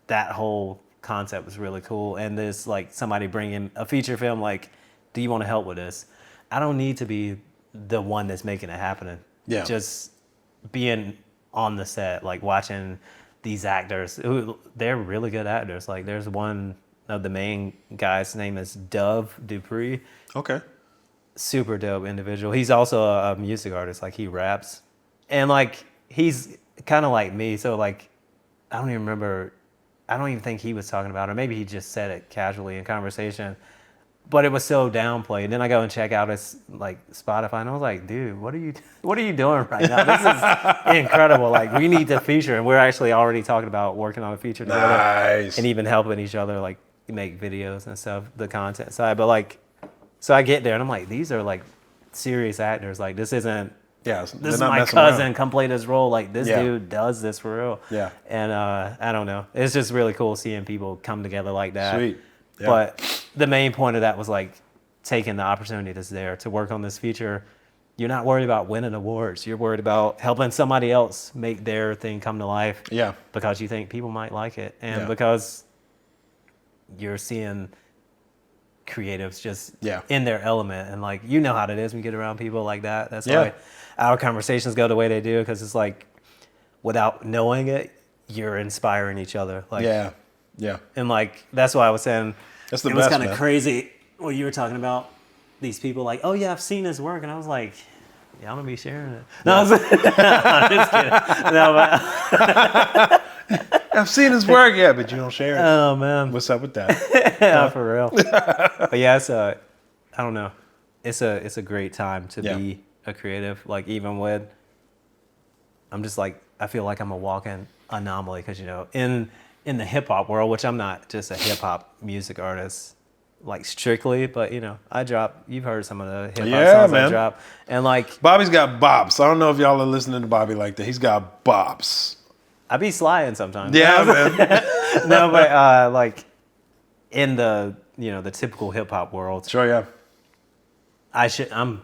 that whole concept was really cool, and this like somebody bringing a feature film like, do you want to help with this? I don't need to be the one that's making it happen. Yeah. Just being on the set, like watching these actors who they're really good actors. Like there's one of the main guys' name is Dove Dupree. Okay. Super dope individual. He's also a music artist. Like he raps, and like he's kind of like me. So like I don't even remember. I don't even think he was talking about it. Or maybe he just said it casually in conversation. But it was so downplayed. Then I go and check out his like Spotify, and I was like, "Dude, what are you doing right now? This is incredible! Like, we need to feature." And we're actually already talking about working on a feature together, Nice. and even helping each other like make videos and stuff, the content side. But like, so I get there and I'm like, these are like serious actors. Like this isn't. Yeah, This is my cousin. Come play this role. Like this dude does this for real. Yeah. And I don't know. It's just really cool seeing people come together like that. Sweet. Yeah. But the main point of that was like taking the opportunity that's there to work on this feature. You're not worried about winning awards. You're worried about helping somebody else make their thing come to life. Yeah. Because you think people might like it, and Yeah. because you're seeing creatives just Yeah. in their element, and like you know how it is when you get around people like that. That's Yeah. why our conversations go the way they do, because it's like without knowing it, you're inspiring each other. Like Yeah. Yeah. and like that's why I was saying That's the it was best, kind of man. crazy what you were talking about. These people like, oh yeah, I've seen his work, and I was like, yeah, I'm gonna be sharing it. No, I was, I'm just kidding. No, but I've seen his work, yeah, but you don't share it. oh man, What's up with that? yeah, for real. But yeah, it's I don't know, it's a great time to be a creative. Like even with, I'm just like I feel like I'm a walking anomaly because you know in the hip hop world, which I'm not just a hip hop music artist. Like strictly, but you know, I drop. You've heard some of the hip hop songs I man. drop, and like Bobby's got bops. I don't know if y'all are listening to Bobby like that. He's got bops. I be sliding sometimes. Yeah, man. No, but like in the the typical hip hop world, Sure, yeah. I'm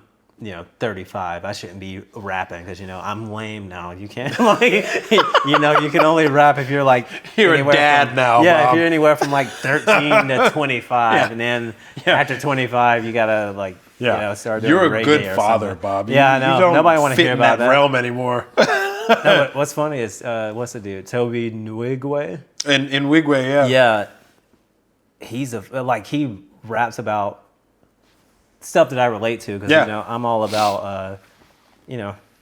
35. I shouldn't be rapping because I'm lame now. You can't like you can only rap if you're like You're a anywhere dad from- now, Yeah, Bob. if you're anywhere from like 13 to 25, Yeah. and then Yeah. after 25 you gotta like start doing You're a reggae good or father, something. Bob. Yeah, I know. You don't Nobody want to fit hear in about that realm anymore. No, but what's funny is what's the dude? Tobe Nwigwe. in Wigway, yeah. Yeah, he's he raps about stuff that I relate to because Yeah. I'm all about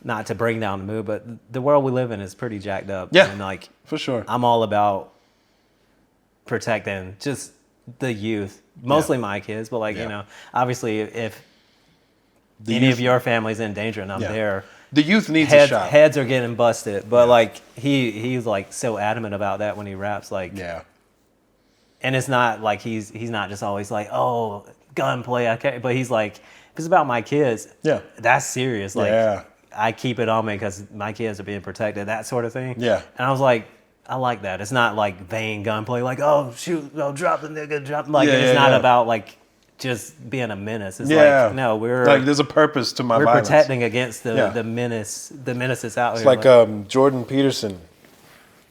not to bring down the mood, but the world we live in is pretty jacked up. Yeah. And like For sure. I'm all about protecting just the youth, mostly my kids, but like Yeah. obviously if The any youth- of your family's in danger and I'm Yeah. there, The youth needs a shot. heads are getting busted. But like he's like so adamant about that when he raps, like Yeah. and it's not like he's not just always like, oh, gunplay, okay, but he's like, if it's about my kids, Yeah. that's serious. Like Yeah. I keep it on me because my kids are being protected, that sort of thing. Yeah. And I was like, I like that. It's not like vain gunplay, like, oh shoot, no, drop the nigga, drop. Like Yeah, it's yeah, not yeah. about like just being a menace. It's Yeah. like no, we're Like there's a purpose to my we're violence. protecting against Yeah. the menace that's out It's here. like Jordan Peterson.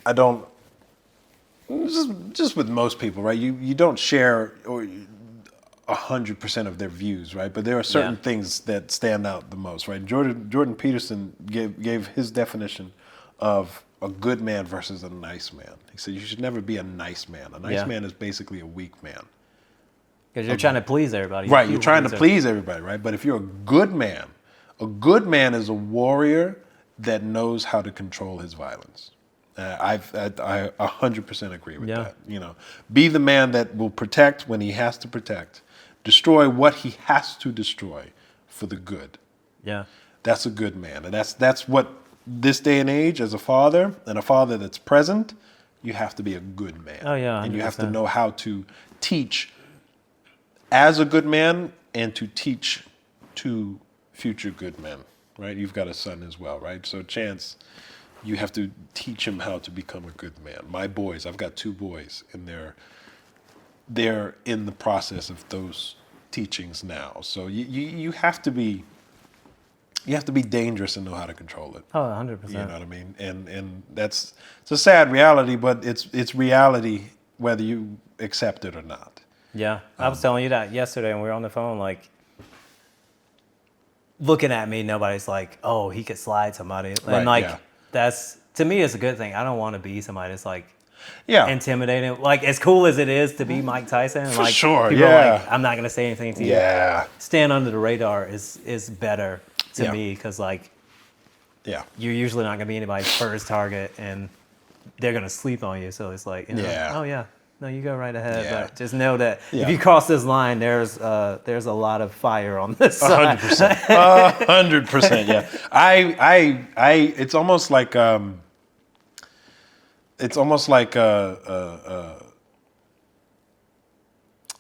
I don't just with most people, right? You don't share or 100% of their views, right? But there are certain things that stand out the most, right? Jordan Peterson gave his definition of a good man versus a nice man. He said you should never be a nice man. A nice man is basically a weak man. because you're trying to please everybody. Right, you're trying to People please everybody, right? But if you're a good man is a warrior that knows how to control his violence. I 100% agree with that. Be the man that will protect when he has to protect, destroy what he has to destroy for the good. Yeah. That's a good man, and that's what this day and age, as a father and a father that's present, you have to be a good man. Oh, yeah, and you have to 100%. know how to teach as a good man and to teach to future good men. Right? You've got a son as well, right? So Chance, you have to teach him how to become a good man. My boys, I've got 2 boys, and they're in the process of those teachings now. So you have to be dangerous and know how to control it. Oh, 100%. You know what I mean? And it's a sad reality, but it's reality whether you accept it or not. Yeah, I was telling you that yesterday when we were on the phone, like, looking at me, nobody's like, oh, he could slide somebody. Right, And like, yeah. that's, to me, it's a good thing. I don't want to be somebody that's like Yeah. intimidating. Like, as cool as it is to be Mike Tyson, For like, sure, people are yeah. like, I'm not going to say anything to you. Yeah. Stand under the radar is better to Yeah. me because, like, Yeah. you're usually not going to be anybody's first target and they're going to sleep on you. So it's like, Yeah. oh, yeah. No, you go right ahead, Yeah. but just know that Yeah. if you cross this line, there's a lot of fire on this side. 100%. 100%. Yeah. I. It's almost like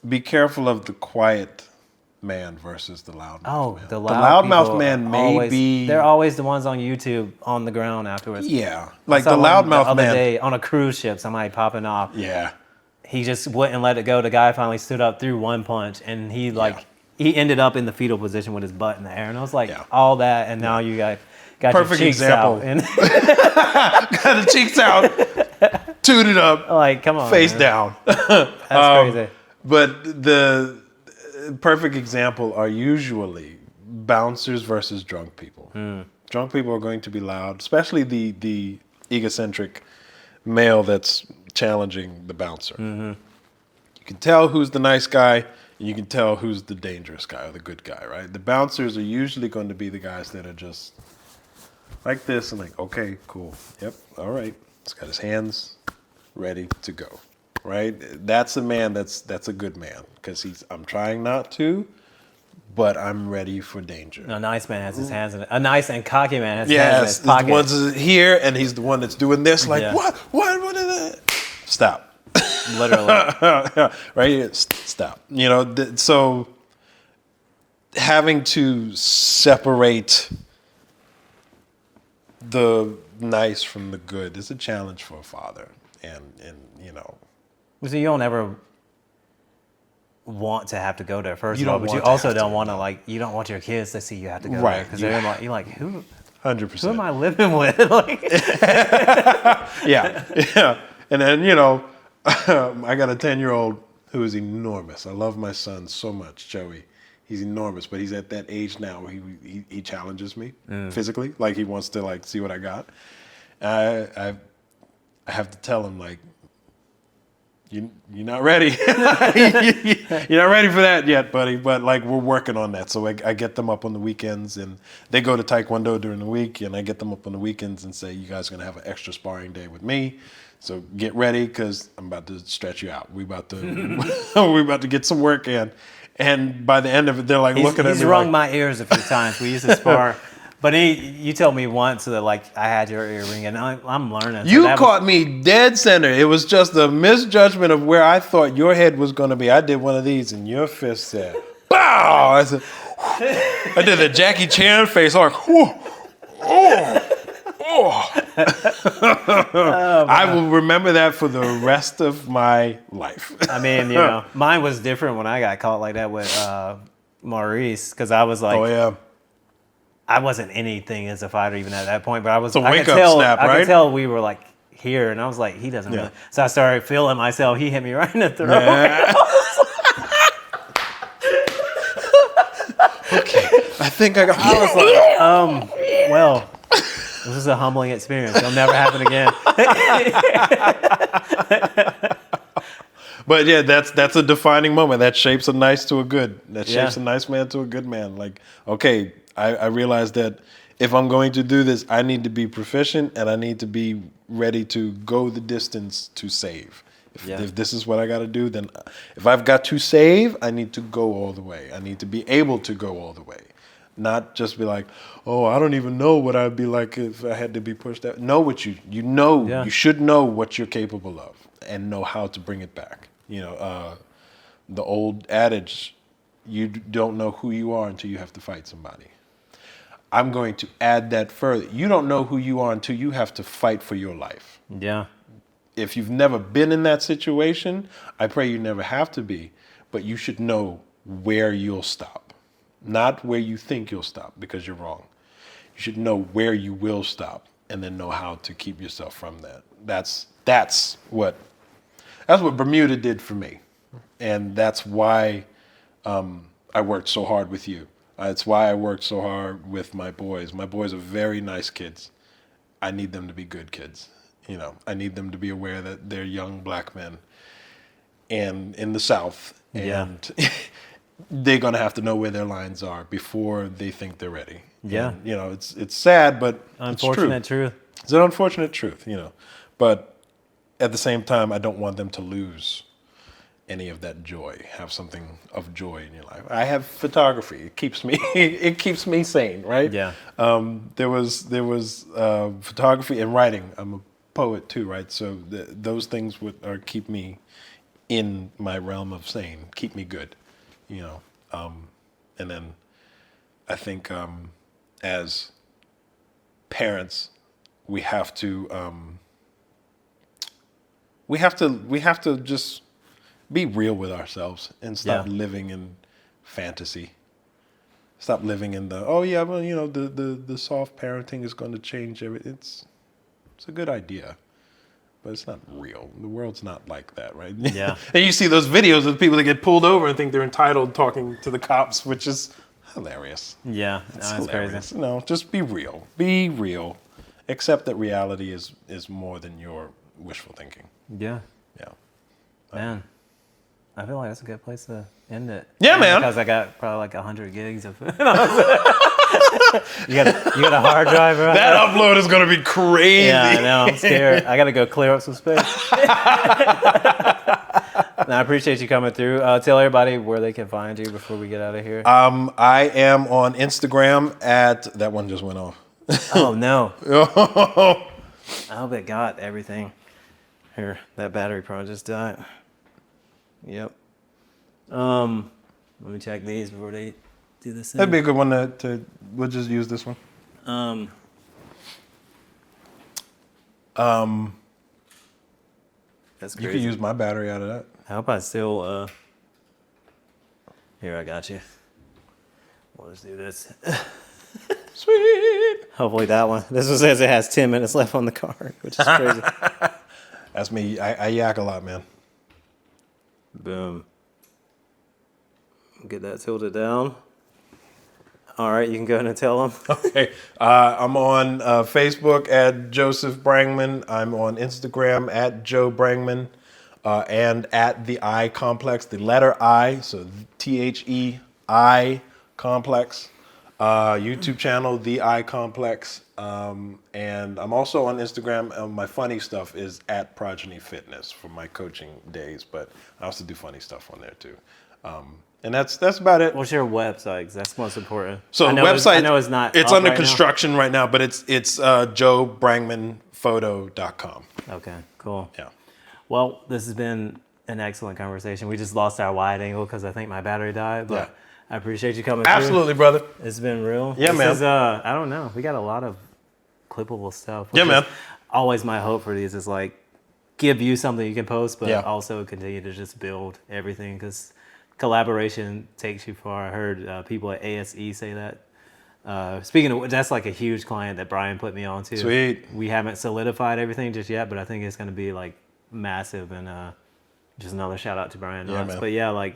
be careful of the quiet man versus the loudmouth man. The loudmouth people man are may be. They're always the ones on YouTube on the ground afterwards. Yeah, I like saw the one loudmouth the other man. day on a cruise ship, somebody popping off. Yeah, He just wouldn't let it go. The guy finally stood up, threw one punch, and he ended up in the fetal position with his butt in the air. And I was like, all that, and now you got perfect your cheeks example. out. And got the cheeks out, tooted up, like, come on, face man. down. That's crazy. But the perfect example are usually bouncers versus drunk people. Drunk people are going to be loud, especially the egocentric male that's challenging the bouncer. You can tell who's the nice guy, and you can tell who's the dangerous guy or the good guy, right? The bouncers are usually going to be the guys that are just like this and like, okay, cool. Yep, all right. He's got his hands ready to go. Right, that's a man. That's a good man because I'm trying not to, but I'm ready for danger. A nice man has his hands in it. A nice and cocky man has his hands in his Yes, pocket. the one's here, and he's the one that's doing this. Like, Yeah. what is that? Stop. Literally. Right here, stop. You know, so having to separate the nice from the good is a challenge for a father, and you know. So you don't ever want to have to go there first You of all, don't but you want to also have don't to, want to you don't want your kids to see you have to go there Right, because you- they're like, you're like, who 100%. am I living with? Like, Yeah. And then, you know, I got a 10-year-old who is enormous. I love my son so much, Joey. He's enormous, but he's at that age now where he challenges me physically. Like he wants to see what I got. I have to tell him you're not ready. You're not ready for that yet, buddy. But we're working on that. So I get them up on the weekends, and they go to Taekwondo during the week, and I get them up on the weekends and say, you guys are gonna have an extra sparring day with me. So get ready, because I'm about to stretch you out. We about to get some work in. And by the end of it, they're looking at me. He's wrung my ears a few times. We used to spar. But you told me once that I had your ear ringing. I'm learning. So You caught me dead center. It was just a misjudgment of where I thought your head was going to be. I did one of these, and your fist said, "Bow!" I said, I did a Jackie Chan face. I'm like, oh. I will remember that for the rest of my life. I mean, mine was different when I got caught like that with Maurice, because I was like, Oh yeah. I wasn't anything as a fighter even at that point, but I was. It's a I wake could up tell, snap, I right? could tell we were here, and I was like, he doesn't. Yeah. Really. So I started feeling myself. He hit me right in the throat. Yeah. Okay, I think I got. Well, this is a humbling experience. It'll never happen again. But yeah, that's a defining moment. That shapes a nice to a good. That Yeah. shapes a nice man to a good man. Okay, I realize that if I'm going to do this, I need to be proficient, and I need to be ready to go the distance to save. If this is what I got to do, then if I've got to save, I need to go all the way. I need to be able to go all the way. Not just be like, oh, I don't even know what I'd be like if I had to be pushed out. Know what you know. Yeah. You should know what you're capable of and know how to bring it back. The old adage, you don't know who you are until you have to fight somebody. I'm going to add that further. You don't know who you are until you have to fight for your life. Yeah. If you've never been in that situation, I pray you never have to be, but you should know where you'll stop. Not where you think you'll stop, because you're wrong. You should know where you will stop, and then know how to keep yourself from that. That's what Bermuda did for me. And that's why I worked so hard with you. It's why I worked so hard with my boys. My boys are very nice kids. I need them to be good kids. I need them to be aware that they're young black men and in the South. And they're going to have to know where their lines are before they think they're ready. Yeah. And, it's sad, but Unfortunate it's true. truth. It's an unfortunate truth, But at the same time, I don't want them to lose any of that joy. Have something of joy in your life. I have photography. It keeps me sane, right? Yeah. There was photography and writing. I'm a poet too, right? So those things would keep me in my realm of sane, keep me good, you know. And then I think as parents, we have to just be real with ourselves and stop living in fantasy. Stop living in the the soft parenting is going to change everything. It's a good idea, but it's not real. The world's not like that, right? Yeah. And you see those videos of people that get pulled over and think they're entitled talking to the cops, which is hilarious. Yeah, It's that's hilarious. crazy. No, just be real. Be real. Accept that reality is more than your wishful thinking. Yeah, Yeah. man. I feel like that's a good place to end it. Yeah, man. Because I got probably like 100 gigs of. You got a hard drive, right? That upload is going to be crazy. Yeah, I know. I'm scared. I got to go clear up some space. I appreciate you coming through. Tell everybody where they can find you before we get out of here. I am on Instagram at, that one just went off. Oh, no. I hope it got everything. Here, that battery probably just died. Yep. Let me check these before they do this. That'd be a good one to we'll just use this one. That's You crazy. can use my battery out of that. I hope I still, here, I got you. We'll just do this. Sweet. Hopefully that one. This one says it has 10 minutes left on the card, which is crazy. That's me. I yak a lot, man. Boom. Get that tilted down. All right, you can go ahead and tell them. Okay. I'm on Facebook at Joseph Brangman. I'm on Instagram at Joe Brangman. And at the I Complex, the letter I, so THEI Complex. YouTube channel, The I Complex. And I'm also on Instagram. My funny stuff is at Progeny Fitness for my coaching days, but I also do funny stuff on there too. And that's about it. What's your website? 'Cause that's most important. So I the know website, I know it's not. It's up under right now. construction right now, but it's joebrangmanphoto.com. Okay, cool. Yeah. Well, this has been an excellent conversation. We just lost our wide angle because I think my battery died, but Yeah. I appreciate you coming through. Absolutely, brother. It's been real. Yeah, This man. is, I don't know. We got a lot of clippable stuff. Yeah, which man. is Always my hope for these is like give you something you can post, but Yeah. also continue to just build everything because collaboration takes you far. I heard people at ASE say that. Speaking of, that's like a huge client that Brian put me on to. Sweet. We haven't solidified everything just yet, but I think it's going to be like massive and just another shout out to Brian. Yeah, man. But yeah, like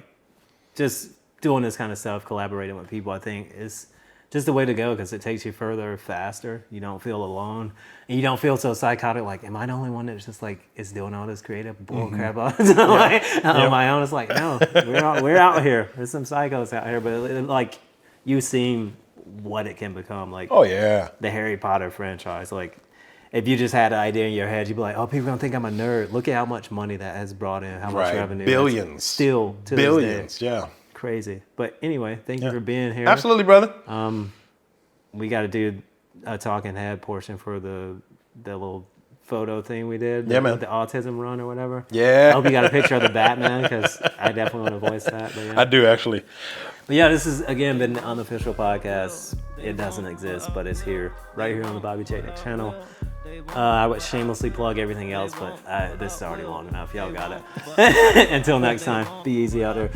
just doing this kind of stuff, collaborating with people, I think is just the way to go because it takes you further faster. You don't feel alone and you don't feel so psychotic. Like, am I the only one that's just like is doing all this creative bull crap on my own? It's like, no, we're out here. There's some psychos out here, but like you seem what it can become. Like, Oh, yeah. the Harry Potter franchise. Like, if you just had an idea in your head, you'd be like, oh, people gonna think I'm a nerd. Look at how much money that has brought in, how much Right. revenue. Billions. That's still to Billions, this day. yeah. Crazy. But anyway, thank you for being here. Absolutely, brother. We got to do a talking head portion for the little photo thing we did. Yeah, man. The autism run or whatever. Yeah. I hope you got a picture of the Batman because I definitely want to voice that. But yeah. I do, actually. But yeah, this has again been the Unofficial Podcast. It doesn't exist, but it's here, right here on the Bobby Chapek channel. I would shamelessly plug everything else, but this is already long enough. Y'all got it. Until next time, be easy out there.